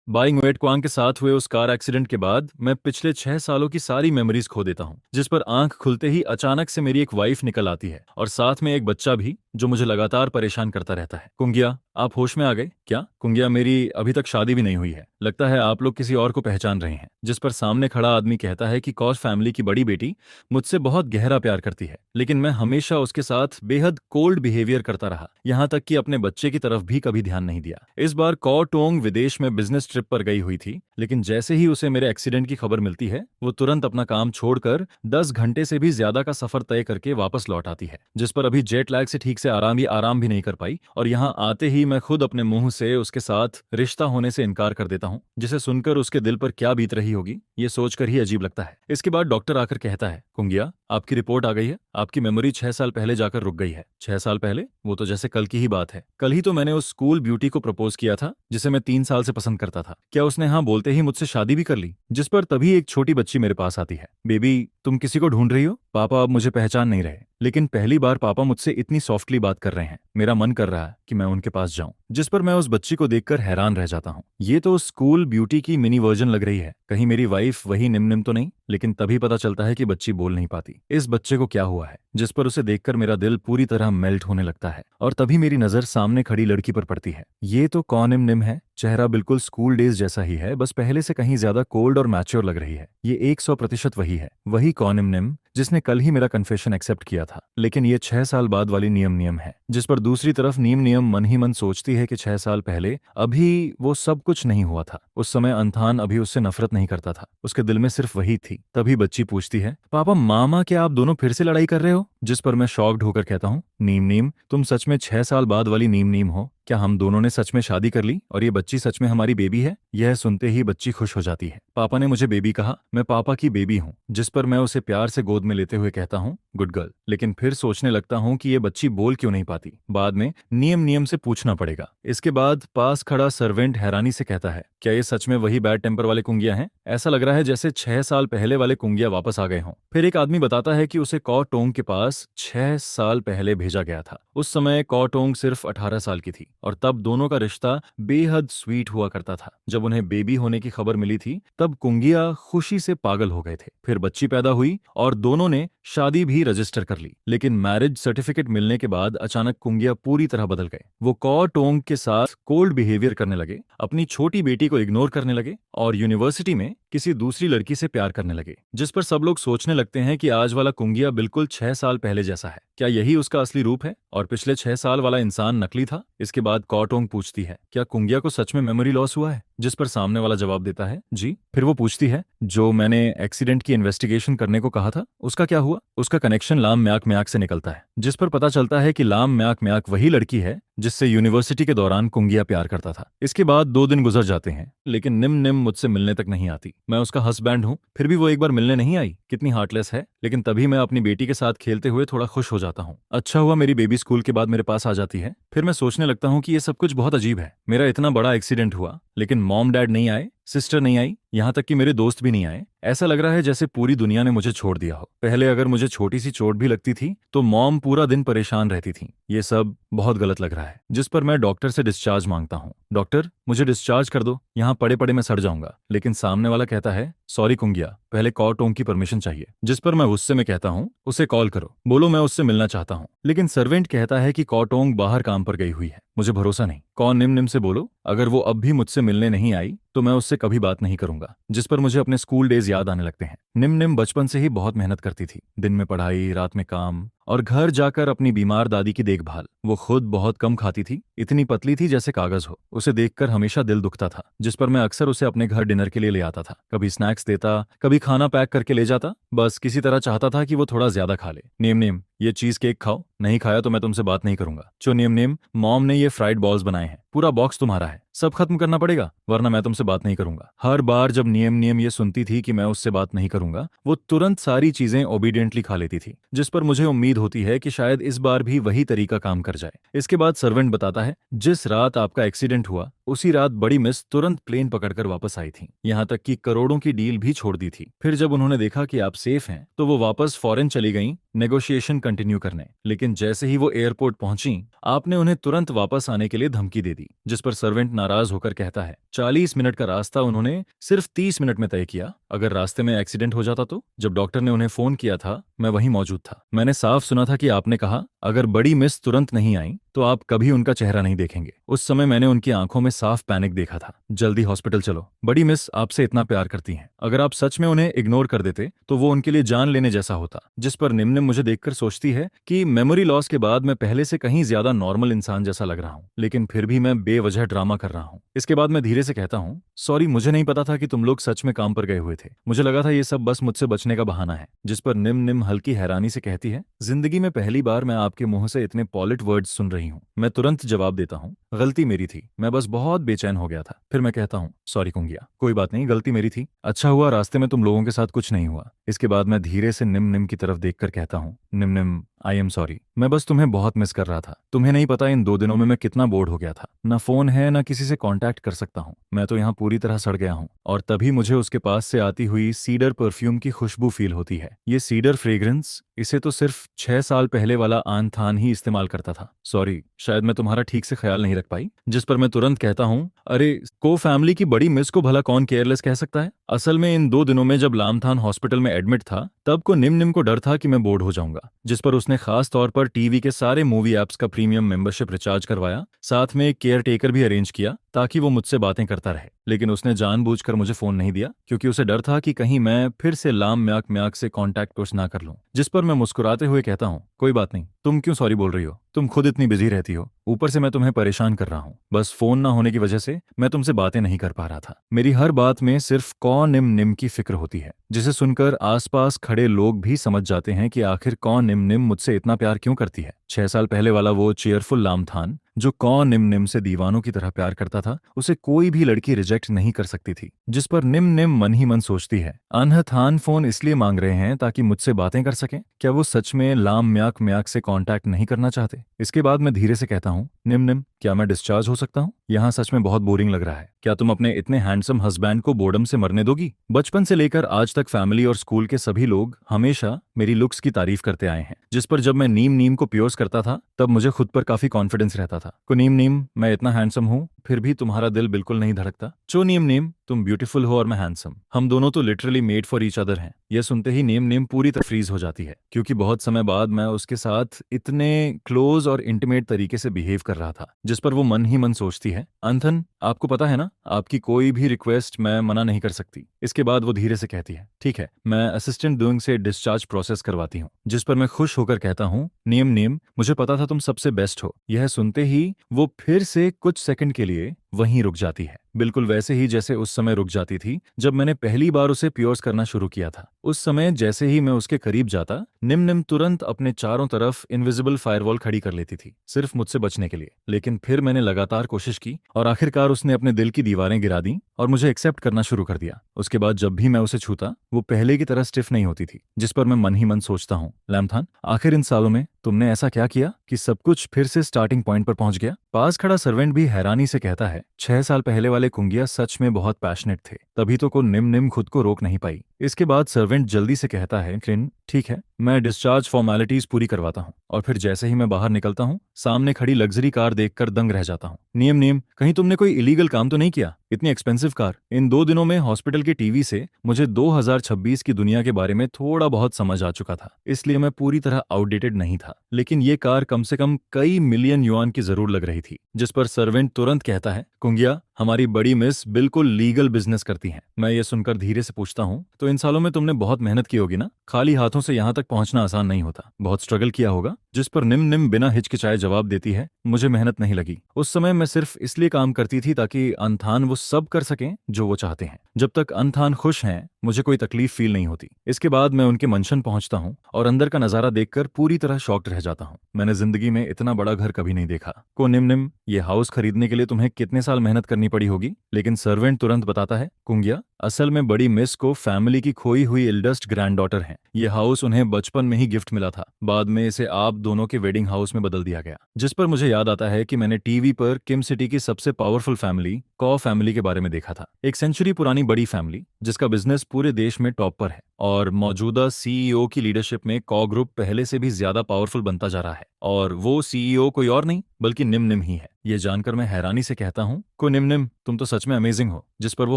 Buying wait Quang के साथ हुए उस कार एक्सीडेंट के बाद मैं पिछले 6 सालों की सारी मेमोरीज खो देता हूँ, जिस पर आंख खुलते ही अचानक से मेरी एक वाइफ निकल आती है और साथ में एक बच्चा भी जो मुझे लगातार परेशान करता रहता है। कुंगिया, आप होश में आ गए क्या? कुंगिया, मेरी अभी तक शादी भी नहीं हुई है। लगता है आप लोग किसी और को पहचान रहे हैं। जिस पर सामने खड़ा आदमी कहता है कि कौर फैमिली की बड़ी बेटी मुझसे बहुत गहरा प्यार करती है, लेकिन मैं हमेशा उसके साथ बेहद कोल्ड बिहेवियर करता रहा, यहाँ तक कि अपने बच्चे की तरफ भी कभी ध्यान नहीं दिया। इस बार कौ टोंग विदेश में बिजनेस ट्रिप पर गई हुई थी, लेकिन जैसे ही उसे मेरे एक्सीडेंट की खबर मिलती है, वो तुरंत अपना काम छोड़कर 10 घंटे से भी ज्यादा का सफर तय करके वापस लौट आती है, जिस पर अभी जेट लैग से ठीक से आराम भी नहीं कर पाई। और यहाँ आते ही मैं खुद अपने मुंह से उसके साथ रिश्ता होने से इनकार कर देता हूँ, जिसे सुनकर उसके दिल पर क्या बीत रही होगी ये सोचकर ही अजीब लगता है। इसके बाद डॉक्टर आकर कहता है, कुंगिया, आपकी रिपोर्ट आ गई है। आपकी मेमोरी 6 साल पहले जाकर रुक गई है। 6 साल पहले? वो तो जैसे कल की ही बात है। कल ही तो मैंने उस स्कूल ब्यूटी को प्रपोज किया था जिसे मैं 3 साल से पसंद करता था। क्या उसने हाँ बोलते ही मुझसे शादी भी कर ली? जिस पर तभी एक छोटी बच्ची मेरे पास आती है। बेबी, तुम किसी को ढूंढ रही हो? पापा अब मुझे पहचान नहीं रहे, लेकिन पहली बार पापा मुझसे इतनी सॉफ्टली बात कर रहे हैं। मेरा मन कर रहा है कि मैं उनके पास जाऊं। जिस पर मैं उस बच्ची को देखकर हैरान रह जाता हूँ। ये तो स्कूल ब्यूटी की मिनी वर्जन लग रही है। कहीं मेरी वाइफ वही निम निम तो नहीं? लेकिन तभी पता चलता है कि बच्ची बोल नहीं पाती। इस बच्चे को क्या हुआ है? जिस पर उसे देखकर मेरा दिल पूरी तरह मेल्ट होने लगता है और तभी मेरी नजर सामने खड़ी लड़की पर पड़ती है। ये तो कौन निम निम है? चेहरा बिल्कुल स्कूल डेज जैसा ही है, बस पहले से कहीं ज्यादा कोल्ड और मैच्योर लग रही है। ये 100% वही है, वही कौन निम निम जिसने कल ही मेरा कन्फेशन एक्सेप्ट किया था। लेकिन ये 6 साल बाद वाली नियम नियम है। जिस पर दूसरी तरफ नीम नियम मन ही मन सोचती है कि 6 साल पहले अभी वो सब कुछ नहीं हुआ था। उस समय अंथान अभी उससे नफरत नहीं करता था, उसके दिल में सिर्फ वही थी। तभी बच्ची पूछती है, पापा मामा, क्या आप दोनों फिर से लड़ाई कर रहे हो? जिस पर मैं शॉक्ड होकर कहता हूँ, नीम नीम, तुम सच में 6 साल बाद वाली नीम नीम हो? क्या हम दोनों ने सच में शादी कर ली और ये बच्ची सच में हमारी बेबी है? यह सुनते ही बच्ची खुश हो जाती है। पापा ने मुझे बेबी कहा, मैं पापा की बेबी हूँ। जिस पर मैं उसे प्यार से गोद में लेते हुए कहता हूँ, गुड गर्ल। लेकिन फिर सोचने लगता हूँ कि ये बच्ची बोल क्यों नहीं पाती। बाद में नियम नियम से पूछना पड़ेगा। इसके बाद पास खड़ा सर्वेंट हैरानी से कहता है, क्या ये सच में वही बैड टेम्पर वाले कुंगिया हैं? ऐसा लग रहा है जैसे 6 साल पहले वाले कुंगिया वापस आ गए हों। फिर एक आदमी बताता है कि उसे कौ टोंग के पास 6 साल पहले भेजा गया था। उस समय कौ टोंग सिर्फ 18 साल की थी और तब दोनों का रिश्ता बेहद स्वीट हुआ करता था। जब उन्हें बेबी होने की खबर मिली थी तब कुंगिया खुशी से पागल हो गए थे। फिर बच्ची पैदा हुई और दोनों ने शादी भी रजिस्टर कर ली। लेकिन मैरिज सर्टिफिकेट मिलने के बाद अचानक कुंगिया पूरी तरह बदल गए। वो कौ टोंग के साथ कोल्ड बिहेवियर करने लगे, अपनी छोटी बेटी को इग्नोर करने लगे और यूनिवर्सिटी में किसी दूसरी लड़की से प्यार करने लगे। जिस पर सब लोग सोचने लगते हैं कि आज वाला कुंगिया बिल्कुल 6 साल पहले जैसा है। क्या यही उसका असली रूप है और पिछले 6 साल वाला इंसान नकली था? इसके बाद कौ टोंग पूछती है, क्या कुंगिया को सच में मेमोरी लॉस हुआ है? जिस पर सामने वाला जवाब देता है, जी। फिर वो पूछती है, जो मैंने एक्सीडेंट की इन्वेस्टिगेशन करने को कहा था उसका क्या हुआ? उसका कनेक्शन लाम म्याक म्याक से निकलता है। जिस पर पता चलता है कि लाम म्याक म्याक वही लड़की है जिससे यूनिवर्सिटी के दौरान कुंगिया प्यार करता था। इसके बाद 2 दिन गुजर जाते हैं, लेकिन निम निम मुझसे मिलने तक नहीं आती। मैं उसका हस्बैंड हूँ, फिर भी वो एक बार मिलने नहीं आई। कितनी हार्टलेस है। लेकिन तभी मैं अपनी बेटी के साथ खेलते हुए थोड़ा खुश हो जाता हूँ। अच्छा हुआ मेरी बेबी स्कूल के बाद मेरे पास आ जाती है। फिर मैं सोचने लगता हूँ कि ये सब कुछ बहुत अजीब है। मेरा इतना बड़ा एक्सीडेंट हुआ, लेकिन मॉम डैड नहीं आए, सिस्टर नहीं आई, यहाँ तक कि मेरे दोस्त भी नहीं आए। ऐसा लग रहा है जैसे पूरी दुनिया ने मुझे छोड़ दिया हो। पहले अगर मुझे छोटी सी चोट भी लगती थी तो मॉम पूरा दिन परेशान रहती थी। ये सब बहुत गलत लग रहा है। जिस पर मैं डॉक्टर से डिस्चार्ज मांगता हूँ, डॉक्टर मुझे डिस्चार्ज कर दो, यहाँ पड़े पड़े मैं सड़ जाऊंगा। लेकिन सामने वाला कहता है, सॉरी कुंगिया, पहले कौ टोंग की परमिशन चाहिए। जिस पर मैं गुस्से में कहता हूँ, उसे कॉल करो, बोलो मैं उससे मिलना चाहता हूँ। लेकिन सर्वेंट कहता है कि कौ टोंग बाहर काम पर गई हुई है। मुझे भरोसा नहीं। कौन निम निम से बोलो, अगर वो अब भी मुझसे मिलने नहीं आई तो मैं उससे कभी बात नहीं करूंगा। जिस पर मुझे अपने स्कूल डेज याद आने लगते हैं। निम निम बचपन से ही बहुत मेहनत करती थी, दिन में पढ़ाई, रात में काम और घर जाकर अपनी बीमार दादी की देखभाल। वो खुद बहुत कम खाती थी, इतनी पतली थी जैसे कागज हो। उसे देखकर हमेशा दिल दुखता था। जिस पर मैं अक्सर उसे अपने घर डिनर के लिए ले आता था। कभी स्नैक्स देता, कभी खाना पैक करके ले जाता। बस किसी तरह चाहता था कि वो थोड़ा ज्यादा खा ले। नेम नेम, ये चीज केक खाओ, नहीं खाया तो मैं तुमसे बात नहीं करूंगा। चो नेम नेम, मॉम ने ये फ्राइड बॉल्स बनाए हैं, पूरा बॉक्स तुम्हारा है, सब खत्म करना पड़ेगा वरना मैं तुमसे बात नहीं करूंगा। हर बार जब नियम नियम ये सुनती थी कि मैं उससे बात नहीं करूंगा, वो तुरंत सारी चीजें ओबीडियंटली खा लेती थी। जिस पर मुझे उम्मीद होती है कि शायद इस बार भी वही तरीका काम कर जाए। इसके बाद सर्वेंट बताता है, जिस रात आपका एक्सीडेंट हुआ उसी रात बड़ी मिस तुरंत प्लेन पकड़कर वापस आई थी, यहाँ तक कि करोड़ों की डील भी छोड़ दी थी। फिर जब उन्होंने देखा कि आप सेफ हैं तो वो वापस फॉरेन चली गईं नेगोशिएशन कंटिन्यू करने, लेकिन जैसे ही वो एयरपोर्ट पहुंची आपने उन्हें तुरंत वापस आने के लिए धमकी दे दी, जिस पर सर्वेंट नाराज होकर कहता है 40 मिनट का रास्ता उन्होंने सिर्फ 30 मिनट में तय किया। अगर रास्ते में एक्सीडेंट हो जाता तो? जब डॉक्टर ने उन्हें फोन किया था मैं वहीं मौजूद था। मैंने साफ सुना था कि आपने कहा अगर बड़ी मिस तुरंत नहीं आई तो आप कभी उनका चेहरा नहीं देखेंगे। उस समय मैंने उनकी आंखों में साफ पैनिक देखा था। जल्दी हॉस्पिटल चलो, बड़ी मिस आपसे इतना प्यार करती हैं। अगर आप सच में उन्हें इग्नोर कर देते तो वो उनके लिए जान लेने जैसा होता। जिस पर निम्न मुझे देखकर सोचती है कि मेमोरी लॉस के बाद मैं पहले से कहीं ज्यादा नॉर्मल इंसान जैसा लग रहा हूँ, लेकिन फिर भी मैं बेवजह ड्रामा कर रहा हूँ। इसके बाद मैं धीरे से कहता हूँ, सॉरी, मुझे नहीं पता था कि तुम लोग सच में काम पर गए हुए थे। मुझे लगा था ये सब बस मुझसे बचने का बहाना है। जिस पर निम हल्की हैरानी से कहती है, जिंदगी में पहली बार मैं आपके मुंह से इतने पॉलिट वर्ड्स सुन रही हूँ। मैं तुरंत जवाब देता हूँ, गलती मेरी थी, मैं बस बहुत बेचैन हो गया था। फिर मैं कहता हूँ, सॉरी कुंगिया, कोई बात नहीं, गलती मेरी थी। अच्छा हुआ रास्ते में तुम लोगों के साथ कुछ नहीं हुआ। इसके बाद मैं धीरे से निम की तरफ देखकर कहता हूँ, निम आई एम सॉरी, मैं बस तुम्हें बहुत मिस कर रहा था। तुम्हें नहीं पता इन 2 दिनों में मैं कितना बोर्ड हो गया था। ना फोन है ना किसी से कांटेक्ट कर सकता हूँ। मैं तो यहाँ पूरी तरह सड़ गया हूँ। और तभी मुझे उसके पास से आती हुई सीडर परफ्यूम की खुशबू फील होती है। ये सीडर फ्रेग्रेंस, इसे तो सिर्फ 6 साल पहले वाला आन थान ही इस्तेमाल करता था। सॉरी, शायद मैं तुम्हारा ठीक से ख्याल नहीं रख पाई। जिस पर मैं तुरंत कहता हूँ, अरे को फैमिली की बड़ी मिस को भला कौन केयरलेस कह सकता है। असल में इन 2 दिनों में जब लामथान हॉस्पिटल में एडमिट था तब को निम को डर था कि मैं बोर्ड हो जाऊंगा। जिस पर उसने खास तौर पर टीवी के सारे मूवी ऐप्स का प्रीमियम मेंबरशिप रिचार्ज करवाया, साथ में एक केयर टेकर भी अरेंज किया ताकि वो मुझसे बातें करता रहे। लेकिन उसने जानबूझकर मुझे फोन नहीं दिया क्योंकि उसे डर था कि कहीं मैं फिर से लाम म्याक म्याक से कांटेक्ट पुश ना कर लूं। जिस पर मैं मुस्कुराते हुए कहता हूं, कोई बात नहीं, तुम क्यों सॉरी बोल रही हो, तुम खुद इतनी बिजी रहती हो, ऊपर से मैं तुम्हें परेशान कर रहा हूं। बस फोन ना होने की वजह से मैं तुमसे बातें नहीं कर पा रहा था। मेरी हर बात में सिर्फ कौन निम की फिक्र होती है, जिसे सुनकर आसपास खड़े लोग भी समझ जाते हैं कि आखिर कौन निम मुझसे इतना प्यार क्यों करती है। 6 साल पहले वाला वो चेयरफुल लामथान जो कौन निम से दीवानों की तरह प्यार करता था, उसे कोई भी लड़की रिजेक्ट नहीं कर सकती थी। जिस पर निम मन ही मन सोचती है, अनहथान फोन इसलिए मांग रहे हैं ताकि मुझसे बातें कर सकें। क्या वो सच में लाम म्याक म्याक से कांटेक्ट नहीं करना चाहते? इसके बाद मैं धीरे से कहता हूँ, निम क्या मैं डिस्चार्ज हो सकता हूँ? यहाँ सच में बहुत बोरिंग लग रहा है। क्या तुम अपने इतने हैंडसम हस्बैंड को बोर्डम से मरने दोगी? बचपन से लेकर आज तक फैमिली और स्कूल के सभी लोग हमेशा मेरी लुक्स की तारीफ करते आए हैं। जिस पर जब मैं नीम को पियोस करता था तब मुझे खुद पर काफी कॉन्फिडेंस रहता था। को नीम मैं इतना हैंडसम हूँ फिर भी तुम्हारा दिल बिल्कुल नहीं धड़कता। चो नीम तुम ब्यूटीफुल हो और मैं हैंडसम, हम दोनों तो literally made for each other हैं। यह सुनते ही नेम पूरी तरह फ्रीज हो जाती है क्योंकि बहुत समय बाद मैं उसके साथ इतने क्लोज और इंटीमेट तरीके से बिहेव कर रहा था। जिस पर वो मन ही मन सोचती है, अंथन आपको पता है ना, आपकी कोई भी रिक्वेस्ट मैं मना नहीं कर सकती। इसके बाद वो धीरे से कहती है, ठीक है, मैं असिस्टेंट डूइंग से डिस्चार्ज प्रोसेस करवाती हूँ। जिस पर मैं खुश होकर कहता हूँ, नेम मुझे पता था तुम सबसे बेस्ट हो। यह सुनते ही वो फिर से कुछ सेकंड के लिए वहीं रुक जाती है, बिल्कुल वैसे ही जैसे उस समय रुक जाती थी जब मैंने पहली बार उसे प्योर्स करना शुरू किया था। उस समय जैसे ही मैं उसके करीब जाता, निम तुरंत अपने चारों तरफ इनविजिबल फायरवॉल खड़ी कर लेती थी, सिर्फ मुझसे बचने के लिए। लेकिन फिर मैंने लगातार कोशिश की और आखिरकार उसने अपने दिल की दीवारें गिरा दी और मुझे एक्सेप्ट करना शुरू कर दिया। उसके बाद जब भी मैं उसे छूता वो पहले की तरह स्टिफ नहीं होती थी। जिस पर मैं मन ही मन सोचता हूँ, लामथान आखिर इन सालों में तुमने ऐसा क्या किया कि सब कुछ फिर से स्टार्टिंग पॉइंट पर पहुंच गया? पास खड़ा सर्वेंट भी हैरानी से कहता है, 6 साल पहले वाले कुंगिया सच में बहुत पैशनेट थे, तभी तो को निम खुद को रोक नहीं पाई। इसके बाद सर्वेंट जल्दी से कहता है, क्रिन ठीक है, मैं डिस्चार्ज फॉर्मेलिटीज पूरी करवाता हूँ। और फिर जैसे ही मैं बाहर निकलता हूँ सामने खड़ी लग्जरी कार देखकर दंग रह जाता हूँ। नियम कहीं तुमने कोई इलीगल काम तो नहीं किया? इतनी एक्सपेंसिव कार। इन 2 दिनों में हॉस्पिटल की टीवी से मुझे 2026 की दुनिया के बारे में थोड़ा बहुत समझ आ चुका था, इसलिए मैं पूरी तरह आउटडेटेड नहीं था। लेकिन ये कार कम से कम कई मिलियन युआन की जरूर लग रही थी। जिस पर सर्वेंट तुरंत कहता है, कुंगिया हमारी बड़ी मिस बिल्कुल लीगल बिजनेस करती हैं। मैं ये सुनकर धीरे से पूछता हूँ, तो इन सालों में तुमने बहुत मेहनत की होगी ना? खाली हाथों से यहाँ तक पहुँचना आसान नहीं होता, बहुत स्ट्रगल किया होगा। जिस पर निम बिना हिचकिचाए जवाब देती है, मुझे मेहनत नहीं लगी। उस समय मैं सिर्फ इसलिए काम करती थी ताकि अंथान वो सब कर सकें जो वो चाहते हैं। जब तक अंथान खुश हैं मुझे कोई तकलीफ फील नहीं होती। इसके बाद मैं उनके मंशन पहुंचता हूं और अंदर का नजारा देखकर पूरी तरह शॉक्ड रह जाता हूं। मैंने जिंदगी में इतना बड़ा घर कभी नहीं देखा। को निम ये हाउस खरीदने के लिए तुम्हें कितने साल मेहनत करनी पड़ी होगी? लेकिन सर्वेंट तुरंत बताता है, कुंगिया असल में बड़ी मिस को फैमिली की खोई हुई एल्डेस्ट ग्रैंडडॉटर हैं। ये हाउस उन्हें बचपन में ही गिफ्ट मिला था, बाद में इसे आप दोनों के वेडिंग हाउस में बदल दिया गया। जिस पर मुझे याद आता है कि मैंने टीवी पर किम सिटी की सबसे पावरफुल फैमिली कॉ फैमिली के बारे में देखा था। एक सेंचुरी पुरानी बड़ी फैमिली जिसका बिजनेस पूरे देश में टॉप पर है, और मौजूदा सीईओ की लीडरशिप में कॉ ग्रुप पहले से भी ज्यादा पावरफुल बनता जा रहा है। और वो सीईओ कोई और नहीं बल्कि निम निम ही है। ये जानकर मैं हैरानी से कहता हूँ, को निम निम तुम तो सच में अमेजिंग हो। जिस पर वो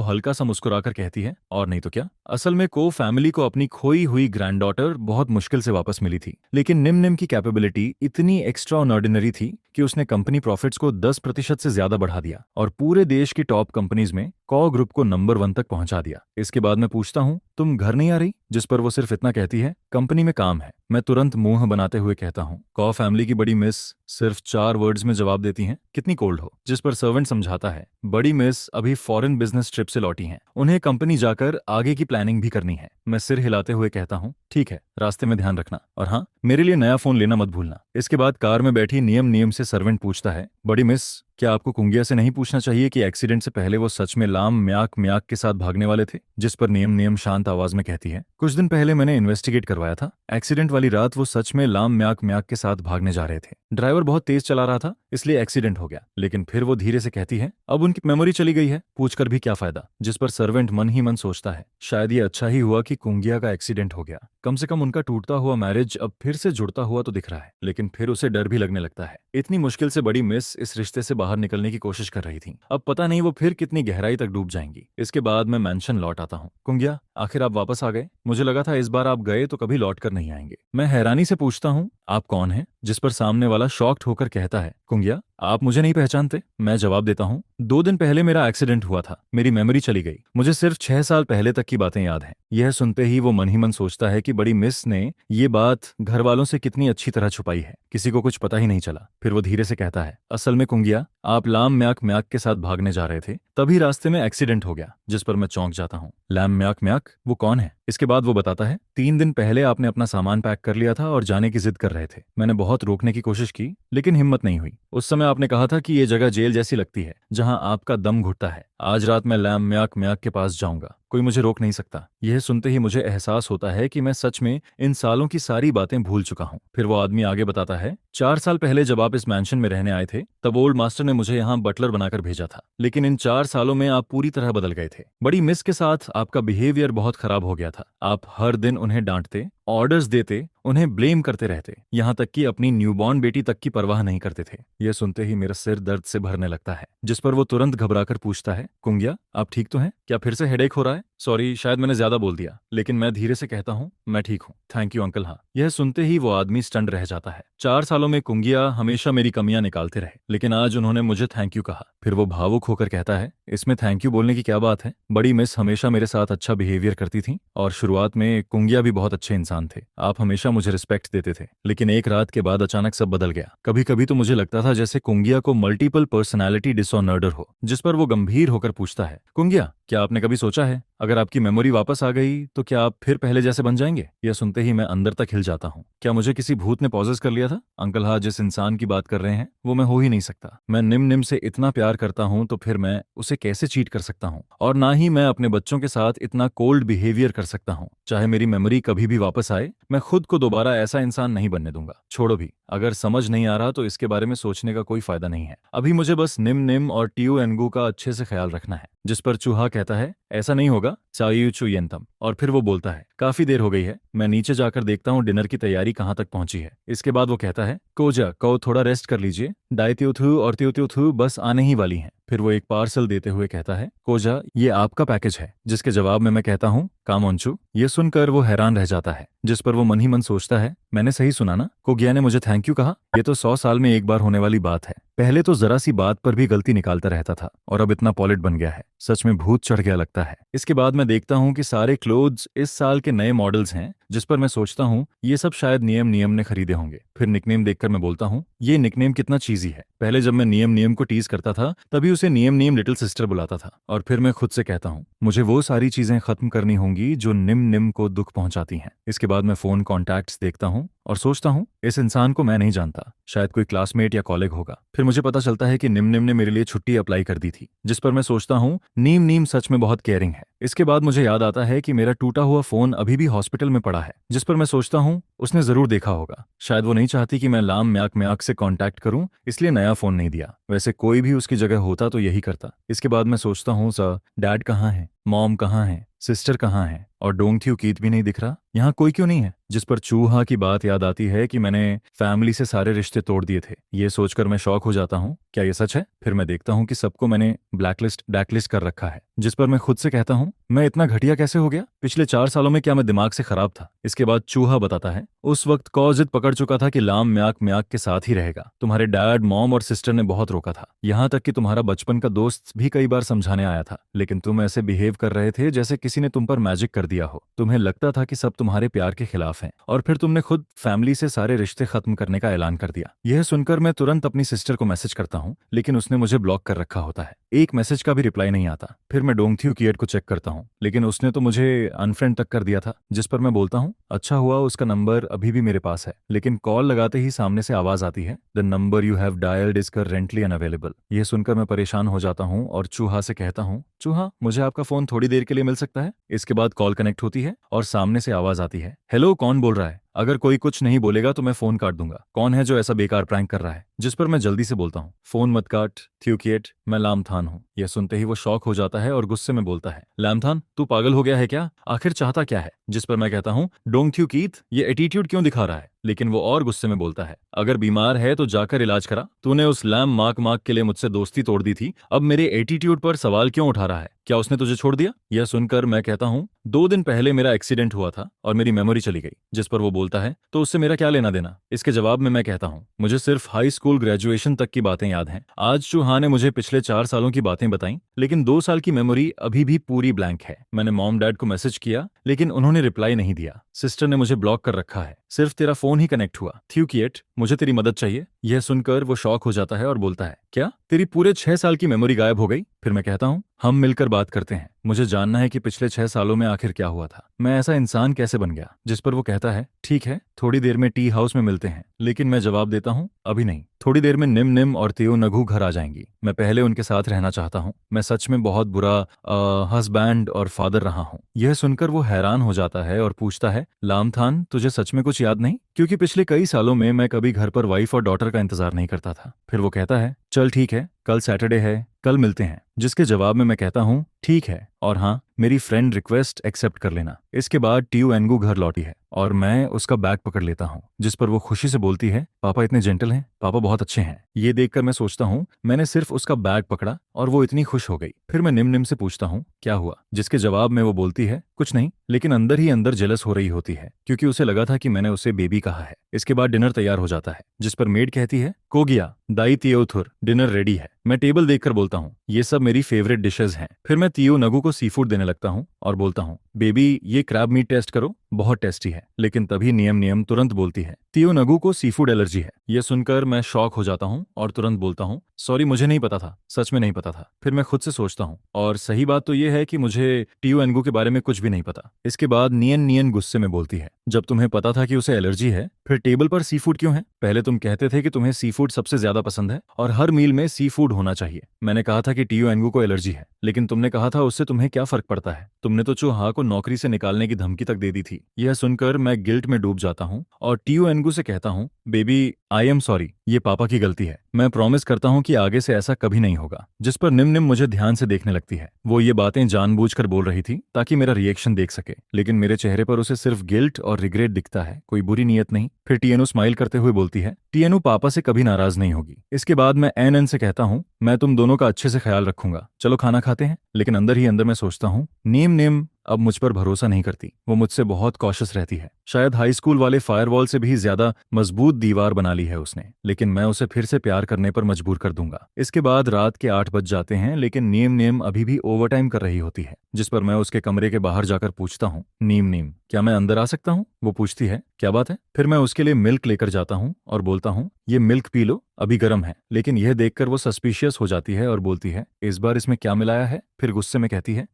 हल्का सा मुस्कुराकर कहती है, और नहीं तो क्या। असल में को फैमिली को अपनी खोई हुई ग्रैंडडॉटर बहुत मुश्किल से वापस मिली थी, लेकिन निम निम की कैपेबिलिटी इतनी एक्स्ट्रा ऑर्डिनरी थी कि उसने कंपनी प्रॉफिट्स को 10% से ज्यादा बढ़ा दिया और पूरे देश की टॉप कंपनीज में कॉ ग्रुप को नंबर 1 तक पहुंचा दिया। इसके बाद मैं पूछता हूँ, तुम घर नहीं आ रही? जिस पर वो सिर्फ इतना कहती है, कंपनी में काम है। मैं तुरंत मुंह बनाते हुए कहता हूँ, कॉ फैमिली की बड़ी मिस सिर्फ 4 वर्ड्स में जवाब देती हैं, कितनी कोल्ड हो। जिस पर सर्वेंट समझाता है, बड़ी मिस अभी फॉरेन बिजनेस ट्रिप से लौटी हैं, उन्हें कंपनी जाकर आगे की प्लानिंग भी करनी है। मैं सिर हिलाते हुए कहता हूँ, ठीक है, रास्ते में ध्यान रखना, और हाँ, मेरे लिए नया फोन लेना मत भूलना। इसके बाद कार में बैठी नियम से सर्वेंट पूछता है, बड़ी मिस, क्या आपको कुंगिया से नहीं पूछना चाहिए कि एक्सीडेंट से पहले वो सच में लाम म्याक म्याक के साथ भागने वाले थे? जिस पर नियम शांत आवाज में कहती है, कुछ दिन पहले मैंने इन्वेस्टिगेट करवाया था। एक्सीडेंट वाली रात वो सच में लाम म्याक म्याक के साथ भागने जा रहे थे। ड्राइवर बहुत तेज चला रहा था, इसलिए एक्सीडेंट हो गया। लेकिन फिर वो धीरे से कहती है, अब उनकी मेमोरी चली गई है, पूछकर भी क्या फायदा। जिस पर सर्वेंट मन ही मन सोचता है, शायद ये अच्छा ही हुआ कि कुंगिया का एक्सीडेंट हो गया। कम से कम उनका टूटता हुआ मैरिज अब फिर से जुड़ता हुआ तो दिख रहा है। लेकिन फिर उसे डर भी लगने लगता है। इतनी मुश्किल से बड़ी मिस इस रिश्ते से बाहर निकलने की कोशिश कर रही थी, अब पता नहीं वो फिर कितनी गहराई तक डूब जाएंगी। इसके बाद मैं मेंशन लौट आता हूँ। कुंगिया, आखिर आप वापस आ गए। मुझे लगा था इस बार आप गए तो कभी लौट कर नहीं आएंगे। मैं हैरानी से पूछता हूँ, आप कौन हैं? जिस पर सामने वाला शॉक्ड होकर कहता है, कुंगिया, आप मुझे नहीं पहचानते? मैं जवाब देता हूँ, 2 दिन पहले मेरा एक्सीडेंट हुआ था, मेरी मेमोरी चली गई, मुझे सिर्फ 6 साल पहले तक की बातें याद हैं। यह सुनते ही वो मन ही मन सोचता है कि बड़ी मिस ने ये बात घर वालों से कितनी अच्छी तरह छुपाई है, किसी को कुछ पता ही नहीं चला। फिर वो धीरे से कहता है, असल में कुंगिया, आप लाम म्याक म्याक के साथ भागने जा रहे थे, तभी रास्ते में एक्सीडेंट हो गया। जिस पर मैं चौंक जाता हूँ, लाम म्याक म्याक, वो कौन है? इसके बाद वो बताता है, 3 दिन पहले आपने अपना सामान पैक कर लिया था और जाने की जिद कर रहे थे। मैंने बहुत रोकने की कोशिश की, लेकिन हिम्मत नहीं हुई। उस समय आपने कहा था कि ये जगह जेल जैसी लगती है, जहां आपका दम घुटता है। आज रात मैं लैम म्याक म्याक के पास जाऊंगा, कोई मुझे रोक नहीं सकता। यह सुनते ही मुझे एहसास होता है कि मैं सच में इन सालों की सारी बातें भूल चुका हूँ। फिर वो आदमी आगे बताता है, 4 साल पहले जब आप इस मैंशन में रहने आए थे, तब ओल्ड मास्टर ने मुझे यहाँ बटलर बनाकर भेजा था। लेकिन इन 4 सालों में आप पूरी तरह बदल गए थे। बड़ी मिस के साथ आपका बिहेवियर बहुत खराब हो गया था। आप हर दिन उन्हें डांटते, ऑर्डर्स देते, उन्हें ब्लेम करते रहते, यहाँ तक कि अपनी न्यूबॉर्न बेटी तक की परवाह नहीं करते थे। यह सुनते ही मेरा सिर दर्द से भरने लगता है। जिस पर वो तुरंत घबराकर पूछता है, कुंगिया, आप ठीक तो हैं? क्या फिर से हेडेक हो रहा है? सॉरी, शायद मैंने ज्यादा बोल दिया। लेकिन मैं धीरे से कहता हूँ, मैं ठीक हूँ, थैंक यू अंकल। हाँ। यह सुनते ही वो आदमी स्टंड रह जाता है। 4 सालों में कुंगिया हमेशा मेरी कमियां निकालते रहे, लेकिन आज उन्होंने मुझे थैंक यू कहा। फिर वो भावुक होकर कहता है, इसमें थैंक यू बोलने की क्या बात है? बड़ी मिस हमेशा मेरे साथ अच्छा बिहेवियर करती थी, और शुरुआत में कुंगिया भी बहुत अच्छे इंसान थे। आप हमेशा मुझे रिस्पेक्ट देते थे, लेकिन एक रात के बाद अचानक सब बदल गया। कभी कभी तो मुझे लगता था जैसे कुंगिया को मल्टीपल पर्सनैलिटी डिसऑर्डर हो। जिस पर वो गंभीर होकर पूछता है, कुंगिया, क्या आपने कभी सोचा है, अगर आपकी मेमोरी वापस आ गई तो क्या आप फिर पहले जैसे बन जाएंगे? यह सुनते ही मैं अंदर तक हिल जाता हूँ। क्या मुझे किसी भूत ने पॉजेस कर लिया था? अंकल हाँ, जिस इंसान की बात कर रहे हैं वो मैं हो ही नहीं सकता। मैं निम से इतना प्यार करता हूँ तो फिर मैं उसे कैसे चीट कर सकता हूँ? और ना ही मैं अपने बच्चों के साथ इतना कोल्ड बिहेवियर कर सकता हूँ। चाहे मेरी मेमोरी कभी भी वापस आए, मैं खुद को दोबारा ऐसा इंसान नहीं बनने दूंगा। छोड़ो भी, अगर समझ नहीं आ रहा तो इसके बारे में सोचने का कोई फायदा नहीं है। अभी मुझे बस निम और टियो एनगू का अच्छे से ख्याल रखना है। जिस पर चूहा कहता है, ऐसा नहीं होगा चायु चु यंतम। और फिर वो बोलता है, काफी देर हो गई है, मैं नीचे जाकर देखता हूँ डिनर की तैयारी कहाँ तक पहुंची है। इसके बाद वो कहता है, कोजा कहो थोड़ा रेस्ट कर लीजिए, डाई त्योथु और त्योथु बस आने ही वाली हैं। फिर वो एक पार्सल देते हुए कहता है, कोजा, ये आपका पैकेज है। जिसके जवाब में मैं कहता हूँ, काम ऑनचू। ये सुनकर वो हैरान रह जाता है। जिस पर वो मन ही मन सोचता है, मैंने सही सुना ना, कोगिया ने मुझे थैंक यू कहा? ये तो 100 साल में एक बार होने वाली बात है। पहले तो जरा सी बात पर भी गलती निकालता रहता था, और अब इतना पॉलिट बन गया है। सच में भूत चढ़ गया लगता है। इसके बाद मैं देखता हूँ कि सारे क्लोथ्स इस साल के नए मॉडल्स हैं, जिस पर मैं सोचता हूँ ये सब शायद नियम ने खरीदे होंगे। फिर निकनेम देखकर मैं बोलता हूँ, ये निकनेम कितना चीजी है। पहले जब मैं नियम को टीज करता था तभी उसे नियम लिटिल सिस्टर बुलाता था। और फिर मैं खुद से कहता हूँ, मुझे वो सारी चीजें खत्म करनी होंगी जो निम को दुख पहुंचाती हैं। इसके बाद मैं फोन कॉन्टैक्ट्स देखता हूँ और सोचता हूँ, इस इंसान को मैं नहीं जानता, शायद कोई क्लासमेट या कॉलेग होगा। फिर मुझे पता चलता है कि निम ने मेरे लिए छुट्टी अप्लाई कर दी थी। जिस पर मैं सोचता हूँ, नीम सच में बहुत केयरिंग है। इसके बाद मुझे याद आता है कि मेरा टूटा हुआ फोन अभी भी हॉस्पिटल में पड़ा है, जिस पर मैं सोचता हूँ उसने जरूर देखा होगा। शायद वो नहीं चाहती कि मैं लाम म्याक म्याक से कांटेक्ट करूं, इसलिए नया फोन नहीं दिया। वैसे कोई भी उसकी जगह होता तो यही करता। इसके बाद मैं सोचता हूँ सर, डैड कहाँ है, मॉम कहाँ है, सिस्टर कहाँ है, और डोंगथ्यू कीत भी नहीं दिख रहा। यहाँ कोई क्यों नहीं है? जिस पर चूहा की बात याद आती है कि मैंने फैमिली से सारे रिश्ते तोड़ दिए थे। ये सोचकर मैं शॉक हो जाता हूँ, क्या ये सच है? फिर मैं देखता हूँ कि सबको मैंने ब्लैकलिस्ट डैकलिस्ट कर रखा है, जिस पर मैं खुद से कहता हूँ मैं इतना घटिया कैसे हो गया? पिछले 4 सालों में क्या मैं दिमाग से खराब था? इसके बाद चूहा बताता है, उस वक्त कॉजिद पकड़ चुका था कि लाम म्याक म्याक के साथ ही रहेगा। तुम्हारे डैड, मॉम और सिस्टर ने बहुत रोका था, यहाँ तक कि तुम्हारा बचपन का दोस्त भी कई बार समझाने आया था, लेकिन तुम ऐसे बिहेव कर रहे थे जैसे किसी ने तुम पर मैजिक कर दिया हो। तुम्हें लगता था कि सब तुम्हारे प्यार के खिलाफ हैं, और फिर तुमने खुद फैमिली से सारे रिश्ते खत्म करने का ऐलान कर दिया। यह सुनकर मैं तुरंत अपनी सिस्टर को मैसेज करता हूँ, लेकिन उसने मुझे ब्लॉक कर रखा होता है। एक मैसेज का भी रिप्लाई नहीं आता। फिर मैं डोंगथ्यू किएट को चेक करता हूँ, लेकिन उसने तो मुझे अनफ्रेंड तक कर दिया था, जिस पर मैं बोलता हूँ अच्छा हुआ उसका नंबर अभी भी मेरे पास है। लेकिन कॉल लगाते ही सामने से आवाज आती है, the number you have dialled is currently unavailable. यह सुनकर मैं परेशान हो जाता हूँ और चूहा से कहता हूँ, चूहा मुझे आपका फोन थोड़ी देर के लिए मिल सकता है? इसके बाद कॉल कनेक्ट होती है और सामने से आवाज आती है, हेलो, कौन बोल रहा है? अगर कोई कुछ नहीं बोलेगा तो मैं फोन काट दूंगा। कौन है जो ऐसा बेकार प्रैंक कर रहा है? जिस पर मैं जल्दी से बोलता हूँ, फोन मत काट थ्यूकिएट, मैं लामथान हूँ। यह सुनते ही वो शॉक हो जाता है और गुस्से में बोलता है, लामथान तू पागल हो गया है क्या? आखिर चाहता क्या है? जिस पर मैं कहता हूँ, डोंगथ्यू कीत ये एटीट्यूड क्यों दिखा रहा है? लेकिन वो और गुस्से में बोलता है, अगर बीमार है तो जाकर इलाज करा। तूने उस लैम मार्क मार्क के लिए मुझसे दोस्ती तोड़ दी थी, अब मेरे एटीट्यूड पर सवाल क्यों उठा रहा है? क्या उसने तुझे छोड़ दिया? यह सुनकर मैं कहता हूँ, 2 दिन पहले मेरा एक्सीडेंट हुआ था और मेरी मेमोरी चली गई। जिस पर वो बोलता है, तो उससे मेरा क्या लेना देना? इसके जवाब में मैं कहता हूँ, मुझे सिर्फ हाई स्कूल ग्रेजुएशन तक की बातें याद हैं। आज चूहा ने मुझे पिछले 4 सालों की बातें बताई, लेकिन 2 साल की मेमोरी अभी भी पूरी ब्लैंक है। मैंने मॉम डैड को मैसेज किया, लेकिन उन्होंने रिप्लाई नहीं दिया। सिस्टर ने मुझे ब्लॉक कर रखा है, सिर्फ तेरा फोन ही कनेक्ट हुआ। थ्यूकिएट, मुझे तेरी मदद चाहिए। यह सुनकर वो शॉक हो जाता है और बोलता है, क्या तेरी पूरे 6 साल की मेमोरी गायब हो गई? फिर मैं कहता हूँ, हम मिलकर बात करते हैं। मुझे जानना है कि पिछले 6 सालों में आखिर क्या हुआ था, मैं ऐसा इंसान कैसे बन गया। जिस पर वो कहता है, ठीक है, थोड़ी देर में टी हाउस में मिलते हैं। लेकिन मैं जवाब देता हूँ, अभी नहीं, थोड़ी देर में निम निम और तेओ नगू घर आ जाएंगी। मैं पहले उनके साथ रहना चाहता हूँ। मैं सच में बहुत बुरा हस्बैंड और फादर रहा हूँ। यह सुनकर वो हैरान हो जाता है और पूछता है, लामथान तुझे सच में कुछ याद नहीं? क्योंकि पिछले कई सालों में मैं कभी घर पर वाइफ और डॉटर का इंतजार नहीं करता था। फिर वो कहता है, चल ठीक है, कल सैटरडे है, कल मिलते हैं। जिसके जवाब में मैं कहता हूँ, ठीक है, और हाँ, मेरी फ्रेंड रिक्वेस्ट एक्सेप्ट कर लेना। इसके बाद टीयू एनगू घर लौटी है और मैं उसका बैग पकड़ लेता हूँ, जिस पर वो खुशी से बोलती है, पापा इतने जेंटल हैं, पापा बहुत अच्छे हैं। ये देखकर मैं सोचता हूँ, मैंने सिर्फ उसका बैग पकड़ा और वो इतनी खुश हो गई। फिर मैं निम निम से पूछता हूँ, क्या हुआ? जिसके जवाब में वो बोलती है, कुछ नहीं, लेकिन अंदर ही अंदर जेलस हो रही होती है, क्योंकि उसे लगा था कि मैंने उसे बेबी कहा है। इसके बाद डिनर तैयार हो जाता है, जिस पर मेड कहती है, कोगिया दाई तियोथुर, डिनर रेडी है। मैं टेबल देखकर बोलता हूँ, ये सब मेरी फेवरेट डिशेज हैं। फिर मैं तियो नगू को सी फूड देने लगता हूँ और बोलता हूँ, बेबी ये क्रैब मीट टेस्ट करो, बहुत टेस्टी है। लेकिन तभी नियम नियम तुरंत बोलती है, तियो नगू को सी फूड एलर्जी है। यह सुनकर मैं शॉक हो जाता हूँ और तुरंत बोलता हूँ, सॉरी, मुझे नहीं पता था, सच में नहीं पता था। फिर मैं खुद से सोचता हूँ, और सही बात तो यह है कि मुझे टीयू एनगू के बारे में कुछ भी नहीं पता। इसके बाद नियन नियन गुस्से में बोलती है, जब तुम्हें पता था कि उसे एलर्जी है, फिर टेबल पर सी फूड क्यों है? पहले तुम कहते थे कि तुम्हें सी फूड सबसे ज्यादा पसंद है और हर मील में सी फूड होना चाहिए। मैंने कहा था कि टीयू एनगू को एलर्जी है, लेकिन तुमने कहा था उससे तुम्हें क्या फर्क पड़ता है? तुमने तो चूहा को नौकरी से निकालने की धमकी तक दे दी थी। यह सुनकर मैं गिल्ट में डूब जाता हूँ और टीयू एनगू से कहता हूँ, बेबी आई एम सॉरी, ये पापा की गलती है, मैं प्रॉमिस करता हूँ कि आगे से ऐसा कभी नहीं होगा। जिस पर निम निम मुझे ध्यान से देखने लगती है। वो ये बातें जानबूझकर बोल रही थी ताकि मेरा रिएक्शन देख सके, लेकिन मेरे चेहरे पर उसे सिर्फ गिल्ट और रिग्रेट दिखता है, कोई बुरी नीयत नहीं। फिर टीएनू स्माइल करते हुए बोलती है, टीएनू पापा से कभी नाराज नहीं होगी। इसके बाद मैं एन एन से कहता हूँ, मैं तुम दोनों का अच्छे से ख्याल रखूंगा, चलो खाना खाते हैं। लेकिन अंदर ही अंदर मैं सोचता हूँ, नीम नीम अब मुझ पर भरोसा नहीं करती, वो मुझसे बहुत कॉशियस रहती है। शायद हाई स्कूल वाले फायरवॉल से भी ज्यादा मजबूत दीवार बना ली है उसने, लेकिन मैं उसे फिर से प्यार करने पर मजबूर कर दूंगा। इसके बाद रात के 8 बज जाते हैं, लेकिन नीम नीम अभी भी ओवरटाइम कर रही होती है, जिस पर मैं उसके कमरे के बाहर जाकर पूछता हूँ, नीम नीम क्या मैं अंदर आ सकता हूँ? वो पूछती है, क्या बात है? फिर मैं उसके लिए मिल्क लेकर जाता हूँ और बोलता हूँ, ये मिल्क पी लो, अभी गर्म है। लेकिन यह देखकर वो सस्पिशियस हो जाती है और बोलती है, इस बार इसमें क्या मिलाया है? फिर गुस्से में कहती है,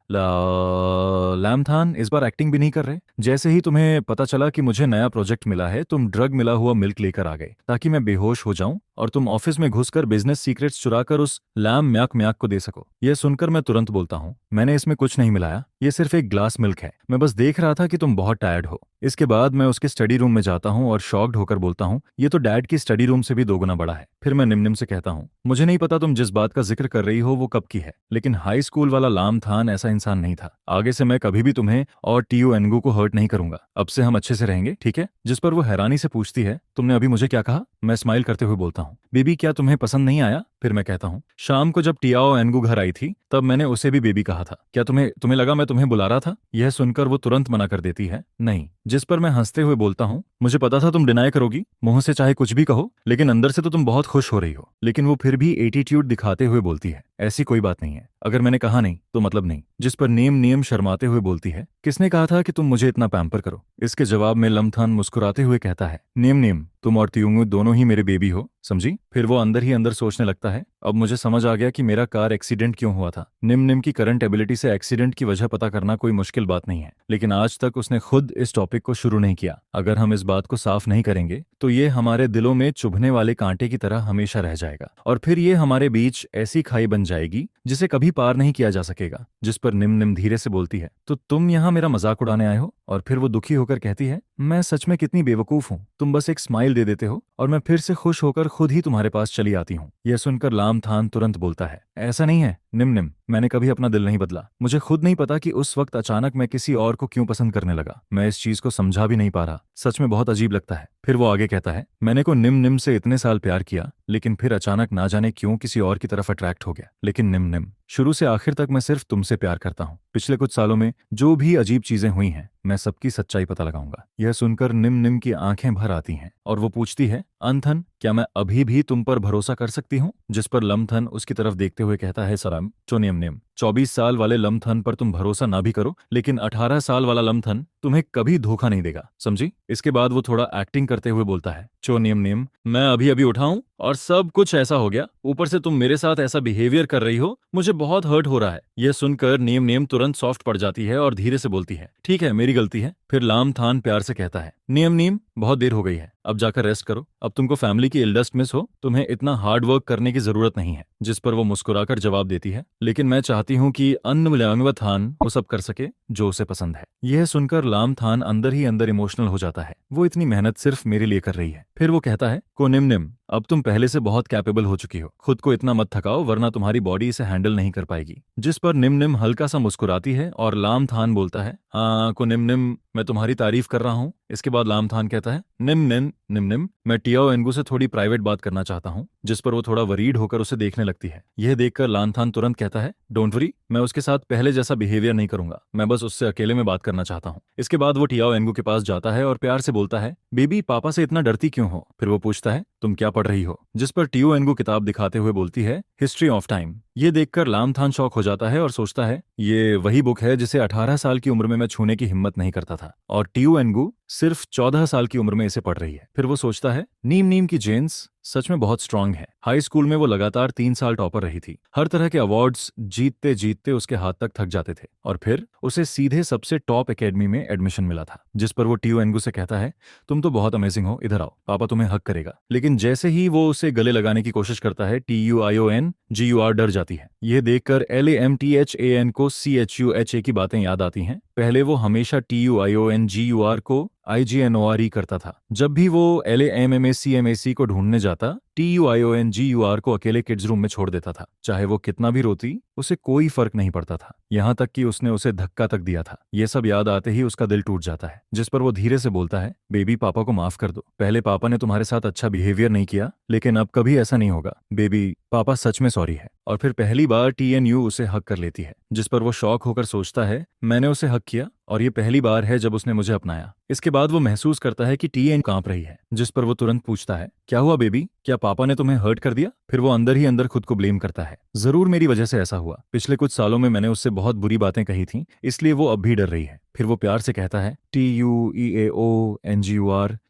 लामथान इस बार एक्टिंग भी नहीं कर रहे। जैसे ही तुम्हें पता चला कि मुझे नया प्रोजेक्ट मिला है, तुम ड्रग मिला हुआ मिल्क लेकर आ गए ताकि मैं बेहोश हो जाऊं और तुम ऑफिस में घुसकर बिजनेस सीक्रेट्स चुराकर उस लैम म्याक म्याक को दे सको। यह सुनकर मैं तुरंत बोलता हूँ, मैंने इसमें कुछ नहीं मिलाया, ये सिर्फ एक ग्लास मिल्क है, मैं बस देख रहा था कि तुम बहुत टायर्ड हो। इसके बाद मैं उसके स्टडी रूम में जाता हूँ और शॉक्ड होकर बोलता हूँ, ये तो डैड की स्टडी रूम से भी दोगुना बड़ा है। फिर मैं निम निम से कहता हूँ, मुझे नहीं पता तुम जिस बात का जिक्र कर रही हो वो कब की है, लेकिन हाई स्कूल वाला लाम थान ऐसा इंसान नहीं था। आगे से मैं कभी भी तुम्हें और टीयू एनगू को हर्ट नहीं करूंगा। अब से हम अच्छे से रहेंगे, ठीक है? जिस पर वो हैरानी से पूछती है, तुमने अभी मुझे क्या कहा? मैं स्माइल करते हुए बोलता हूँ, बेबी क्या तुम्हें पसंद नहीं आया? फिर मैं कहता हूँ, शाम को जब टियाओ एनगू घर आई थी तब मैंने उसे भी बेबी कहा था। क्या तुम्हें लगा मैं तुम्हें बुला रहा था? यह सुनकर वो तुरंत मना कर देती है, नहीं। जिस पर मैं हंसते हुए बोलता हूँ, मुझे पता था तुम डिनाई करोगी, मुंह से चाहे कुछ भी कहो, लेकिन अंदर से तो तुम बहुत खुश हो रही हो। लेकिन वो फिर भी एटीट्यूड दिखाते हुए बोलती है, ऐसी कोई बात नहीं है, अगर मैंने कहा नहीं तो मतलब नहीं। जिस पर नियम शर्माते हुए बोलती है, किसने कहा था कि तुम मुझे इतना पैम्पर करो? इसके जवाब में लम्थान मुस्कुराते हुए कहता है, नियम तुम और तियुंगू दोनों ही मेरे बेबी हो, समझी? फिर वो अंदर ही अंदर सोचने लगता है, अब मुझे समझ आ गया कि मेरा कार एक्सीडेंट क्यों हुआ था। निम की करंट एबिलिटी से एक्सीडेंट की वजह पता करना कोई मुश्किल बात नहीं है, लेकिन आज तक उसने खुद इस टॉपिक को शुरू नहीं किया। अगर हम इस बात को साफ नहीं करेंगे तो ये हमारे दिलों में चुभने वाले कांटे की तरह हमेशा रह जाएगा, और फिर ये हमारे बीच ऐसी खाई बन जाएगी जिसे कभी पार नहीं किया जा सकेगा। जिस पर निम धीरे से बोलती है, तो तुम यहाँ मेरा मजाक उड़ाने आए हो? और फिर वो दुखी होकर कहती है, मैं सच में कितनी बेवकूफ हूँ, तुम बस एक स्माइल दे देते हो और मैं फिर से खुश होकर खुद ही तुम्हारे पास चली आती हूँ। यह सुनकर लाम थान तुरंत बोलता है, ऐसा नहीं है निम, मैंने कभी अपना दिल नहीं बदला। मुझे खुद नहीं पता कि उस वक्त अचानक मैं किसी और को क्यों पसंद करने लगा। मैं इस चीज को समझा भी नहीं पा रहा, सच में बहुत अजीब लगता है। फिर वो आगे कहता है, मैंने को निम से इतने साल प्यार किया, लेकिन फिर अचानक ना जाने क्यों किसी और की तरफ अट्रैक्ट हो गया। लेकिन निम शुरू से आखिर तक मैं सिर्फ तुमसे प्यार करता हूँ। पिछले कुछ सालों में जो भी अजीब चीजें हुई हैं, मैं सबकी सच्चाई पता लगाऊंगा। यह सुनकर निम की आंखें भर आती हैं और वो पूछती है, अंथन क्या मैं अभी भी तुम पर भरोसा कर सकती हूँ? जिस पर लमथन उसकी तरफ देखते हुए कहता है, सलाम चो निम 24 साल वाले लमथन पर तुम भरोसा ना भी करो, लेकिन 18 साल वाला लमथन तुम्हें कभी धोखा नहीं देगा, समझी? इसके बाद वो थोड़ा एक्टिंग करते हुए बोलता है, चो निम मैं अभी अभी उठा हूं और सब कुछ ऐसा हो गया, ऊपर से तुम मेरे साथ ऐसा बिहेवियर कर रही हो, मुझे बहुत हर्ट हो रहा है। यह सुनकर नियम तुरंत सॉफ्ट पड़ जाती है और धीरे से बोलती है, ठीक है मेरी गलती है। फिर लाम थान प्यार से कहता है, नियम बहुत देर हो गई है, अब जाकर रेस्ट करो, अब तुमको फैमिली की इल्डस्ट मिस हो, तुम्हें इतना हार्ड वर्क करने की जरूरत नहीं है। जिस पर वो मुस्कुराकर जवाब देती है, लेकिन मैं चाहती हूँ कि अन्नमल्याङ्व थान वो सब कर सके जो उसे पसंद है। यह सुनकर लाम थान अंदर ही अंदर इमोशनल हो जाता है, वो इतनी मेहनत सिर्फ मेरे लिए कर रही है। फिर वो कहता है, को निम अब तुम पहले से बहुत कैपेबल हो चुकी हो, खुद को इतना मत थकाओ वरना तुम्हारी बॉडी इसे हैंडल नहीं कर पाएगी। जिस पर निम हल्का सा मुस्कुराती है और लाम थान बोलता है, हाँ को निम मैं तुम्हारी तारीफ कर रहा हूँ। इसके बाद लाम थान कहता है, निम मैं टियाओ एनगू से थोड़ी प्राइवेट बात करना चाहता हूँ। जिस पर वो थोड़ा वरीड होकर उसे देखने लगती है। यह देखकर लाम थान तुरंत कहता है, डोंट वरी, मैं उसके साथ पहले जैसा बिहेवियर नहीं करूंगा, मैं बस उससे अकेले में बात करना चाहता हूँ। इसके बाद वो टियाओ एनगू के पास जाता है और प्यार से बोलता है, बेबी पापा से इतना डरती क्यों हो? फिर वो पूछता है, तुम क्या पढ़ रही हो? जिस पर टियो एनगू किताब दिखाते हुए बोलती है, हिस्ट्री ऑफ टाइम। ये देखकर लाम थान शॉक हो जाता है और सोचता है, ये वही बुक है जिसे 18 साल की उम्र में मैं छूने की हिम्मत नहीं करता था, और टियो एनगू सिर्फ 14 साल की उम्र में इसे पढ़ रही है। फिर वो सोचता है, नीम की जेन्स सच में बहुत स्ट्रांग है। हाई स्कूल में वो लगातार 3 साल टॉपर रही थी, हर तरह के अवार्ड्स जीतते जीतते उसके हाथ तक थक जाते थे, और फिर उसे सीधे सबसे टॉप एकेडमी में एडमिशन मिला था। जिस पर वो टियो एनगू से कहता है, तुम तो बहुत अमेजिंग हो, इधर आओ, पापा तुम्हें हक करेगा। लेकिन जैसे ही वो उसे गले लगाने की कोशिश करता है, TUION GUR डर जाती है। यह देखकर LAMTHAN को CHUHA की बातें याद आती हैं। पहले वो हमेशा TUIONGUR को IGNORE करता था। जब भी वो LAMMACMAC को ढूंढने जाता, TUIONGUR को अकेले किड्स रूम में छोड़ देता था। चाहे वो कितना भी रोती, उसे कोई फर्क नहीं पड़ता था, यहाँ तक कि उसने उसे धक्का तक दिया था। ये सब याद आते ही उसका दिल टूट जाता है। जिस पर वो धीरे से बोलता है, बेबी पापा को माफ कर दो, पहले पापा ने तुम्हारे साथ अच्छा बिहेवियर नहीं किया, लेकिन अब कभी ऐसा नहीं होगा। बेबी पापा सच में सॉरी है। और फिर पहली बार TNU उसे हक कर लेती है। जिस पर वो शॉक होकर सोचता है, मैंने उसे हक किया और ये पहली बार है जब उसने मुझे अपनाया। इसके बाद वो महसूस करता है कि TN कांप रही है। जिस पर वो तुरंत पूछता है, क्या हुआ बेबी, क्या पापा ने तुम्हें हर्ट कर दिया? फिर वो अंदर ही अंदर खुद को ब्लेम करता है, जरूर मेरी वजह से ऐसा हुआ, पिछले कुछ सालों में मैंने उससे बहुत बुरी बातें कही थी, इसलिए वो अब भी डर रही है। फिर वो प्यार से कहता है TUEAONGUR,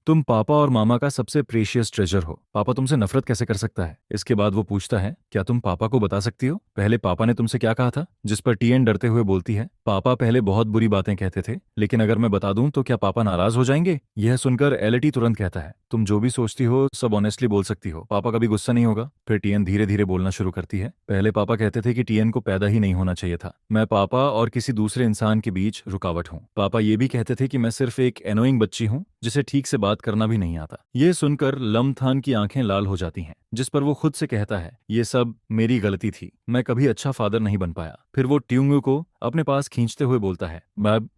तुम पापा और मामा का सबसे प्रेशियस ट्रेजर हो। पापा तुमसे नफरत कैसे कर सकता है? इसके बाद वो पूछता है, क्या तुम पापा को बता सकती हो पहले पापा ने तुमसे क्या कहा था? जिस पर TN डरते हुए बोलती है, पापा पहले बहुत बुरी बातें कहते थे, लेकिन अगर मैं बता दूं तो क्या पापा नाराज हो जाएंगे? यह सुनकर LT तुरंत कहता है, तुम जो भी सोचती हो सब ऑनेस्टली बोल सकती हो, पापा कभी गुस्सा नहीं होगा। फिर TN धीरे धीरे बोलना शुरू करती है, पहले पापा कहते थे कि TN को पैदा ही नहीं होना चाहिए था, मैं पापा और किसी दूसरे इंसान के बीच रुकावट हूँ। पापा ये भी कहते थे कि मैं सिर्फ एक एनोइंग बच्ची हूँ जिसे ठीक से बात करना भी नहीं आता। ये सुनकर लम्थान की आंखें लाल हो जाती हैं, जिस पर वो खुद से कहता है, ये सब मेरी गलती थी, मैं कभी अच्छा फादर नहीं बन पाया। फिर वो ट्यूंगू को अपने पास खींचते हुए बोलता है,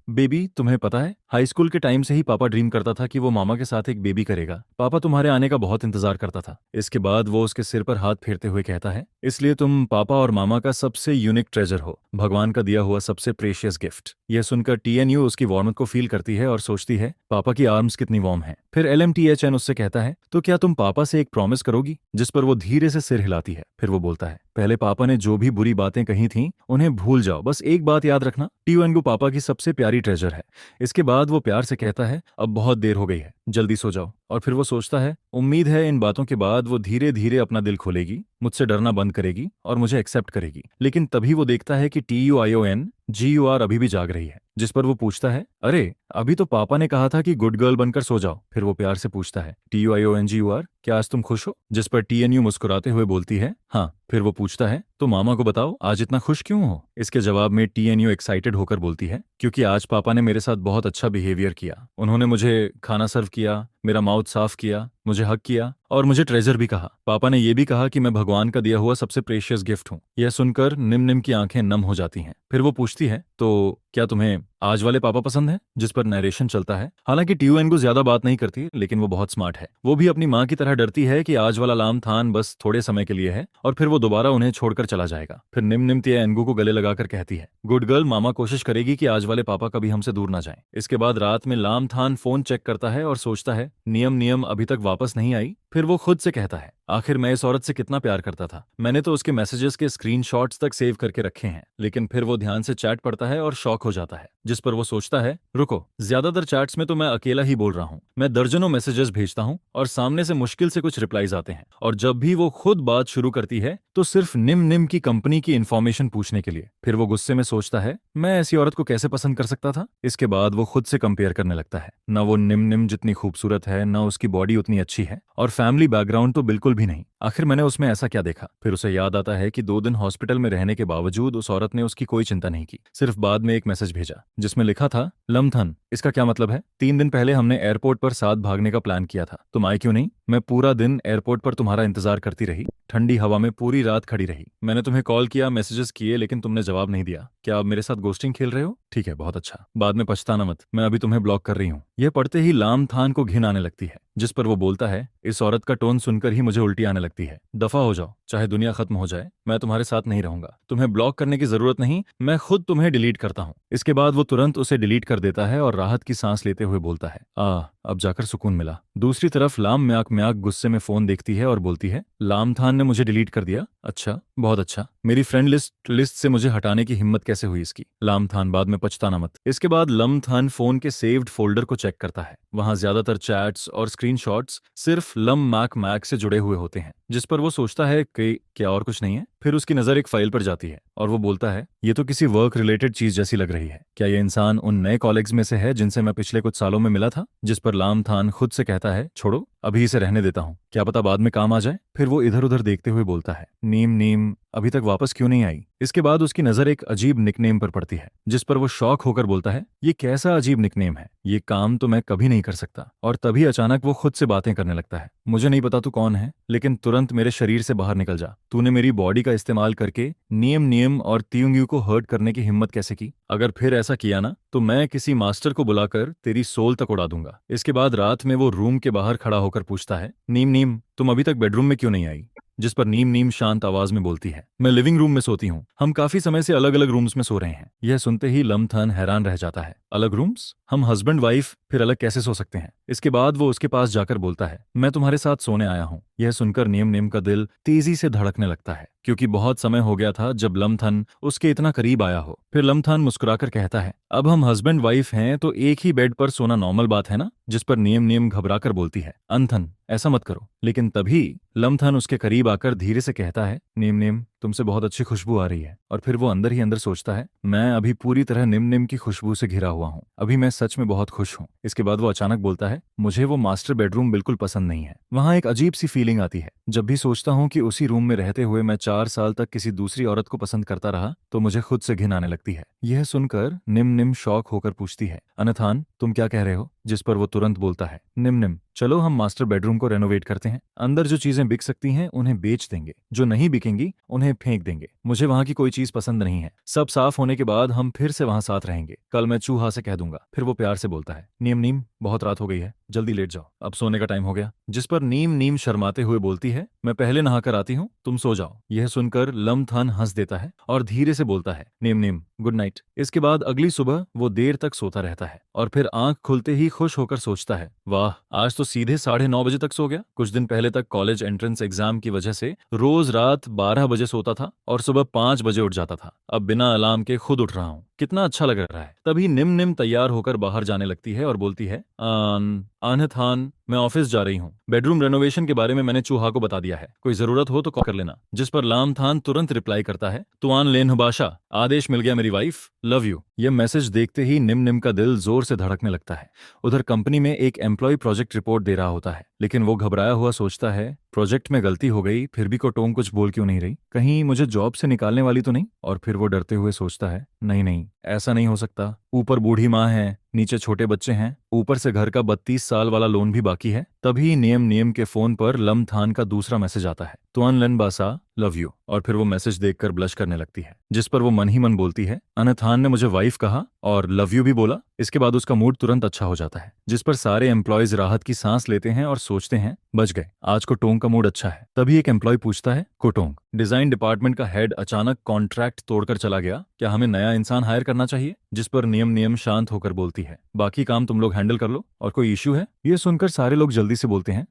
बेबी तुम्हें पता है हाई स्कूल के टाइम से ही पापा ड्रीम करता था कि वो मामा के साथ एक बेबी करेगा। पापा तुम्हारे आने का बहुत इंतजार करता था। इसके बाद वो उसके सिर पर हाथ फेरते हुए कहता है, इसलिए तुम पापा और मामा का सबसे यूनिक ट्रेजर हो, भगवान का दिया हुआ सबसे प्रेशियस गिफ्ट। यह सुनकर TNU उसकी वार्मथ को फील करती है और सोचती है, पापा की आर्म्स कितनी वार्म है। फिर LMTHN उससे कहता है, तो क्या तुम पापा से एक प्रॉमिस करोगी? जिस पर वो धीरे से सिर हिलाती है। फिर वो बोलता है, पहले पापा ने जो भी बुरी बातें कही थीं उन्हें भूल जाओ, बस एक बात याद रखना, TNU पापा की सबसे प्यारी ट्रेजर है। इसके बाद वो प्यार से कहता है, अब बहुत देर हो गई है, जल्दी सो जाओ। और फिर वो सोचता है, उम्मीद है इन बातों के बाद वो धीरे धीरे अपना दिल खोलेगी, मुझसे डरना बंद करेगी और मुझे एक्सेप्ट करेगी। लेकिन तभी वो देखता है कि TUIONGUR अभी भी जाग रही है। जिस पर वो पूछता है, अरे अभी तो पापा ने कहा था कि गुड गर्ल बनकर सो जाओ। फिर वो प्यार से पूछता है, TUIONGUR, क्या आज तुम खुश हो? जिस पर TNU मुस्कुराते हुए बोलती है, हाँ। फिर वो पूछता है, तो मामा को बताओ आज इतना खुश क्यों हो? इसके जवाब में TNU एक्साइटेड होकर बोलती है, क्योंकि आज पापा ने मेरे साथ बहुत अच्छा बिहेवियर किया, उन्होंने मुझे खाना सर्व किया, मेरा माउथ साफ किया, मुझे हक किया और मुझे ट्रेजर भी कहा। पापा ने यह भी कहा कि मैं भगवान का दिया हुआ सबसे प्रेशियस गिफ्ट हूँ। यह सुनकर निम की आंखें नम हो जाती हैं। फिर वो पूछती है, तो क्या तुम्हें आज वाले पापा पसंद है? जिस पर नरेशन चलता है। हालांकि TUN को ज्यादा बात नहीं करती, लेकिन वो बहुत स्मार्ट है। वो भी अपनी माँ की तरह डरती है कि आज वाला लाम थान बस थोड़े समय के लिए है और फिर वो दोबारा उन्हें छोड़कर चला जाएगा। फिर निम एनगू को गले लगाकर कहती है, गुड गर्ल, मामा कोशिश करेगी कि आज वाले पापा कभी हमसे दूर ना जाएं। इसके बाद रात में लाम थान फोन चेक करता है और सोचता है, नियम अभी तक वापस नहीं आई। फिर वो खुद से कहता है, आखिर मैं इस औरत से कितना प्यार करता था, मैंने तो उसके मैसेजेस के स्क्रीनशॉट्स तक सेव करके रखे हैं। लेकिन फिर वो ध्यान से चैट पढ़ता है और शॉक हो जाता है। जिस पर वो सोचता है, रुको, ज्यादातर चैट्स में तो मैं अकेला ही बोल रहा हूँ, मैं दर्जनों मैसेजेस भेजता हूँ और सामने से मुश्किल से कुछ रिप्लाईज आते हैं, और जब भी वो खुद बात शुरू करती है तो सिर्फ निम की कंपनी की इन्फॉर्मेशन पूछने के लिए। फिर वो गुस्से में सोचता है, मैं ऐसी औरत को कैसे पसंद कर सकता था। इसके बाद वो खुद से कंपेयर करने लगता है, न वो निम जितनी खूबसूरत है, न उसकी बॉडी उतनी अच्छी है, और फैमिली बैकग्राउंड तो बिल्कुल भी नहीं। आखिर मैंने उसमें ऐसा क्या देखा? फिर उसे याद आता है कि 2 दिन हॉस्पिटल में रहने के बावजूद उस औरत ने उसकी कोई चिंता नहीं की, सिर्फ बाद में एक मैसेज भेजा जिसमें लिखा था, लम्थन, इसका क्या मतलब है? 3 दिन पहले हमने एयरपोर्ट पर साथ भागने का प्लान किया था, तुम आए क्यों नहीं? मैं पूरा दिन एयरपोर्ट पर तुम्हारा इंतजार करती रही, ठंडी हवा में पूरी रात खड़ी रही, मैंने तुम्हें कॉल किया, मैसेजेस किए, लेकिन तुमने जवाब नहीं दिया। क्या आप मेरे साथ गोस्टिंग खेल रहे हो? ठीक है, बहुत अच्छा, बाद में पछताना मत, मैं अभी तुम्हें ब्लॉक कर रही हूँ। यह पढ़ते ही लाम थान को घिन आने लगती है। जिस पर वो बोलता है, इस औरत का टोन सुनकर ही मुझे उल्टी आने लगती है, दफा हो जाओ, चाहे दुनिया खत्म हो जाए, मैं तुम्हारे साथ नहीं रहूंगा, तुम्हें ब्लॉक करने की जरूरत नहीं, मैं खुद तुम्हें डिलीट करता हूँ। इसके बाद वो तुरंत उसे डिलीट कर देता है और राहत की सांस लेते हुए बोलता है, अब जाकर सुकून मिला। दूसरी तरफ लाम म्याक गुस्से में फोन देखती है और बोलती है, लाम थान ने मुझे डिलीट कर दिया? अच्छा, बहुत अच्छा, मेरी फ्रेंड लिस्ट से मुझे हटाने की हिम्मत कैसे हुई इसकी? लाम थान, बाद में पछताना मत। इसके बाद लम थान फोन के सेव्ड फोल्डर को चेक करता है। वहां ज्यादातर चैट्स और स्क्रीनशॉट्स सिर्फ लम मैक से जुड़े हुए होते हैं। जिस पर वो सोचता है कि क्या और कुछ नहीं है? फिर उसकी नजर एक फाइल पर जाती है और वो बोलता है, ये तो किसी वर्क रिलेटेड चीज जैसी लग रही है, क्या ये इंसान उन नए कॉलेग्स में से है जिनसे मैं पिछले कुछ सालों में मिला था? जिस पर लाम थान खुद से कहता है, छोड़ो, अभी इसे रहने देता हूँ, क्या पता बाद में काम आ जाए। फिर वो इधर उधर देखते हुए बोलता है, नीम अभी तक वापस क्यों नहीं आई? इसके बाद उसकी नजर एक अजीब निकनेम पर पड़ती है, जिस पर वो शॉक होकर बोलता है, ये कैसा अजीब निकनेम है, ये काम तो मैं कभी नहीं कर सकता। और तभी अचानक वो खुद से बातें करने लगता है, मुझे नहीं पता तू कौन है, लेकिन तुरंत मेरे शरीर से बाहर निकल जा। तूने मेरी बॉडी का इस्तेमाल करके नियम और त्युंग्यू को हर्ट करने की हिम्मत कैसे की? अगर फिर ऐसा किया ना तो मैं किसी मास्टर को बुलाकर तेरी सोल तक उड़ा दूंगा। इसके बाद रात में वो रूम के बाहर खड़ा होकर पूछता है, नीम तुम अभी तक बेडरूम में क्यों नहीं आई? जिस पर नीम शांत आवाज में बोलती है, मैं लिविंग रूम में सोती हूँ, हम काफी समय से अलग अलग रूम्स में सो रहे हैं। यह सुनते ही लम्थन हैरान रह जाता है, अलग रूम्स? हम हस्बैंड वाइफ फिर अलग कैसे सो सकते हैं? इसके बाद वो उसके पास जाकर बोलता है, मैं तुम्हारे साथ सोने आया हूँ। यह सुनकर नियम का दिल तेजी से धड़कने लगता है। क्योंकि बहुत समय हो गया था जब लम्थन उसके इतना करीब आया हो। फिर लम्थन मुस्कुराकर कहता है, अब हम हस्बैंड वाइफ हैं तो एक ही बेड पर सोना नॉर्मल बात है ना। जिस पर नियम नियम घबराकर बोलती है, अंथन ऐसा मत करो। लेकिन तभी लम्थन उसके करीब आकर धीरे से कहता है, निम निम तुमसे बहुत अच्छी खुशबू आ रही है। और फिर वो अंदर ही अंदर सोचता है, मैं अभी पूरी तरह निम निम की खुशबू से घिरा हुआ हूँ, अभी मैं सच में बहुत खुश हूँ। इसके बाद वो अचानक बोलता है, मुझे वो मास्टर बेडरूम बिल्कुल पसंद नहीं है। वहाँ एक अजीब सी फीलिंग आती है। जब भी सोचता हूँ कि उसी रूम में रहते हुए मैं 4 साल तक किसी दूसरी औरत को पसंद करता रहा तो मुझे खुद से घिन आने लगती है। यह सुनकर निम निम शॉक होकर पूछती है, अनथान तुम क्या कह रहे हो। जिस पर वो तुरंत बोलता है, निम निम चलो हम मास्टर बेडरूम को रेनोवेट करते हैं। अंदर जो चीजें बिक सकती हैं उन्हें बेच देंगे, जो नहीं बिकेंगी उन्हें फेंक देंगे। मुझे वहां की कोई चीज पसंद नहीं है। सब साफ होने के बाद हम फिर से वहां साथ रहेंगे। कल मैं चूहा से कह दूंगा। फिर वो प्यार से बोलता है, नीम नीम बहुत रात हो गई है, जल्दी लेट जाओ, अब सोने का टाइम हो गया। जिस पर नीम नीम शर्माते हुए बोलती है, मैं पहले नहाकर आती हूँ, तुम सो जाओ। यह सुनकर लम्थन हंस देता है और धीरे से बोलता है, नीम नीम गुड नाइट। इसके बाद अगली सुबह वो देर तक सोता रहता है और फिर आंख खुलते ही खुश होकर सोचता है, वाह आज तो सीधे 9:30 बजे तक सो गया। कुछ दिन पहले तक कॉलेज एंट्रेंस एग्जाम की वजह से रोज रात 12 बजे सोता था और सुबह 5 बजे उठ जाता था। अब बिना अलार्म के खुद उठ रहा हूँ, कितना अच्छा लग रहा है। तभी निम निम तैयार होकर बाहर जाने लगती है और बोलती है, आनथान मैं ऑफिस जा रही हूँ। बेडरूम रेनोवेशन के बारे में मैंने चूहा को बता दिया है, कोई जरूरत हो तो कॉल कर लेना। जिस पर लामथान तुरंत रिप्लाई करता है, तुआन लेन बाशा, आदेश मिल गया मेरी वाइफ, लव यू। यह मैसेज देखते ही निम निम का दिल जोर से धड़कने लगता है। उधर कंपनी में एक एम्प्लॉय प्रोजेक्ट रिपोर्ट दे रहा होता है, लेकिन वो घबराया हुआ सोचता है, प्रोजेक्ट में गलती हो गई, फिर भी कोटोंग कुछ बोल क्यों नहीं रही, कहीं मुझे जॉब से निकालने वाली तो नहीं। और फिर वो डरते हुए सोचता है, नहीं नहीं ऐसा नहीं हो सकता, ऊपर बूढ़ी माँ है, नीचे छोटे बच्चे हैं, ऊपर से घर का 32 साल वाला लोन भी बाकी है। तभी नियम नियम के फोन पर लम्थान का दूसरा मैसेज आता है, तुआन लन बासा लव यू। और फिर वो मैसेज देखकर ब्लश करने लगती है। जिस पर वो मन ही मन बोलती है, अनथान ने मुझे वाइफ कहा और लव यू भी बोला। इसके बाद उसका मूड तुरंत अच्छा हो जाता है। जिस पर सारे एम्प्लॉयज राहत की सांस लेते हैं और सोचते हैं, बच गए, आज कोटोंग का मूड अच्छा है। तभी एक एम्प्लॉय पूछता है, कोटोंग डिजाइन डिपार्टमेंट का हेड अचानक कॉन्ट्रैक्ट तोड़कर चला गया, क्या हमें नया इंसान हायर करना चाहिए। जिस पर नियम नियम शांत होकर बोलती है, बाकी काम तुम लोग हैंडल कर लो, और कोई इश्यू है। ये सुनकर सारे लोग जल्दी से बोलते हैं,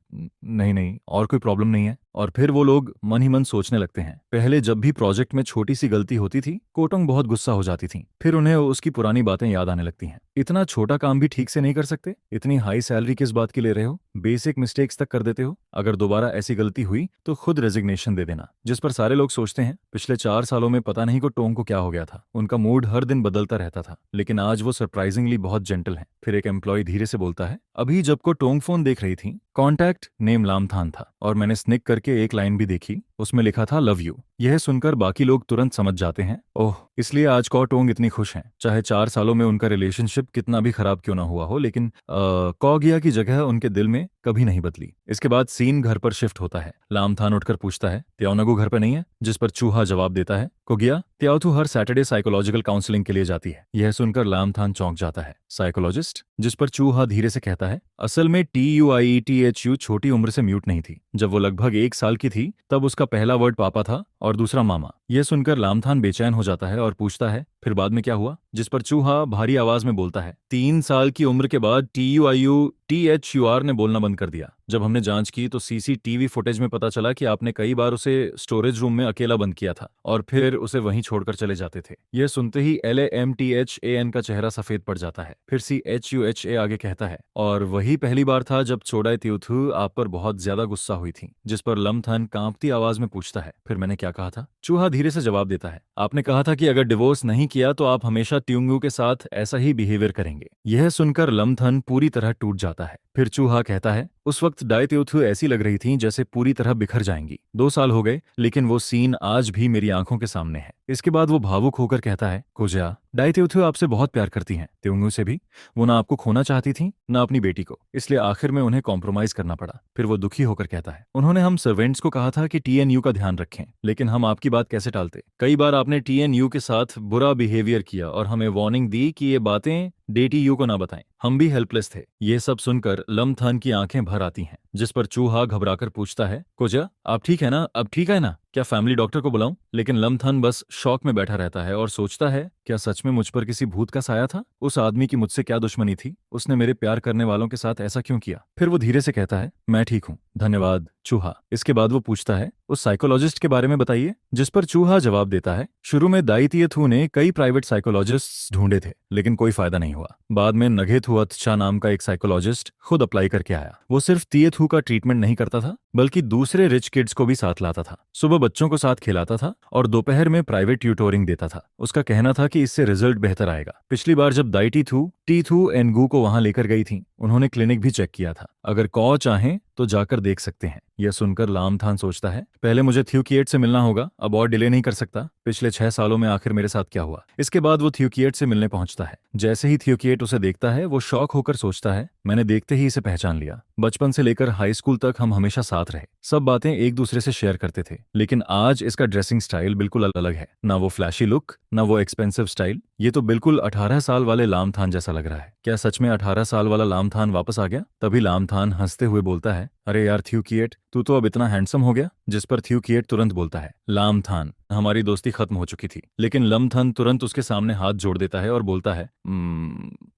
नहीं नहीं और कोई प्रॉब्लम नहीं है। और फिर वो लोग मन ही मन सोचने लगते हैं, पहले जब भी प्रोजेक्ट में छोटी सी गलती होती थी कोटोंग बहुत गुस्सा हो जाती थी। फिर उन्हें उसकी पुरानी बातें याद आने लगती हैं, इतना छोटा काम भी ठीक से नहीं कर सकते, इतनी हाई सैलरी किस बात की ले रहे हो, बेसिक मिस्टेक्स तक कर देते हो, अगर दोबारा ऐसी गलती हुई तो खुद रेजिग्नेशन दे देना। जिस पर सारे लोग सोचते हैं, पिछले 4 सालों में पता नहीं कोटोंग को क्या हो गया था, उनका मूड हर दिन बदलता रहता था, लेकिन आज वो सरप्राइजिंगली बहुत जेंटल हैं। फिर एक एम्प्लॉय धीरे से बोलता है, अभी जब कोटोंग फोन देख रही थी, कॉन्टैक्ट नेम लामथान था और मैंने स्निक करके एक लाइन भी देखी, उसमें लिखा था लव यू। यह सुनकर बाकी लोग तुरंत समझ जाते हैं, ओह इसलिए आज कोटोंग इतनी खुश हैं। चाहे 4 सालों में उनका रिलेशनशिप कितना भी खराब क्यों ना हुआ हो, लेकिन कौगिया की जगह उनके दिल में कभी नहीं बदली। इसके बाद सीन घर पर शिफ्ट होता है। लामथान उठकर पूछता है, त्याओनगु घर पर नहीं है। जिस पर चूहा जवाब देता है, कोगिया त्याओथू हर सैटरडे साइकोलॉजिकल काउंसलिंग के लिए जाती है। यह सुनकर लामथान चौंक जाता है, साइकोलॉजिस्ट। जिस पर चूहा धीरे से कहता है, असल में TUIETHU छोटी उम्र से म्यूट नहीं थी, जब वो लगभग 1 साल की थी तब उसका पहला वर्ड पापा था और दूसरा मामा। यह सुनकर लामथान बेचैन हो जाता है और पूछता है, फिर बाद में क्या हुआ। जिस पर चूहा भारी आवाज में बोलता है, 3 साल की उम्र के बाद TUIUTHUR ने बोलना बंद कर दिया। जब हमने जांच की तो CCTV फुटेज में पता चला कि आपने कई बार उसे स्टोरेज रूम में अकेला बंद किया था और फिर उसे वहीं छोड़कर चले जाते थे। यह सुनते ही LAMTHAN का चेहरा सफेद पड़ जाता है। फिर CHUHA आगे कहता है, और वही पहली बार था जब चोडाई त्यूथू आप पर बहुत ज्यादा गुस्सा हुई थी। जिस पर लम्थन कांपती आवाज में पूछता है, फिर मैंने क्या कहा था। चूहा धीरे से जवाब देता है, आपने कहा था कि अगर डिवोर्स नहीं किया तो आप हमेशा ट्यूंगू के साथ ऐसा ही बिहेवियर करेंगे। यह सुनकर लम्थन पूरी तरह टूट जाता है। फिर चूहा कहता है, उस वक्त डाई त्यूथू ऐसी लग रही थी जैसे पूरी तरह बिखर जाएंगी। 2 साल हो गए लेकिन वो सीन आज भी मेरी आंखों के सामने है। इसके बाद वो भावुक होकर कहता है, कोजा डाई त्यूथू आपसे बहुत प्यार करती हैं, त्योंगू से भी। वो ना आपको खोना चाहती थी ना अपनी बेटी को, इसलिए आखिर में उन्हें कॉम्प्रोमाइज करना पड़ा। फिर वो दुखी होकर कहता है, उन्होंने हम सर्वेंट्स को कहा था कि TNU का ध्यान रखें, लेकिन हम आपकी बात कैसे टालते। कई बार आपने TNU के साथ बुरा बिहेवियर किया और हमें वार्निंग दी कि ये बातें DTU को ना बताएं। हम भी हेल्पलेस थे। ये सब सुनकर लम्थन की आंखें भर आती हैं। जिस पर चूहा घबराकर पूछता है, कोजा आप ठीक है ना, अब ठीक है ना, क्या फैमिली डॉक्टर को बुलाऊं? लेकिन लम्थन बस शॉक में बैठा रहता है और सोचता है, क्या सच में मुझ पर किसी भूत का साया था? उस आदमी की मुझसे क्या दुश्मनी थी? उसने मेरे प्यार करने वालों के साथ ऐसा क्यों किया? फिर वो धीरे से कहता है, मैं ठीक हूँ, धन्यवाद चूहा। इसके बाद वो पूछता है, उस साइकोलॉजिस्ट के बारे में बताइए। जिस पर चूहा जवाब देता है, शुरू में दाई तिएथु ने कई प्राइवेट साइकोलॉजिस्ट ढूंढे थे, लेकिन कोई फायदा नहीं हुआ। बाद में नगेथुअत्शा नाम का एक साइकोलॉजिस्ट खुद अप्लाई करके आया। वो सिर्फ तिएथु का ट्रीटमेंट नहीं करता था, बल्कि दूसरे रिच किड्स को भी साथ लाता था। सुबह बच्चों को साथ खिलाता था और दोपहर में प्राइवेट ट्यूटोरिंग देता था। उसका कहना था कि इससे रिजल्ट बेहतर आएगा। पिछली बार जब दाई टीथू एनगू को वहां लेकर गई थी, उन्होंने क्लिनिक भी चेक किया था। अगर कौ चाहें तो जाकर देख सकते हैं। यह सुनकर लामथान सोचता है, पहले मुझे थ्यूकिएट से मिलना होगा, अब और डिले नहीं कर सकता। पिछले 6 सालों में आखिर मेरे साथ क्या हुआ? इसके बाद वो थ्यूकिएट से मिलने पहुंचता है। जैसे ही थ्यूकिएट उसे देखता है, वो शॉक होकर सोचता है, मैंने देखते ही इसे पहचान लिया। बचपन से लेकर हाई स्कूल तक हम हमेशा साथ रहे, सब बातें एक दूसरे से शेयर करते थे। लेकिन आज इसका ड्रेसिंग स्टाइल बिल्कुल अलग है। ना वो फ्लैशी लुक, ना वो एक्सपेंसिव स्टाइल। ये तो बिल्कुल 18 साल वाले लामथान जैसा लग रहा है। क्या सच में 18 साल वाला लामथान वापस आ गया? तभी लामथान हंसते हुए बोलता है, अरे यार थ्यूकिएट, तू तो अब इतना हैंडसम हो गया। जिस पर थ्यूकिएट तुरंत बोलता है, लामथान, हमारी दोस्ती खत्म हो चुकी थी। लेकिन लमथन तुरंत उसके सामने हाथ जोड़ देता है और बोलता है,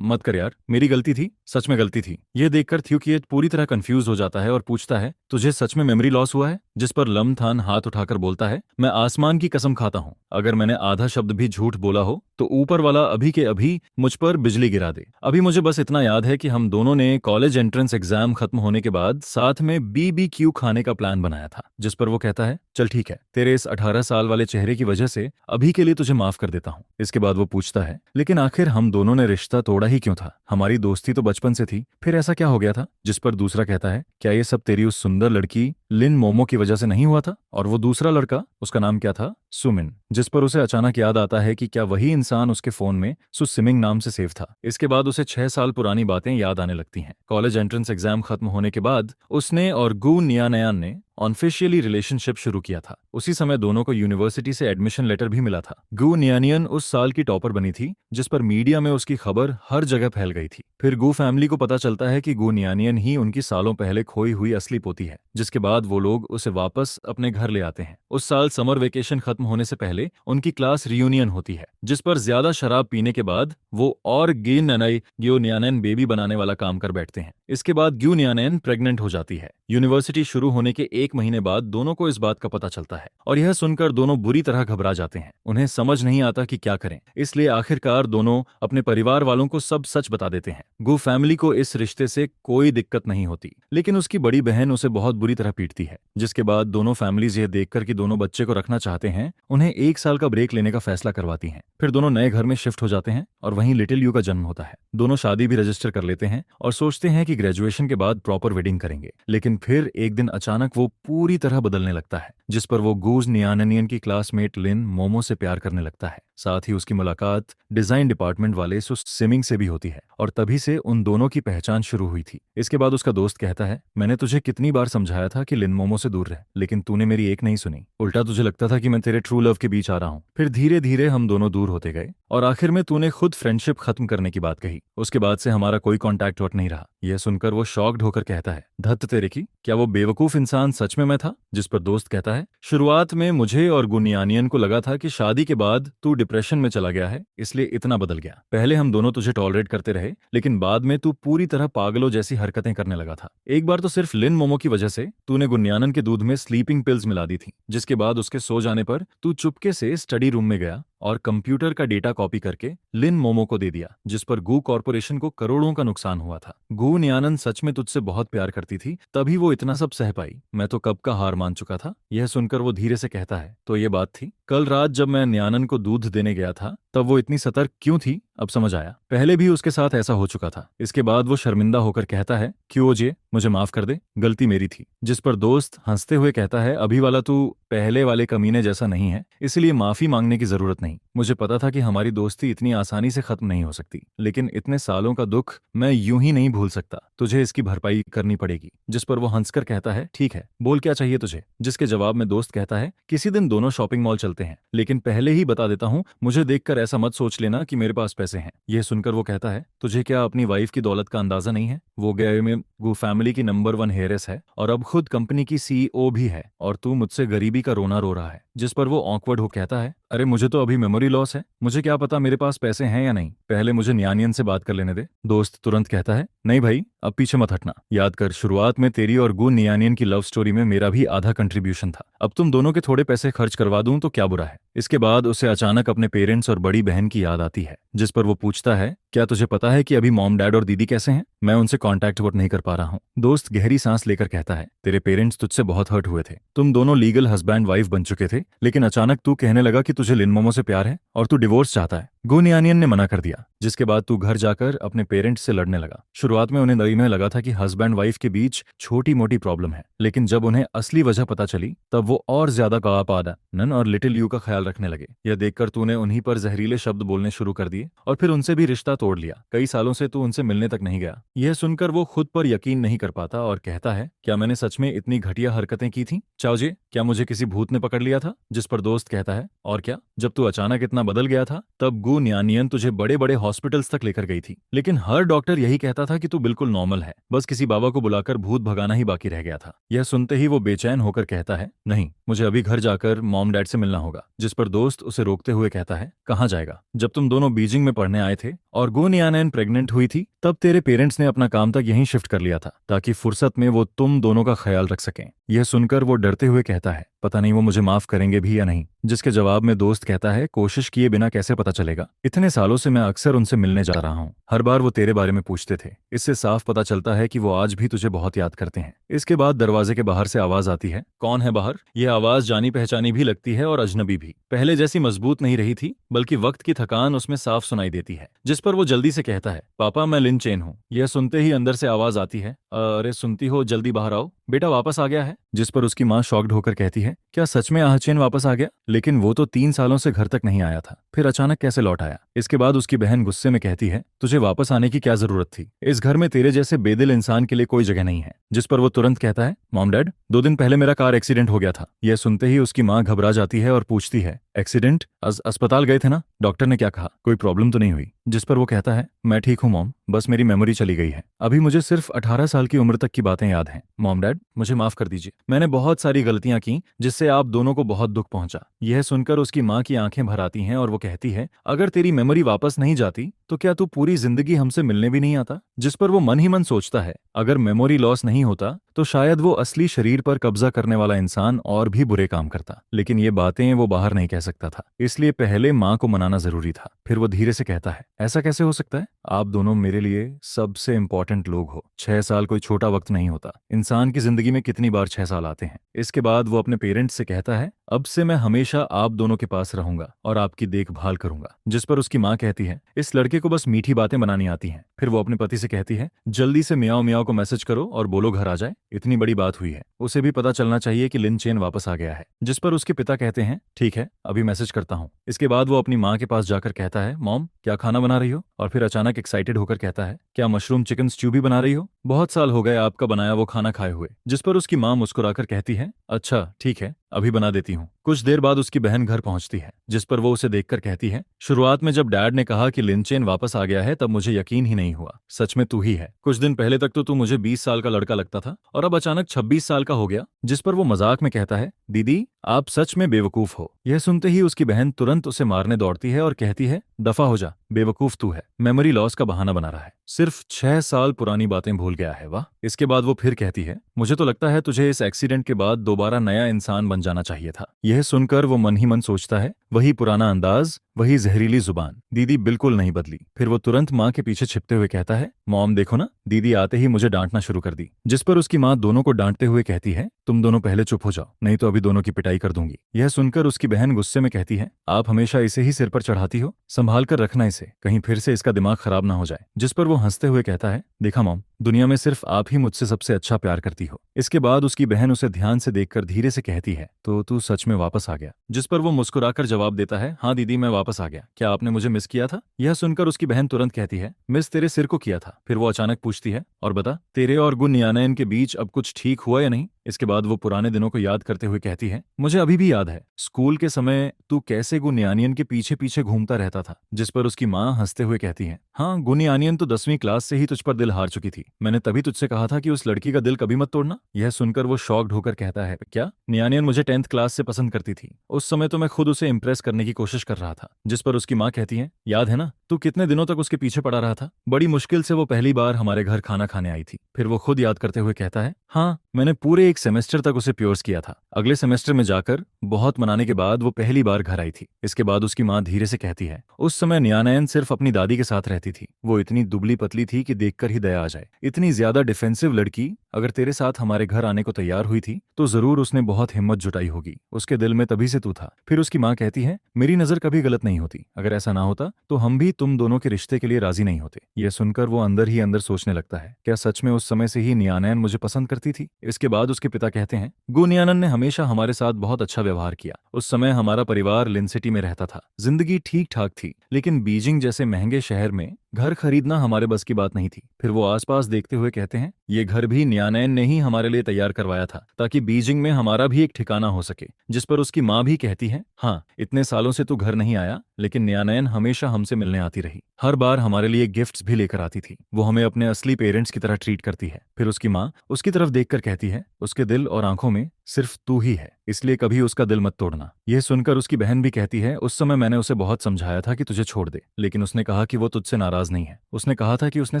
मत कर यार, मेरी गलती थी, सच में गलती थी। यह देखकर थ्यूकिएट पूरी तरह कंफ्यूज हो जाता है और पूछता है, तुझे सच में मेमोरी लॉस हुआ है? जिस पर लमथान हाथ उठाकर बोलता है, मैं आसमान की कसम खाता हूं, अगर मैंने आधा शब्द भी झूठ बोला हो तो ऊपर वाला अभी के अभी मुझ पर बिजली गिरा दे। अभी मुझे बस इतना याद है कि हम दोनों ने कॉलेज एंट्रेंस एग्जाम खत्म होने के बाद साथ में BBQ खाने का प्लान बनाया था। जिस पर वो कहता है, चल ठीक है, तेरे इस 18 साल वाले चेहरे की वजह से अभी के लिए तुझे माफ कर देता हूँ। इसके बाद वो पूछता है, लेकिन आखिर हम दोनों ने रिश्ता तोड़ा ही क्यों था? हमारी दोस्ती तो बचपन से थी, फिर ऐसा क्या हो गया था? जिस पर दूसरा कहता है, क्या ये सब तेरी उस सुंदर लड़की लिन मोमो की वजह से नहीं हुआ था? और वो दूसरा लड़का, उसका नाम क्या था? सुमिन। जिस पर उसे अचानक याद आता है कि क्या वही इंसान उसके फोन में सुसिमिंग नाम से सेव था। इसके बाद उसे 6 साल पुरानी बातें याद आने लगती हैं। कॉलेज एंट्रेंस एग्जाम खत्म होने के बाद उसने और गू नियानयान ने ऑनफिशियली रिलेशनशिप शुरू किया था। उसी समय दोनों को यूनिवर्सिटी से एडमिशन लेटर भी मिला था। गू नियानियन उस साल की टॉपर बनी थी, जिस पर मीडिया में उसकी खबर हर जगह फैल गई थी। फिर गू फैमिली को पता चलता है कि गू नियानियन ही उनकी सालों पहले खोई हुई असली पोती है, जिसके बाद वो लोग उसे वापस अपने घर ले आते हैं। उस साल समर वेकेशन खत्म होने से पहले उनकी क्लास रियूनियन होती है, जिस पर ज्यादा शराब पीने के बाद वो और ग्यू नियानन बेबी बनाने वाला काम कर बैठते हैं। इसके बाद ग्यू नियानन प्रेग्नेंट हो जाती है। यूनिवर्सिटी शुरू होने के 1 महीने बाद दोनों को इस बात का पता चलता है और यह सुनकर दोनों बुरी तरह घबरा जाते हैं। उन्हें समझ नहीं आता कि क्या करें, इसलिए आखिरकार दोनों अपने परिवार वालों को सब सच बता देते हैं। गू फैमिली को इस रिश्ते से कोई दिक्कत नहीं होती, लेकिन उसकी बड़ी बहन उसे बहुत बुरी तरह पीटती है। जिसके बाद दोनों फैमिलीज यह देखकर कि दोनों बच्चे को रखना चाहते हैं, उन्हें 1 साल का ब्रेक लेने का फैसला करवाती हैं। फिर दोनों नए घर में शिफ्ट हो जाते हैं और वहीं लिटिल यू का जन्म होता है। दोनों शादी भी रजिस्टर कर लेते हैं और सोचते हैं कि ग्रेजुएशन के बाद प्रॉपर वेडिंग करेंगे। लेकिन फिर एक दिन अचानक वो पूरी तरह बदलने लगता है, जिस पर वो गूज नियाननियन की क्लासमेट लिन मोमो से प्यार करने लगता है। साथ ही उसकी मुलाकात डिजाइन डिपार्टमेंट वाले सिमिंग से भी होती है और तभी से उन दोनों की पहचान शुरू हुई थी। इसके बाद उसका दोस्त कहता है, मैंने तुझे कितनी बार समझाया था कि लिन मोमो से दूर रह, लेकिन तूने मेरी एक नहीं सुनी। उल्टा तुझे लगता था कि मैं तेरे ट्रू लव के बीच आ रहा हूँ। फिर धीरे धीरे हम दोनों दूर होते गए और आखिर में तूने खुद फ्रेंडशिप खत्म करने की बात कही। उसके बाद से हमारा कोई कॉन्टैक्ट वट नहीं रहा। यह सुनकर वो शॉक्ड होकर कहता है, धत्त तेरे की, क्या वो बेवकूफ इंसान सच में मैं था? जिस पर दोस्त कहता है, शुरुआत में मुझे और गुनियानियन को लगा था कि शादी के बाद तू डिप्रेशन में चला गया है, इसलिए इतना बदल गया। पहले हम दोनों तुझे टॉलरेट करते रहे, लेकिन बाद में तू पूरी तरह पागलों जैसी हरकतें करने लगा था। एक बार तो सिर्फ लिन मोमो की वजह से तूने गुनियानन के दूध में स्लीपिंग पिल्स मिला दी थी, जिसके बाद उसके सो जाने पर तू चुपके से स्टडी रूम में गया और कंप्यूटर का डेटा कॉपी करके लिन मोमो को दे दिया, जिस पर गू कॉर्पोरेशन को करोड़ों का नुकसान हुआ था। गू नियानन सच में तुझसे बहुत प्यार करती थी, तभी वो इतना सब सह पाई। मैं तो कब का हार मान चुका था। यह सुनकर वो धीरे से कहता है, तो ये बात थी, कल रात जब मैं नियानन को दूध देने गया था तब वो इतनी सतर्क क्यों थी? अब समझ आया, पहले भी उसके साथ ऐसा हो चुका था। इसके बाद वो शर्मिंदा होकर कहता है, क्यों ओजे, मुझे माफ कर दे, गलती मेरी थी। जिस पर दोस्त हंसते हुए कहता है, अभी वाला तू पहले वाले कमीने जैसा नहीं है, इसलिए माफी मांगने की जरूरत नहीं। मुझे पता था कि हमारी दोस्ती इतनी आसानी से खत्म नहीं हो सकती, लेकिन इतने सालों का दुख मैं यूं ही नहीं भूल सकता। तुझे इसकी भरपाई करनी पड़ेगी। जिस पर वो हंसकर कहता है, ठीक है, बोल क्या चाहिए तुझे। जिसके जवाब में दोस्त कहता है, किसी दिन दोनों शॉपिंग मॉल चलते हैं, लेकिन पहले ही बता देता हूँ, मुझे देखकर ऐसा मत सोच लेना कि मेरे पास पैसे हैं। यह सुनकर वो कहता है, तुझे क्या अपनी वाइफ की दौलत का अंदाजा नहीं है? वो गए में वो फैमिली की नंबर 1 हेयरस है और अब खुद कंपनी की सीईओ भी है, और तू मुझसे गरीबी का रोना रो रहा है। जिस पर वो ऑकवर्ड हो कहता है, अरे मुझे तो अभी मेमोरी लॉस है, मुझे क्या पता मेरे पास पैसे हैं या नहीं, पहले मुझे न्यानियन से बात कर लेने दे। दोस्त तुरंत कहता है, नहीं भाई, अब पीछे मत हटना। याद कर, शुरुआत में तेरी और गू नियानियन की लव स्टोरी में मेरा भी आधा कंट्रीब्यूशन था। अब तुम दोनों के थोड़े पैसे खर्च करवा दूं तो क्या बुरा है। इसके बाद उसे अचानक अपने पेरेंट्स और बड़ी बहन की याद आती है, जिस पर वो पूछता है, क्या तुझे पता है कि अभी मॉम डैड और दीदी कैसे हैं? मैं उनसे कांटेक्ट वोट नहीं कर पा रहा हूँ। दोस्त गहरी सांस लेकर कहता है, तेरे पेरेंट्स तुझसे बहुत हर्ट हुए थे, तुम दोनों लीगल हस्बैंड वाइफ बन चुके थे, लेकिन अचानक तू कहने लगा कि तुझे लिन मोमो से प्यार है और तू डिवोर्स चाहता है। गुनियानियन ने मना कर दिया, जिसके बाद तू घर जाकर अपने पेरेंट्स से लड़ने लगा। शुरुआत में उन्हें में लगा था कि हस्बैंड वाइफ के बीच छोटी मोटी प्रॉब्लम है, लेकिन जब उन्हें असली वजह पता चली तब वो और ज्यादा नन और लिटिल यू का ख्याल रखने लगे। यह देखकर तूने उन्हीं पर जहरीले शब्द बोलने शुरू कर दिए और फिर उनसे भी रिश्ता तोड़ लिया। कई सालों से तू उनसे मिलने तक नहीं गया। यह सुनकर वो खुद पर यकीन नहीं कर पाता और कहता है, क्या मैंने सच में इतनी घटिया हरकतें की थी? चाओजे, क्या मुझे किसी भूत ने पकड़ लिया था? जिस पर दोस्त कहता है, और क्या, जब तू अचानक इतना बदल गया था तब गु न्यानियन तुझे बड़े बड़े हॉस्पिटल्स तक लेकर गई थी, लेकिन हर डॉक्टर यही कहता था कि तू बिल्कुल नॉर्मल है, बस किसी बाबा को बुलाकर भूत भगाना ही बाकी रह गया था। यह सुनते ही वो बेचैन होकर कहता है, नहीं, मुझे अभी घर जाकर मॉम डैड से मिलना होगा। जिस पर दोस्त उसे रोकते हुए कहता है, कहाँ जाएगा? जब तुम दोनों बीजिंग में पढ़ने आए थे और गु न्यानियन प्रेग्नेंट हुई थी तब तेरे पेरेंट्स ने अपना काम तक यहीं शिफ्ट कर लिया था, ताकि फुर्सत में वो तुम दोनों का ख्याल रख सकें। यह सुनकर वो डरते हुए कहता है, पता नहीं वो मुझे माफ करेंगे भी या नहीं। जिसके जवाब में दोस्त कहता है, कोशिश किए बिना कैसे पता चलेगा? इतने सालों से मैं अक्सर उनसे मिलने जा रहा हूँ, हर बार वो तेरे बारे में पूछते थे। इससे साफ पता चलता है कि वो आज भी तुझे बहुत याद करते हैं। इसके बाद दरवाजे के बाहर से आवाज आती है, कौन है बाहर? यह आवाज जानी पहचानी भी लगती है और अजनबी भी। पहले जैसी मजबूत नहीं रही थी, बल्कि वक्त की थकान उसमें साफ सुनाई देती है। जिस पर वो जल्दी से कहता है, पापा मैं लिन चेन हूँ। यह सुनते ही अंदर से आवाज आती है, अरे सुनती हो, जल्दी बाहर आओ, बेटा वापस आ गया है। जिस पर उसकी माँ शॉक्ड होकर कहती है, क्या सच में आहचेन वापस आ गया? लेकिन वो तो 3 सालों से घर तक नहीं आया था, फिर अचानक कैसे लौट आया? इसके बाद उसकी बहन गुस्से में कहती है, तुझे वापस आने की क्या जरूरत थी? इस घर में तेरे जैसे बेदिल इंसान के लिए कोई जगह नहीं है। जिस पर वो तुरंत कहता है, मॉम डैड, 2 दिन पहले मेरा कार एक्सीडेंट हो गया था। यह सुनते ही उसकी माँ घबरा जाती है और पूछती है, एक्सीडेंट? अस्पताल गए थे ना? डॉक्टर ने क्या कहा? कोई प्रॉब्लम तो नहीं हुई? जिस पर वो कहता है, मैं ठीक हूँ मॉम, बस मेरी मेमोरी चली गई है। अभी मुझे सिर्फ 18 साल की उम्र तक की बातें याद हैं। मॉम डैड, मुझे माफ कर दीजिए, मैंने बहुत सारी गलतियां की जिससे आप दोनों को बहुत दुख पहुंचा। यह सुनकर उसकी माँ की आंखें भर आती हैं और वो कहती है, अगर तेरी मेमोरी वापस नहीं जाती तो क्या तू पूरी जिंदगी हमसे मिलने भी नहीं आता? जिस पर वो मन ही मन सोचता है, अगर मेमोरी लॉस नहीं होता तो शायद वो असली शरीर पर कब्जा करने वाला इंसान और भी बुरे काम करता, लेकिन ये बातें वो बाहर नहीं कह सकता था, इसलिए पहले माँ को मनाना जरूरी था। फिर वो धीरे से कहता है, ऐसा कैसे हो सकता है? आप दोनों मेरे लिए सबसे इंपॉर्टेंट लोग हो। 6 साल कोई छोटा वक्त नहीं होता। इंसान की जिंदगी में कितनी बार 6 साल आते हैं। इसके बाद वो अपने पेरेंट्स से कहता है, अब से मैं हमेशा आप दोनों के पास रहूंगा और आपकी देखभाल करूंगा। जिस पर उसकी माँ कहती है, इस लड़के को बस मीठी बातें बनानी आती हैं। फिर वो अपने पति से कहती है, जल्दी से मियाओ मियाओ को मैसेज करो और बोलो घर आ जाए, इतनी बड़ी बात हुई है, उसे भी पता चलना चाहिए कि लिन चेन वापस आ गया है। जिस पर उसके पिता कहते हैं, ठीक है, अभी मैसेज करता हूँ। इसके बाद वो अपनी माँ के पास जाकर कहता है, मॉम क्या खाना बना रही हो? और फिर अचानक एक्साइटेड होकर कहता है, क्या मशरूम चिकन स्ट्यू भी बना रही हो? बहुत साल हो गए आपका बनाया वो खाना खाए हुए। जिस पर उसकी माँ मुस्कुराकर कहती है, अच्छा ठीक है, अभी बना देती हूँ। कुछ देर बाद उसकी बहन घर पहुंचती है, जिस पर वो उसे देखकर कहती है, शुरुआत में जब डैड ने कहा कि लिन चेन वापस आ गया है तब मुझे यकीन ही नहीं हुआ, सच में तू ही है। कुछ दिन पहले तक तो तू मुझे 20 साल का लड़का लगता था और अब अचानक 26 साल का हो गया। जिस पर वो मजाक में कहता है, दीदी आप सच में बेवकूफ हो। यह सुनते ही उसकी बहन तुरंत उसे मारने दौड़ती है और कहती है, दफा हो जा, बेवकूफ तू है, मेमोरी लॉस का बहाना बना रहा है, सिर्फ 6 साल पुरानी बातें भूल गया है। वाह। इसके बाद वो फिर कहती है, मुझे तो लगता है तुझे इस एक्सीडेंट के बाद दोबारा नया इंसान बन जाना चाहिए था। यह सुनकर वो मन ही मन सोचता है, वही पुराना अंदाज, वही जहरीली जुबान, दीदी बिल्कुल नहीं बदली। फिर वो तुरंत माँ के पीछे छिपते हुए कहता है, मॉम देखो ना, दीदी आते ही मुझे डांटना शुरू कर दी। जिस पर उसकी माँ दोनों को डांटते हुए कहती है, तुम दोनों पहले चुप हो जाओ, नहीं तो अभी दोनों की पिटाई पढ़ाई कर दूंगी। यह सुनकर उसकी बहन गुस्से में कहती है, आप हमेशा इसे ही सिर पर चढ़ाती हो, संभाल कर रखना इसे, कहीं फिर से इसका दिमाग खराब ना हो जाए। जिस पर वो हंसते हुए कहता है, देखा मॉम, दुनिया में सिर्फ आप ही मुझसे सबसे अच्छा प्यार करती हो। इसके बाद उसकी बहन उसे ध्यान से देखकर धीरे से कहती है, तो तू सच में वापस आ गया? जिस पर वो मुस्कुराकर जवाब देता है, हाँ दीदी, मैं वापस आ गया। क्या आपने मुझे मिस किया था? यह सुनकर उसकी बहन तुरंत कहती है, मिस तेरे सिर को किया था। फिर वो अचानक पूछती है, और बता, तेरे और गुनयानयन के बीच अब कुछ ठीक हुआ या नहीं? इसके बाद वो पुराने दिनों को याद करते हुए कहती है, मुझे अभी भी याद है स्कूल के समय तू कैसे गुनयानियन के पीछे पीछे घूमता रहता था। जिस पर उसकी माँ हंसते हुए कहती है, हाँ, गुनयानियन तो 10वीं क्लास से ही तुझ पर दिल हार चुकी थी। मैंने तभी तुझसे कहा था कि उस लड़की का दिल कभी मत तोड़ना। यह सुनकर वो शॉक्ड होकर कहता है, क्या नियानियन मुझे 10th क्लास से पसंद करती थी? उस समय तो मैं खुद उसे इम्प्रेस करने की कोशिश कर रहा था। जिस पर उसकी माँ कहती है, याद है ना, तू कितने दिनों तक उसके पीछे पड़ा रहा था? बड़ी मुश्किल से वो पहली बार हमारे घर खाना खाने आई थी। फिर वो खुद याद करते हुए कहता है, हाँ, मैंने पूरे एक सेमेस्टर तक उसे प्योर्स किया था। अगले सेमेस्टर में जाकर बहुत मनाने के बाद वो पहली बार घर आई थी। इसके बाद उसकी माँ धीरे से कहती है, उस समय नियानयन सिर्फ अपनी दादी के साथ रहती थी। वो इतनी दुबली पतली थी कि देखकर ही दया आ जाए। इतनी ज्यादा डिफेंसिव लड़की अगर तेरे साथ हमारे घर आने को तैयार हुई थी तो जरूर उसने बहुत हिम्मत जुटाई होगी। उसके दिल में तभी से तू था। फिर उसकी माँ कहती है, मेरी नजर कभी गलत नहीं होती। अगर ऐसा ना होता तो हम भी तुम दोनों के रिश्ते के लिए राजी नहीं होते। यह सुनकर वो अंदर ही अंदर सोचने लगता है, क्या सच में उस समय से ही नियानयन मुझे पसंद करती थी? इसके बाद उसके पिता कहते हैं, गुनयानन ने हमेशा हमारे साथ बहुत अच्छा व्यवहार किया। उस समय हमारा परिवार लिन सिटी में रहता था। जिंदगी ठीक ठाक थी, लेकिन बीजिंग जैसे महंगे शहर में घर खरीदना हमारे बस की बात नहीं थी। फिर वो आसपास देखते हुए कहते हैं, ये घर भी नियानयन ने ही हमारे लिए तैयार करवाया था ताकि बीजिंग में हमारा भी एक ठिकाना हो सके। जिस पर उसकी माँ भी कहती है, हाँ, इतने सालों से तू घर नहीं आया, लेकिन नियानयन हमेशा हमसे मिलने आती रही। हर बार हमारे लिए गिफ्ट्स भी लेकर आती थी। वो हमें अपने असली पेरेंट्स की तरह ट्रीट करती है। फिर उसकी माँ उसकी तरफ देखकर कहती है, उसके दिल और आंखों में सिर्फ तू ही है, इसलिए कभी उसका दिल मत तोड़ना। यह सुनकर उसकी बहन भी कहती है, उस समय मैंने उसे बहुत समझाया था कि तुझे छोड़ दे, लेकिन उसने कहा कि वो तुझसे नाराज नहीं है। उसने कहा था कि उसने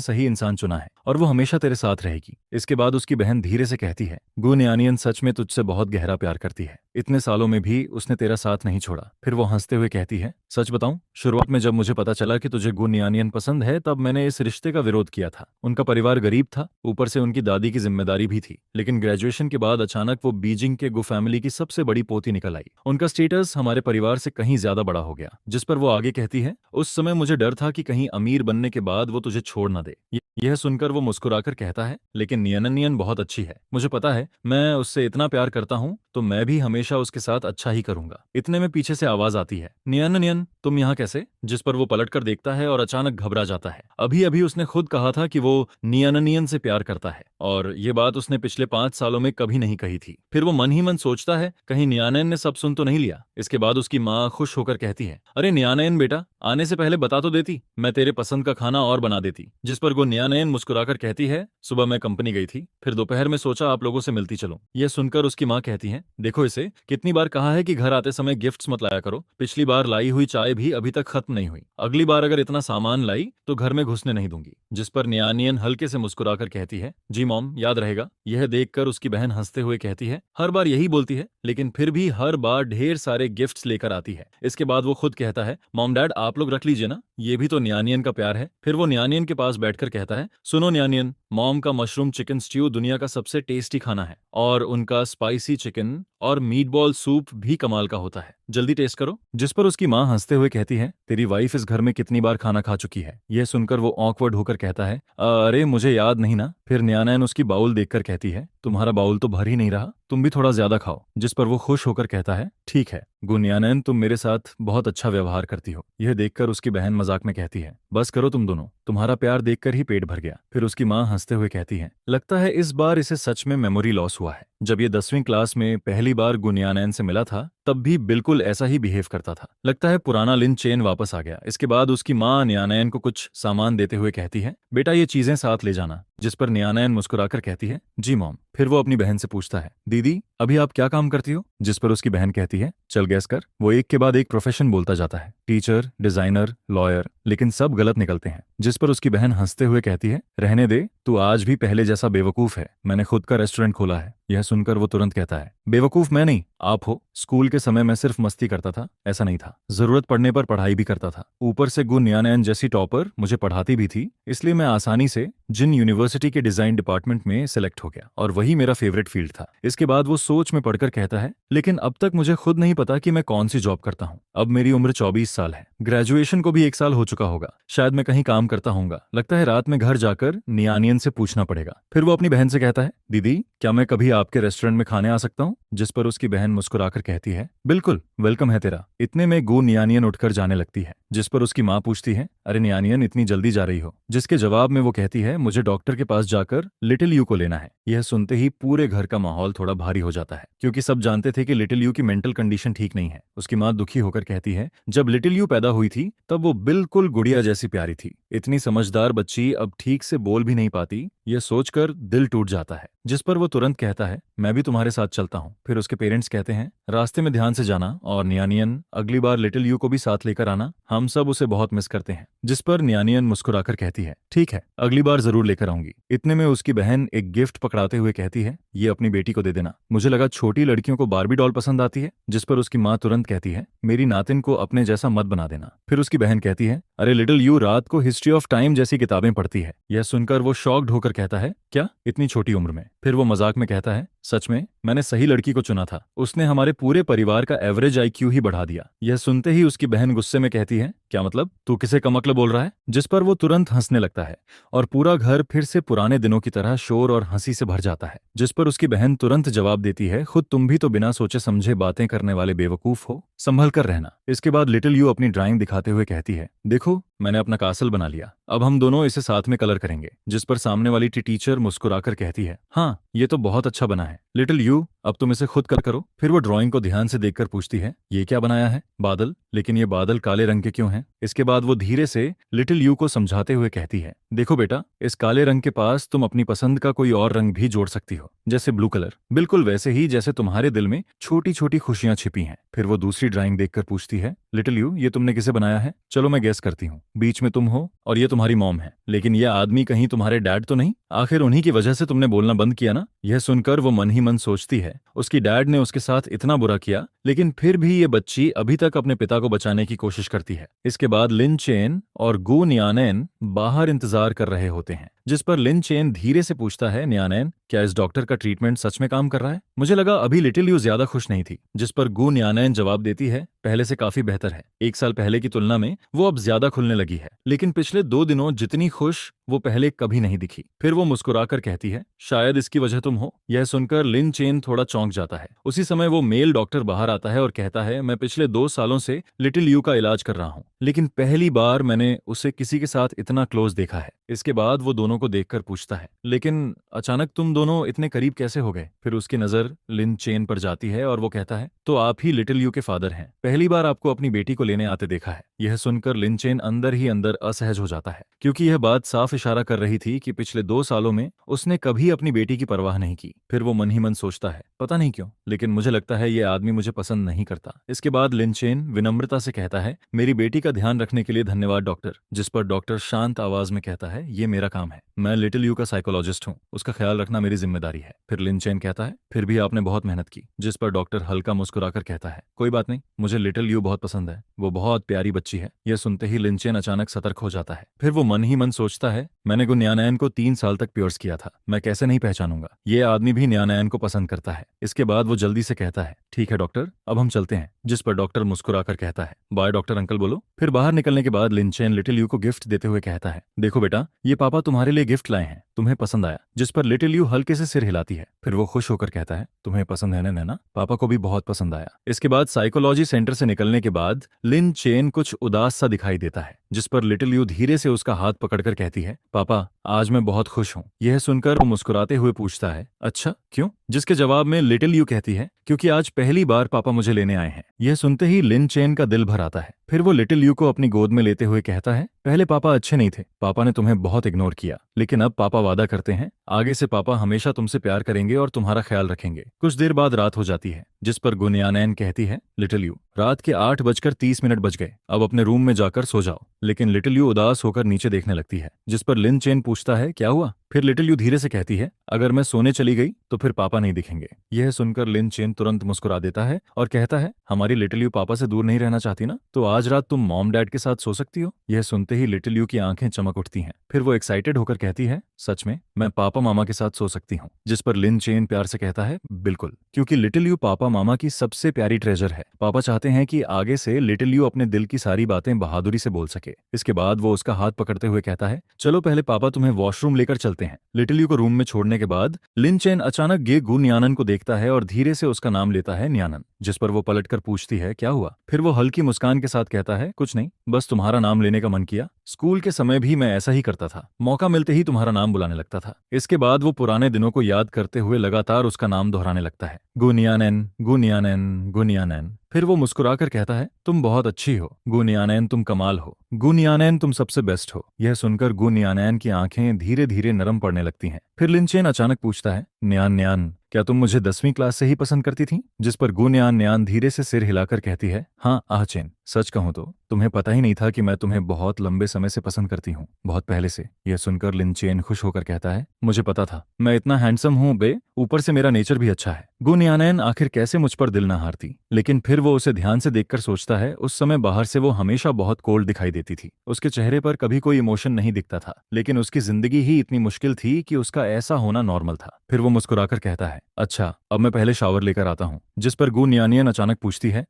सही इंसान चुना है और वो हमेशा तेरे साथ रहेगी। इसके बाद उसकी बहन धीरे से कहती है, गुनयानियन सच में तुझसे बहुत गहरा प्यार करती है। इतने सालों में भी उसने तेरा साथ नहीं छोड़ा। फिर वो हंसते हुए कहती है, सच बताऊं, शुरुआत में जब मुझे पता चला कि तुझे गुनयानियन पसंद है तब मैंने इस रिश्ते का विरोध किया था। उनका परिवार गरीब था, ऊपर से उनकी दादी की जिम्मेदारी भी थी। लेकिन ग्रेजुएशन के बाद अचानक वो बीजिंग के गु फैमिली की सबसे बड़ी पोती निकल आई। उनका स्टेटस हमारे परिवार से कहीं ज्यादा बड़ा हो गया। जिस पर वो आगे कहती है, उस समय मुझे डर था कि कहीं अमीर बनने के बाद वो तुझे छोड़ न दे। यह सुनकर वो मुस्कुराकर कहता है, लेकिन नियन बहुत अच्छी है। मुझे पता है मैं उससे इतना प्यार करता हूँ तो मैं भी हमेशा उसके साथ अच्छा ही करूंगा। इतने में पीछे से आवाज आती है, नियन तुम यहाँ कैसे? जिस पर वो पलट कर देखता है और अचानक घबरा जाता है। अभी अभी उसने खुद कहा था कि वो नियन से प्यार करता है और ये बात उसने पिछले 5 सालों में कभी नहीं कही थी। फिर वो मन ही मन सोचता है, कहीं नियानयन ने सब सुन तो नहीं लिया। इसके बाद उसकी माँ खुश होकर कहती है, अरे नियानयन बेटा, आने से पहले बता तो देती, मैं तेरे पसंद का खाना और बना देती। जिस पर नियानयन मुस्कुराकर कहती है, सुबह मैं कंपनी गई थी, फिर दोपहर में सोचा आप लोगों से मिलती चलूं। यह सुनकर उसकी माँ कहती है, देखो इसे, कितनी बार कहा है कि घर आते समय गिफ्ट्स मत लाया करो। पिछली बार लाई हुई चाय भी अभी तक खत्म नहीं हुई। अगली बार अगर इतना सामान लाई तो घर में घुसने नहीं दूंगी। जिस पर नियानियन हल्के से मुस्कुराकर कहती है, जी मॉम, याद रहेगा। यह देखकर उसकी बहन हंसते हुए कहती है, हर बार यही बोलती है, लेकिन फिर भी हर बार ढेर सारे गिफ्ट्स लेकर आती है। इसके बाद वो खुद कहता है, मॉम डैड आप लोग रख लीजिए ना, ये भी तो नियानियन का प्यार है। फिर वो नियानियन के पास बैठकर कहता है, सुनो नियानियन, मॉम का मशरूम चिकन स्ट्यू दुनिया का सबसे टेस्टी खाना है और उनका स्पाइसी चिकन और मीट बॉल सूप भी कमाल का होता है, जल्दी टेस्ट करो। जिस पर उसकी माँ हंसते हुए कहती है, तेरी वाइफ इस घर में कितनी बार खाना खा चुकी है? यह सुनकर वो ऑकवर्ड होकर कहता है, अरे मुझे याद नहीं ना। फिर नियानयन उसकी बाउल देखकर कहती है, तुम्हारा बाउल तो भर ही नहीं रहा, तुम भी थोड़ा ज्यादा खाओ। जिस पर वो खुश होकर कहता है, ठीक है गुनयानयन, तुम मेरे साथ बहुत अच्छा व्यवहार करती हो। यह देखकर उसकी बहन मजाक में कहती है, बस करो तुम दोनों, तुम्हारा प्यार देखकर ही पेट भर गया। फिर उसकी माँ हंसते हुए कहती है, लगता है इस बार इसे सच में मेमोरी लॉस हुआ है। जब ये 10वीं क्लास में पहली बार गुनयानयन से मिला था तब भी बिल्कुल ऐसा ही बिहेव करता था। लगता है पुराना लिन चेन वापस आ गया। इसके बाद उसकी माँ नियानयन को कुछ सामान देते हुए कहती है, बेटा ये चीजें साथ ले जाना। जिस पर नियानयन मुस्कुराकर कहती है, जी मॉम। फिर वो अपनी बहन से पूछता है, दीदी अभी आप क्या काम करती हो? जिस पर उसकी बहन कहती है, चल गैस कर। वो एक के बाद एक प्रोफेशन बोलता जाता है, टीचर, डिजाइनर, लॉयर, लेकिन सब गलत निकलते हैं। जिस पर उसकी बहन हंसते हुए कहती है, रहने दे, तू आज भी पहले जैसा बेवकूफ है। मैंने खुद का रेस्टोरेंट खोला है। यह सुनकर वो तुरंत कहता है, बेवकूफ मैं नहीं, आप हो। स्कूल के समय मैं सिर्फ मस्ती करता था, ऐसा नहीं था। जरूरत पड़ने पर पढ़ाई भी करता था। ऊपर से गुनयानयन जैसी टॉपर मुझे पढ़ाती भी थी, इसलिए मैं आसानी से जिन यूनिवर्सिटी के डिजाइन डिपार्टमेंट में सिलेक्ट हो गया और वही मेरा फेवरेट फील्ड था। इसके बाद वो सोच में पढ़कर कहता है, लेकिन अब तक मुझे खुद नहीं पता कि मैं कौन सी जॉब करता हूँ। अब मेरी उम्र 24 साल है, ग्रेजुएशन को भी 1 साल हो चुका होगा, शायद मैं कहीं काम करता हूँगा। लगता है रात में घर जाकर नियानियन से पूछना पड़ेगा। फिर वो अपनी बहन से कहता है, दीदी क्या मैं कभी आपके रेस्टोरेंट में खाने आ सकता हूँ? जिस पर उसकी बहन मुस्कुराकर कहती है, बिल्कुल, वेलकम है तेरा। इतने में गो नियानियन उठकर जाने लगती है, जिस पर उसकी माँ पूछती है, अरे नियानियन इतनी जल्दी जा रही हो? जिसके जवाब में वो कहती है, मुझे डॉक्टर के पास जाकर लिटिल यू को लेना है। यह सुनते ही पूरे घर का माहौल थोड़ा भारी हो जाता है, क्योंकि सब जानते थे कि लिटिल यू की मेंटल कंडीशन ठीक नहीं है। उसकी माँ दुखी होकर कहती है, जब लिटिल यू पैदा हुई थी तब वो बिल्कुल गुड़िया जैसी प्यारी थी। इतनी समझदार बच्ची अब ठीक से बोल भी नहीं पाती। यह सोचकर दिल टूट जाता है। जिस पर वो तुरंत कहता है, मैं भी तुम्हारे साथ चलता हूँ। फिर उसके पेरेंट्स कहते हैं, रास्ते में ध्यान से जाना और नियानियन अगली बार लिटिल यू को भी साथ लेकर आना, हम सब उसे बहुत मिस करते हैं। जिस पर नियानियन मुस्कुराकर कहती है, ठीक है, अगली बार जरूर लेकर आऊंगी। इतने में उसकी बहन एक गिफ्ट पकड़ाते हुए कहती है, ये अपनी बेटी को दे देना। मुझे लगा छोटी लड़कियों को बारबी डॉल पसंद आती है। जिस पर उसकी माँ तुरंत कहती है, मेरी नातिन को अपने जैसा मत बना देना। फिर उसकी बहन कहती है, अरे लिटिल यू रात को हिस्ट्री ऑफ टाइम जैसी किताबें पढ़ती है। यह सुनकर वो शॉक्ड होकर कहता है, क्या इतनी छोटी उम्र में? फिर वो मजाक में कहता है, सच में मैंने सही लड़की को चुना था, उसने हमारे पूरे परिवार का एवरेज IQ ही बढ़ा दिया। यह सुनते ही उसकी बहन गुस्से में कहती है, क्या मतलब, तू किसे कमअक्ल बोल रहा है? जिस पर वो तुरंत हंसने लगता है और पूरा घर फिर से पुराने दिनों की तरह शोर और हंसी से भर जाता है। जिस पर उसकी बहन तुरंत जवाब देती है, खुद तुम भी तो बिना सोचे समझे बातें करने वाले बेवकूफ हो, संभल कर रहना। इसके बाद लिटिल यू अपनी ड्राइंग दिखाते हुए कहती है, देखो मैंने अपना कासल बना लिया, अब हम दोनों इसे साथ में कलर करेंगे। जिस पर सामने वाली टीचर मुस्कुराकर कहती है, हाँ ये तो बहुत अच्छा बना है लिटिल यू, अब तुम इसे खुद कलर करो। फिर वो ड्राइंग को ध्यान से देखकर पूछती है, ये क्या बनाया है? बादल, लेकिन ये बादल काले रंग के क्यों हैं? इसके बाद वो धीरे से लिटिल यू को समझाते हुए कहती है, देखो बेटा, इस काले रंग के पास तुम अपनी पसंद का कोई और रंग भी जोड़ सकती हो, जैसे ब्लू कलर, बिल्कुल वैसे ही जैसे तुम्हारे दिल में छोटी छोटी खुशियां छिपी हैं। फिर वो दूसरी ड्राइंग देखकर पूछती है, लिटिल यू ये तुमने किसे बनाया है? चलो मैं गेस करती हूँ, बीच में तुम हो और ये तुम्हारी मॉम है, लेकिन ये आदमी कहीं तुम्हारे डैड तो नहीं? आखिर उन्हीं की वजह से तुमने बोलना बंद किया ना? यह सुनकर वो मन ही मन सोचती है, उसकी डैड ने उसके साथ इतना बुरा किया, लेकिन फिर भी ये बच्ची अभी तक अपने पिता को बचाने की कोशिश करती है। इसके बाद लिन चेन और गु नियानैन बाहर इंतजार कर रहे होते हैं। जिस पर लिन चेन धीरे से पूछता है, नियानैन क्या इस डॉक्टर का ट्रीटमेंट सच में काम कर रहा है? मुझे लगा अभी लिटिल यू ज्यादा खुश नहीं थी। जिस पर गु नियानैन जवाब देती है, पहले से काफी बेहतर है, 1 साल पहले की तुलना में वो अब ज्यादा खुलने लगी है, लेकिन पिछले 2 दिनों जितनी खुश वो पहले कभी नहीं दिखी। फिर वो मुस्कुराकर कहती है, शायद इसकी वजह तुम हो। यह सुनकर लिन चेन थोड़ा चौंक जाता है। उसी समय वो मेल डॉक्टर बाहर आता है और कहता है, मैं पिछले 2 सालों से लिटिल यू का इलाज कर रहा हूँ, लेकिन पहली बार मैंने उसे किसी के साथ इतना क्लोज देखा है। इसके बाद वो दोनों को देखकर पूछता है, लेकिन अचानक तुम दोनों इतने करीब कैसे हो गए? फिर उसकी नजर लिन चेन पर जाती है और वो कहता है, तो आप ही लिटिल यू के फादर हैं, पहली बार आपको अपनी बेटी को लेने आते देखा है। यह सुनकर लिन चेन अंदर ही अंदर असहज हो जाता है, क्योंकि यह बात साफ इशारा कर रही थी कि पिछले 2 सालों में उसने कभी अपनी बेटी की परवाह नहीं की। फिर वो मन ही मन सोचता है, पता नहीं क्यों, लेकिन मुझे लगता है ये आदमी मुझे पसंद नहीं करता। इसके बाद लिन चेन विनम्रता से कहता है, मेरी बेटी का ध्यान रखने के लिए धन्यवाद डॉक्टर। जिस पर डॉक्टर शांत आवाज में कहता है, ये मेरा काम है, मैं लिटिल यू का साइकोलॉजिस्ट हूँ, उसका ख्याल रखना मेरी जिम्मेदारी है। फिर लिन चेन कहता है, फिर भी आपने बहुत मेहनत की। जिस पर डॉक्टर हल्का मुस्कुराकर कहता है, कोई बात नहीं, मुझे लिटिल यू बहुत पसंद है, वो बहुत प्यारी बच्ची है। यह सुनते ही लिन चेन अचानक सतर्क हो जाता है। फिर वो मन ही मन सोचता है, मैंने न्यानैन को 3 साल तक प्योर्स किया था, मैं कैसे नहीं पहचानूंगा, ये आदमी भी न्यानैन को पसंद करता है। इसके बाद वो जल्दी से कहता है, ठीक है डॉक्टर, अब हम चलते हैं। जिस पर डॉक्टर मुस्कुराकर कहता है, बाय डॉक्टर अंकल बोलो। फिर बाहर निकलने के बाद लिन चेन लिटिल यू को गिफ्ट देते हुए कहता है, देखो बेटा, ये पापा तुम्हारे लिए गिफ्ट लाए हैं, तुम्हें पसंद आया? जिस पर लिटिल यू हल्के से सिर हिलाती है। फिर वो खुश होकर कहता है, तुम्हें पसंद है ना नैना? पापा को भी बहुत पसंद आया। इसके बाद साइकोलॉजी सेंटर से निकलने के बाद लिन चेन कुछ उदास सा दिखाई देता है। जिस पर लिटिल यू धीरे से उसका हाथ पकड़कर कहती है, पापा आज मैं बहुत खुश हूँ। यह सुनकर वो मुस्कुराते हुए पूछता है, अच्छा क्यों? जिसके जवाब में लिटिल यू कहती है, क्योंकि आज पहली बार पापा मुझे लेने आए हैं। यह सुनते ही लिन चेन का दिल भर आता है। फिर वो लिटिल यू को अपनी गोद में लेते हुए कहता है, पहले पापा अच्छे नहीं थे, पापा ने तुम्हें बहुत इग्नोर किया, लेकिन अब पापा वादा करते हैं आगे से पापा हमेशा तुमसे प्यार करेंगे और तुम्हारा ख्याल रखेंगे। कुछ देर बाद रात हो जाती है। जिस पर गुनियानैन कहती है, लिटिल यू रात के 8:30 बज गए, अब अपने रूम में जाकर सो जाओ। लेकिन लिटिल यू उदास होकर नीचे देखने लगती है, जिस पर लिन चेन पूछता है क्या हुआ। फिर लिटिल यू धीरे से कहती है अगर मैं सोने चली गई तो फिर पापा नहीं दिखेंगे। यह सुनकर लिन चेन तुरंत मुस्कुरा देता है और कहता है हमारी लिटिल यू पापा से दूर नहीं रहना चाहती ना, तो आज रात तुम मॉम डैड के साथ सो सकती हो। यह सुनते ही लिटिल यू की आंखें चमक उठती हैं। फिर वो एक्साइटेड होकर कहती है सच में मैं पापा मामा के साथ सो सकती हूँ। जिस पर लिन चेन प्यार से कहता है बिल्कुल, क्योंकि लिटिल यू पापा मामा की सबसे प्यारी ट्रेजर है। पापा चाहते हैं कि आगे से लिटिल यू अपने दिल की सारी बातें बहादुरी से बोल सके। इसके बाद वो उसका हाथ पकड़ते हुए कहता है चलो पहले पापा तुम्हें वॉशरूम लेकर चलते हैं। लिटिल यू को रूम में छोड़ने के बाद लिन चेन अचानक गे गु न्यानन को देखता है और धीरे से उसका नाम लेता है न्यानन। जिस पर वो पलटकर पूछती है क्या हुआ। फिर वो हल्की मुस्कान के साथ कहता है कुछ नहीं, बस तुम्हारा नाम लेने का मन किया। स्कूल के समय भी मैं ऐसा ही करता था, मौका मिलते ही तुम्हारा नाम बुलाने लगता था। इसके बाद वो पुराने दिनों को याद करते हुए लगातार उसका नाम दोहराने लगता है गुनियानैन गुनियानैन गुनियानैन। फिर वो मुस्कुराकर कहता है तुम बहुत अच्छी हो गुनियानैन, तुम कमाल हो गुनियानैन, तुम सबसे बेस्ट हो। यह सुनकर गुनियानैन की आंखें धीरे धीरे नरम पड़ने लगती हैं। फिर लिनचेन अचानक पूछता है न्यान न्यान क्या तुम मुझे 10वीं क्लास से ही पसंद करती थी। जिस पर गुन्यान न्यान धीरे से सिर हिलाकर कहती है हाँ आहचेन, सच कहूं तो तुम्हें पता ही नहीं था कि मैं तुम्हें बहुत लंबे समय से पसंद करती हूँ, बहुत पहले से। यह सुनकर लिनचेन खुश होकर कहता है मुझे पता था, मैं इतना हैंडसम हूँ बे, ऊपर से मेरा नेचर भी अच्छा है। गुनियानैन आखिर कैसे मुझ पर दिल ना हारती। लेकिन फिर वो उसे ध्यान से देखकर सोचता है उस समय बाहर से वो हमेशा बहुत कोल्ड दिखाई देती थी, उसके चेहरे पर कभी कोई इमोशन नहीं दिखता था, लेकिन उसकी जिंदगी ही इतनी मुश्किल थी कि उसका ऐसा होना नॉर्मल था। फिर वो मुस्कुराकर कहता है अच्छा अब मैं पहले शावर लेकर आता हूँ। जिस पर गुनियानियन अचानक पूछती है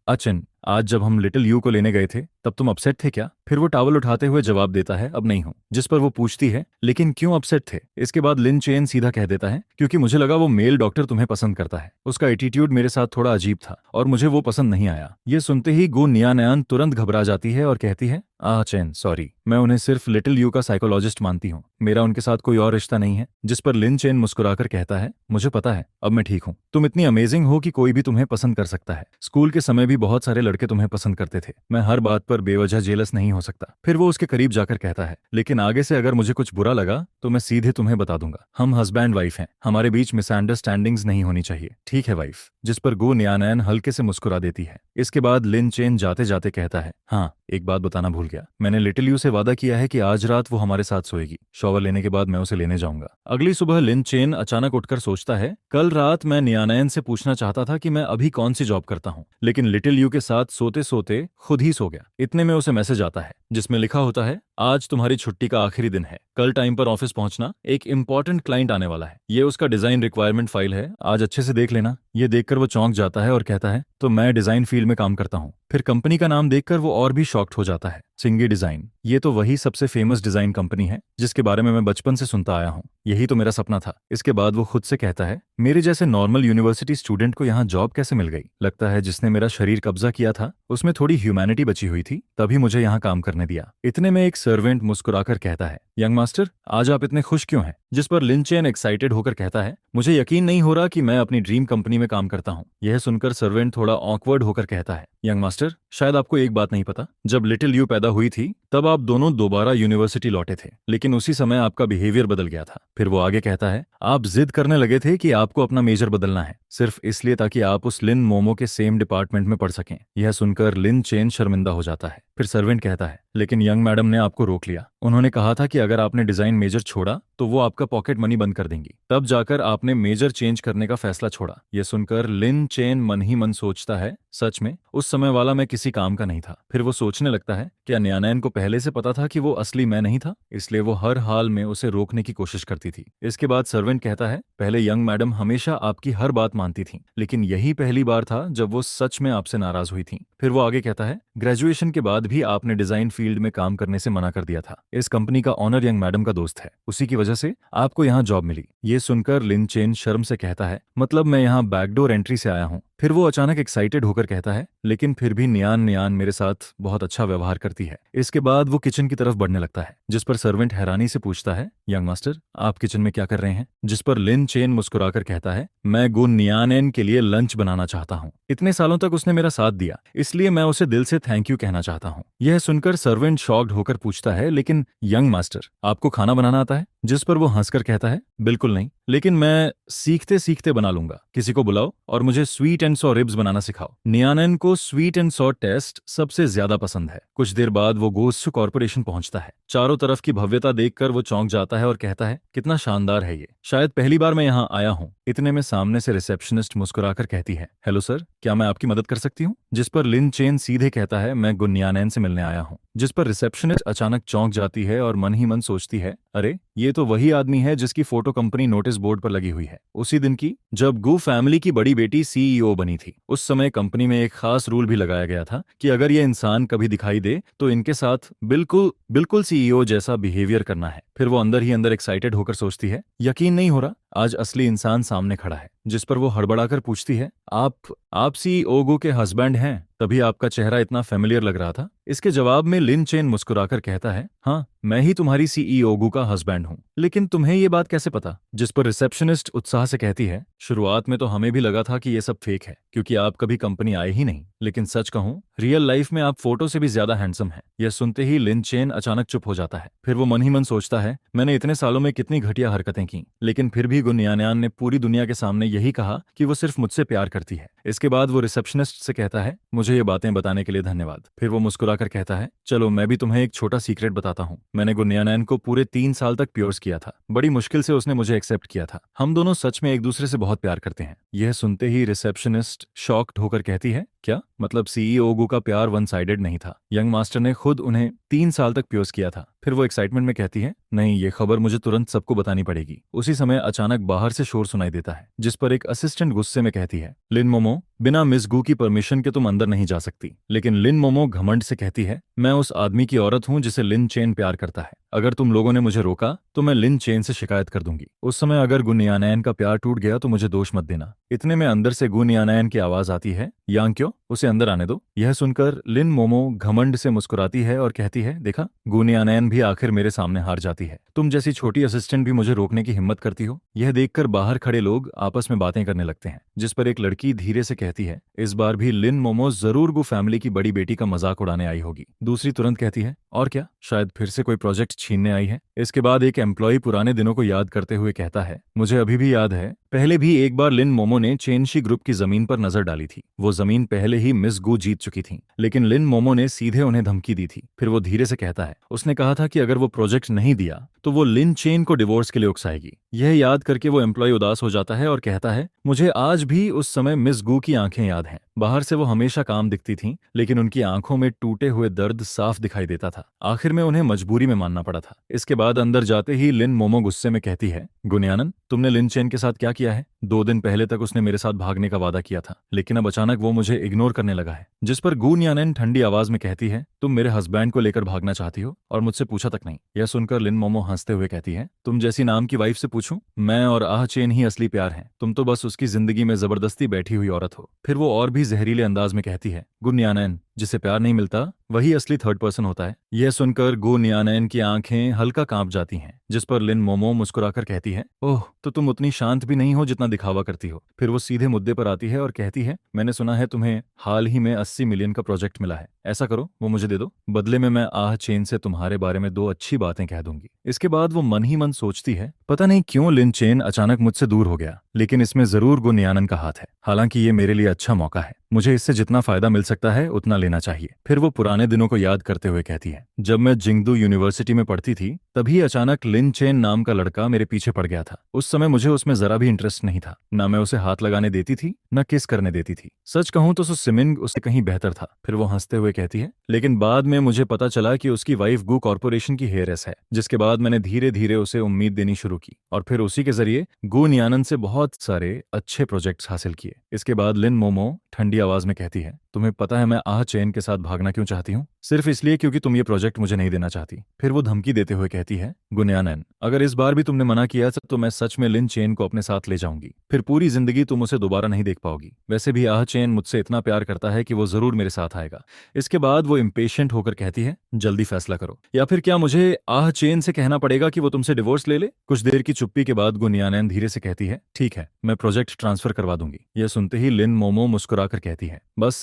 अचिन आज जब हम लिटिल यू को लेने गए थे तब तुम अपसेट थे क्या। फिर वो टॉवल उठाते हुए जवाब देता है अब नहीं हूँ। जिस पर वो पूछती है लेकिन क्यों अपसेट थे। इसके बाद लिन चेन सीधा कह देता है क्योंकि मुझे लगा वो मेल डॉक्टर तुम्हें पसंद करता है, उसका एटीट्यूड मेरे साथ थोड़ा अजीब था और मुझे वो पसंद नहीं आया। ये सुनते ही गु नियानयान तुरंत घबरा जाती है और कहती है चेन सॉरी, मैं उन्हें सिर्फ लिटिल यू का साइकोलॉजिस्ट मानती हूँ, मेरा उनके साथ कोई और रिश्ता नहीं है। जिस पर लिन चेन मुस्कुराकर कहता है मुझे पता है, अब मैं ठीक हूँ, तुम इतनी अमेजिंग हो कि कोई भी तुम्हें पसंद कर सकता है। स्कूल के समय भी बहुत सारे लड़के तुम्हें पसंद करते थे, मैं हर बात पर बेवजह जेलस नहीं हो सकता। फिर वो उसके करीब जाकर कहता है लेकिन आगे से अगर मुझे कुछ बुरा लगा तो मैं सीधे तुम्हें बता दूंगा, हम हस्बैंड वाइफ हैं, हमारे बीच मिसअंडरस्टैंडिंग्स नहीं होनी चाहिए, ठीक है वाइफ। जिस पर गु नियानैन हल्के से मुस्कुरा देती है। इसके बाद लिन चेन जाते जाते कहता है हाँ एक बात बताना भूल गया, मैंने लिटिल यू से वादा किया है कि आज रात वो हमारे साथ सोएगी, शॉवर लेने के बाद मैं उसे लेने जाऊंगा। अगली सुबह लिन चेन अचानक उठकर सोचता है कल रात मैं नियानैन से पूछना चाहता था कि मैं अभी कौन सी जॉब करता हूँ, लेकिन लिटिल यू के साथ सोते सोते खुद ही सो गया। इतने में उसे मैसेज आता है जिसमें लिखा होता है आज तुम्हारी छुट्टी का आखिरी दिन है, कल टाइम पर ऑफिस पहुंचना, एक इंपॉर्टेंट क्लाइंट आने वाला है, ये उसका डिजाइन रिक्वायरमेंट फाइल है, आज अच्छे से देख लेना। ये देखकर वो चौंक जाता है और कहता है तो मैं डिजाइन फील्ड में काम करता हूँ। फिर कंपनी का नाम देखकर वो और भी शॉक्ड हो जाता है, सिंगी डिजाइन, ये तो वही सबसे फेमस डिजाइन कंपनी है जिसके बारे में मैं बचपन से सुनता आया हूँ, यही तो मेरा सपना था। इसके बाद वो खुद से कहता है मेरे जैसे नॉर्मल यूनिवर्सिटी स्टूडेंट को यहाँ जॉब कैसे मिल गई, लगता है जिसने मेरा शरीर कब्जा किया था उसमें थोड़ी ह्यूमैनिटी बची हुई थी, तभी मुझे यहाँ काम करने दिया। इतने में एक सर्वेंट मुस्कुराकर कहता है यंग मास्टर आज आप इतने खुश क्यों हैं। जिस पर लिन चेन एक्साइटेड होकर कहता है मुझे यकीन नहीं हो रहा कि मैं अपनी ड्रीम कंपनी में काम करता हूँ। यह सुनकर सर्वेंट थोड़ा ऑकवर्ड होकर कहता है यंग मास्टर शायद आपको एक बात नहीं पता, जब लिटिल यू पैदा हुई थी तब आप दोनों दोबारा यूनिवर्सिटी लौटे थे, लेकिन उसी समय आपका बिहेवियर बदल गया था। फिर वो आगे कहता है आप जिद करने लगे थे कि आपको अपना मेजर बदलना है, सिर्फ इसलिए ताकि आप उस लिन मोमो के सेम डिपार्टमेंट में पढ़ सकें। यह सुनकर लिन चेन शर्मिंदा हो जाता है। फिर सर्वेंट कहता है लेकिन यंग मैडम ने आपको रोक लिया, उन्होंने कहा था कि अगर आपने डिजाइन मेजर छोड़ा तो वो आपका पॉकेट मनी बंद कर देंगी, तब जाकर आपने मेजर चेंज करने का फैसला छोड़ा। यह सुनकर लिन चेन मन ही मन सोचता है सच में उस समय वाला मैं किसी काम का नहीं था। फिर वो सोचने लगता है क्या न्यानैन को पहले से पता था कि वो असली मैं नहीं था, इसलिए वो हर हाल में उसे रोकने की कोशिश करती थी। इसके बाद सर्वेंट कहता है पहले यंग मैडम हमेशा आपकी हर बात मानती थी, लेकिन यही पहली बार था जब वो सच में आपसे नाराज हुई थी। फिर वो आगे कहता है ग्रेजुएशन के बाद भी आपने डिजाइन फील्ड में काम करने से मना कर दिया था, इस कंपनी का ऑनर यंग मैडम का दोस्त है, उसी की वजह से आपको यहाँ जॉब मिली। ये सुनकर लिन चेन शर्म से कहता है मतलब मैं यहाँ बैकडोर एंट्री से आया हूँ। फिर वो अचानक एक्साइटेड होकर कहता है लेकिन फिर भी नियान नियान मेरे साथ बहुत अच्छा व्यवहार करती है। इसके बाद वो किचन की तरफ बढ़ने लगता है, जिस पर सर्वेंट हैरानी से पूछता है यंग मास्टर आप किचन में क्या कर रहे हैं। जिस पर लिन चेन मुस्कुराकर कहता है मैं गुन नियानैन के लिए लंच बनाना चाहता हूँ, इतने सालों तक उसने मेरा साथ दिया, इसलिए मैं उसे दिल से थैंक यू कहना चाहता हूँ। यह सुनकर सर्वेंट शॉक्ड होकर पूछता है लेकिन यंग मास्टर आपको खाना बनाना आता है। जिस पर वो हंसकर कहता है बिल्कुल नहीं, लेकिन मैं सीखते सीखते बना लूंगा। किसी को बुलाओ और मुझे स्वीट एंड सॉर रिब्स बनाना सिखाओ। नियानन को स्वीट एंड सॉर टेस्ट सबसे ज्यादा पसंद है। कुछ देर बाद वो गोस्ट कॉर्पोरेशन पहुंचता है। चारों तरफ की भव्यता देखकर वो चौंक जाता है और कहता है, कितना शानदार है ये, शायद पहली बार मैं यहाँ आया हूँ। इतने में सामने से रिसेप्शनिस्ट मुस्कुराकर कहती है, हेलो सर, क्या मैं आपकी मदद कर सकती हूँ? जिस पर लिन चेन सीधे कहता है, मैं गुन्यानैन से मिलने आया हूँ। जिस पर रिसेप्शनिस्ट अचानक चौंक जाती है और मन ही मन सोचती है, अरे ये तो वही आदमी है जिसकी फोटो कंपनी नोटिस बोर्ड पर लगी हुई है, उसी दिन की जब गू फैमिली की बड़ी बेटी सीईओ बनी थी। उस समय कंपनी में एक खास रूल भी लगाया गया था कि अगर ये इंसान कभी दिखाई दे तो इनके साथ बिल्कुल बिल्कुल सीईओ जैसा बिहेवियर करना है। फिर वो अंदर ही अंदर एक्साइटेड होकर सोचती है, यकीन नहीं हो रहा, आज असली इंसान सामने खड़ा है। जिस पर वो हड़बड़ाकर पूछती है, आप सीईओ गू के हस्बैंड हैं? तभी आपका चेहरा इतना फेमिलियर लग रहा था। इसके जवाब में लिन चेन मुस्कुराकर कहता है, हाँ, मैं ही तुम्हारी सीईओ गू का हस्बैंड हूँ। लेकिन तुम्हें ये बात कैसे पता? जिस पर रिसेप्शनिस्ट उत्साह से कहती है, शुरुआत में तो हमें भी लगा था कि ये सब फेक है, क्योंकि आप कभी कंपनी आए ही नहीं। लेकिन सच कहूं, रियल लाइफ में आप फोटो से भी ज्यादा हैंडसम हैं। यह सुनते ही लिन चेन अचानक चुप हो जाता है। फिर वो मन ही मन सोचता है, मैंने इतने सालों में कितनी घटिया हरकतें की, लेकिन फिर भी गुन्यानयान ने पूरी दुनिया के सामने यही कहा कि वो सिर्फ मुझसे प्यार करती है। इसके बाद वो रिसेप्शनिस्ट से कहता है, मुझे ये बातें बताने के लिए धन्यवाद। फिर वो मुस्कुराकर कहता है, चलो मैं भी तुम्हें एक छोटा सीक्रेट बताता हूँ। मैंने गुन्यानैन को पूरे 3 साल तक प्योर्स किया था। बड़ी मुश्किल से उसने मुझे एक्सेप्ट किया था। हम दोनों सच में एक दूसरे से बहुत प्यार करते हैं। यह सुनते ही रिसेप्शनिस्ट शॉक्ड होकर कहती है, क्या मतलब सीईओ गू का प्यार वन साइडेड नहीं था? यंग मास्टर ने खुद उन्हें 3 साल तक प्योर्स किया था। फिर वो एक्साइटमेंट में कहती है, नहीं, ये खबर मुझे तुरंत सबको बतानी पड़ेगी। उसी समय अचानक बाहर से शोर सुनाई देता है, जिस पर एक असिस्टेंट गुस्से में कहती है, लिन मोमो, बिना मिस गू की परमिशन के तुम अंदर नहीं जा सकती। लेकिन लिन मोमो घमंड से कहती है, मैं उस आदमी की औरत हूँ जिसे लिन चेन प्यार करता है। अगर तुम लोगों ने मुझे रोका तो मैं लिन चेन से शिकायत कर दूंगी। उस समय अगर गुन्यानैन का प्यार टूट गया तो मुझे दोष मत देना। इतने में अंदर से गुन्यानैन की आवाज आती है, यांग क्यों, उसे अंदर आने दो। यह सुनकर लिन मोमो घमंड से मुस्कुराती है और कहती है, देखा, गुन्यानैन भी आखिर मेरे सामने हार जाती है। तुम जैसी छोटी असिस्टेंट भी मुझे रोकने की हिम्मत करती हो। यह देखकर बाहर खड़े लोग आपस में बातें करने लगते हैं, जिस पर एक लड़की धीरे से कहती है, इस बार भी लिन मोमो जरूर गू फैमिली की बड़ी बेटी का मजाक उड़ाने आई होगी। दूसरी तुरंत कहती है, और क्या, शायद फिर से कोई प्रोजेक्ट छीनने आई है। इसके बाद एक एम्प्लॉय पुराने दिनों को याद करते हुए कहता है, मुझे अभी भी याद है, पहले भी एक बार लिन मोमो ने चेनशी ग्रुप की जमीन पर नजर डाली थी। वो जमीन पहले ही मिस गू जीत चुकी थी, लेकिन लिन मोमो ने सीधे उन्हें धमकी दी थी। फिर वो धीरे से कहता है, उसने कहा था कि अगर वो प्रोजेक्ट नहीं दिया तो वो लिन चेन को डिवोर्स के लिए उकसाएगी। यह याद करके वो एम्प्लॉय उदास हो जाता है और कहता है, मुझे आज भी उस समय मिस गू की आंखें याद हैं। बाहर से वो हमेशा काम दिखती थीं, लेकिन उनकी आंखों में टूटे हुए दर्द साफ दिखाई देता था। आखिर में उन्हें मजबूरी में मानना पड़ा था। इसके बाद अंदर जाते ही लिन मोमो गुस्से में कहती है, गुन्यानन, तुमने लिन चेन के साथ क्या किया है? 2 दिन पहले तक उसने मेरे साथ भागने का वादा किया था, लेकिन अब अचानक वो मुझे इग्नोर करने लगा है। जिस पर गुन्यानन ठंडी आवाज में कहती है, तुम मेरे हस्बैंड को लेकर भागना चाहती हो और मुझसे पूछा तक नहीं। यह सुनकर लिन मोमो हंसते हुए कहती है, तुम जैसी नाम की वाइफ से पूछूं? मैं और आह चेन ही असली प्यार हैं। तुम तो बस उसकी जिंदगी में जबरदस्ती बैठी हुई औरत हो। फिर वो और भी जहरीले अंदाज में कहती है, गुन्यानन, जिसे प्यार नहीं मिलता वही असली थर्ड पर्सन होता है। यह सुनकर गुन्यानन की आंखें हल्का कांप जाती हैं, जिस पर लिन मोमो मुस्कुराकर कहती है, ओह, तो तुम उतनी शांत भी नहीं हो जितना दिखावा करती हो। फिर वो सीधे मुद्दे पर आती है और कहती है, मैंने सुना है तुम्हें हाल ही में 80 मिलियन का प्रोजेक्ट मिला है। ऐसा करो, वो मुझे दे दो, बदले में मैं आह चेन से तुम्हारे बारे में 2 अच्छी बातें कह दूंगी। इसके बाद वो मन ही मन सोचती है, पता नहीं क्यों लिन चेन अचानक मुझसे दूर हो गया, लेकिन इसमें जरूर गुन्यानन का हाथ है। हालांकि ये मेरे लिए अच्छा मौका है, मुझे इससे जितना फायदा मिल सकता है उतना लेना चाहिए। फिर वो पुराने दिनों को याद करते हुए कहती है, जब मैं जिंगदू यूनिवर्सिटी में पढ़ती थी तभी अचानक लिन चेन नाम का लड़का मेरे पीछे पड़ गया था। उस समय मुझे उसमें जरा भी इंटरेस्ट नहीं था, ना मैं उसे हाथ लगाने देती थी, न किस करने देती थी। सच कहूं तो सिमिंग उससे कहीं बेहतर था। फिर वो हंसते हुए कहती है, लेकिन बाद में मुझे पता चला कि उसकी वाइफ गू कॉर्पोरेशन की हेयरस है। जिसके बाद मैंने धीरे धीरे उसे उम्मीद देनी शुरू की और फिर उसी के जरिए गुन्यानन से बहुत सारे अच्छे प्रोजेक्ट्स हासिल किए। इसके बाद लिन मोमो ठंडी आवाज में कहती है, तुम्हें पता है मैं आह चेन के साथ भागना क्यों चाहती हूँ? सिर्फ इसलिए क्योंकि तुम ये प्रोजेक्ट मुझे नहीं देना चाहती। फिर वो धमकी देते हुए कहती है, गुन्यानन, अगर इस बार भी तुमने मना किया तो मैं सच में लिन चेन को अपने साथ ले जाऊंगी। फिर पूरी जिंदगी तुम उसे दोबारा नहीं देख पाओगी। वैसे भी आह चेन मुझसे इतना प्यार करता है कि वो जरूर मेरे साथ आएगा। इसके बाद वो इम्पेशेंट होकर कहती है, जल्दी फैसला करो, या फिर क्या मुझे आह चेन से कहना पड़ेगा कि वो तुमसे डिवोर्स ले ले? कुछ देर की चुप्पी के बाद गुन्यानन धीरे से कहती है, ठीक है, मैं प्रोजेक्ट ट्रांसफर करवा दूंगी। यह सुनते ही लिन मोमो मुस्कुराकर कहती है, बस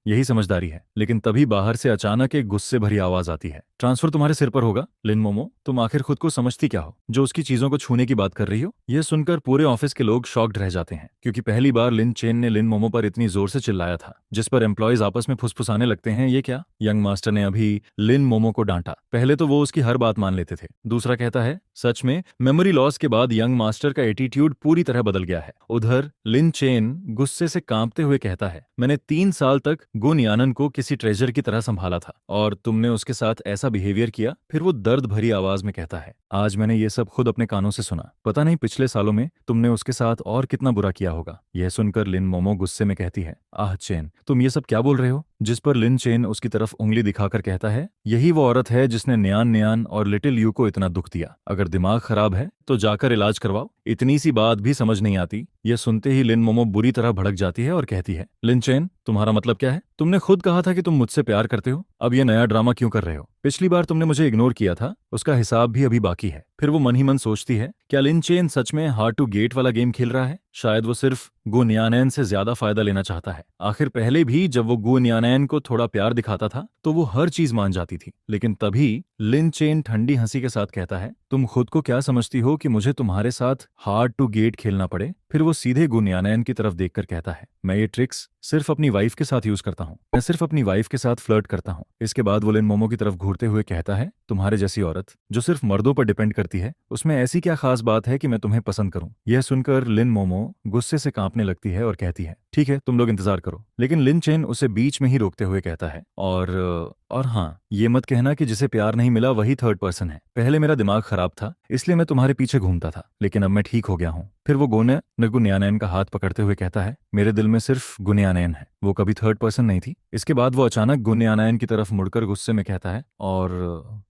यही समझदारी है। लेकिन तभी बाहर से अचानक एक गुस्से भरी आवाज आती है, ट्रांसफर तुम्हारे सिर पर होगा। लिन मोमो, तुम आखिर खुद को समझती क्या हो जो उसकी चीजों को छूने की बात कर रही हो? यह सुनकर पूरे ऑफिस के लोग शॉक्ड रह जाते हैं, क्योंकि पहली बार लिन चेन ने लिन मोमो पर इतनी जोर से चिल्लाया था, जिस पर एम्प्लॉयज आपस में फुसफुसाने लगते हैं। ये क्या? यंग मास्टर ने अभी लिन मोमो को डांटा। पहले तो वो उसकी हर बात मान लेते थे। दूसरा कहता है, सच में मेमोरी लॉस के बाद यंग मास्टर का एटीट्यूड पूरी तरह बदल गया है। उधर लिन चेन गुस्से से कांपते हुए कहता है, मैंने 3 साल तक गुन यानन को किसी ट्रेजर की तरह संभाला था और तुमने उसके साथ ऐसा बिहेवियर किया। फिर वो दर्द भरी आवाज में कहता है, आज मैंने ये सब खुद अपने कानों से सुना। पता नहीं पिछले सालों में तुमने उसके साथ और कितना बुरा किया होगा। यह सुनकर लिन मोमो गुस्से में कहती है, आह चेन, तुम ये सब क्या बोल रहे हो? जिस पर लिन चेन उसकी तरफ उंगली दिखाकर कहता है, यही वो औरत है जिसने न्यान न्यान और लिटिल यू को इतना दुख दिया। अगर दिमाग खराब है तो जाकर इलाज करवाओ। इतनी सी बात भी समझ नहीं आती। यह सुनते ही लिन मोमो बुरी तरह भड़क जाती है और कहती है, लिन चेन, तुम्हारा मतलब क्या है? तुमने खुद कहा था कि तुम मुझसे प्यार करते हो, अब ये नया ड्रामा क्यों कर रहे हो? पिछली बार तुमने मुझे इग्नोर किया था, उसका हिसाब भी अभी बाकी है। फिर वो मन ही मन सोचती है, क्या लिन चेन सच में हार्ड टू गेट वाला गेम खेल रहा है? शायद वो सिर्फ गु न्यानैन से ज्यादा फायदा लेना चाहता है। आखिर पहले भी जब वो गु न्यानैन को थोड़ा प्यार दिखाता था तो वो हर चीज मान जाती थी। लेकिन तभी लिन चेन ठंडी हंसी के साथ कहता है, तुम खुद को क्या समझती हो कि मुझे तुम्हारे साथ हार्ड टू गेट खेलना पड़े? फिर वो सीधे गु न्यानैन की तरफ देखकर कहता है, मैं ये ट्रिक्स सिर्फ अपनी वाइफ के साथ यूज करता हूँ। मैं सिर्फ अपनी वाइफ के साथ फ्लर्ट करता हूँ। इसके बाद वो लिन मोमो की तरफ घूरते हुए कहता है, तुम्हारे जैसी औरत जो सिर्फ मर्दों पर डिपेंड करती है, उसमें ऐसी क्या खास बात है कि मैं तुम्हें पसंद करूं? यह सुनकर लिन मोमो गुस्से से कांपने लगती है और कहती है, ठीक है, तुम लोग इंतजार करो। लेकिन लिन चेन उसे बीच में ही रोकते हुए कहता है, और हाँ, ये मत कहना कि जिसे प्यार नहीं मिला वही थर्ड पर्सन है। पहले मेरा दिमाग खराब था, इसलिए मैं तुम्हारे पीछे घूमता था, लेकिन अब मैं ठीक हो गया हूँ। फिर वो गुन्यानैन का हाथ पकड़ते हुए कहता है, मेरे दिल में सिर्फ गुन्यानैन है, वो कभी थर्ड पर्सन नहीं थी। इसके बाद वो अचानक गुन्यानैन की तरफ मुड़कर गुस्से में कहता है, और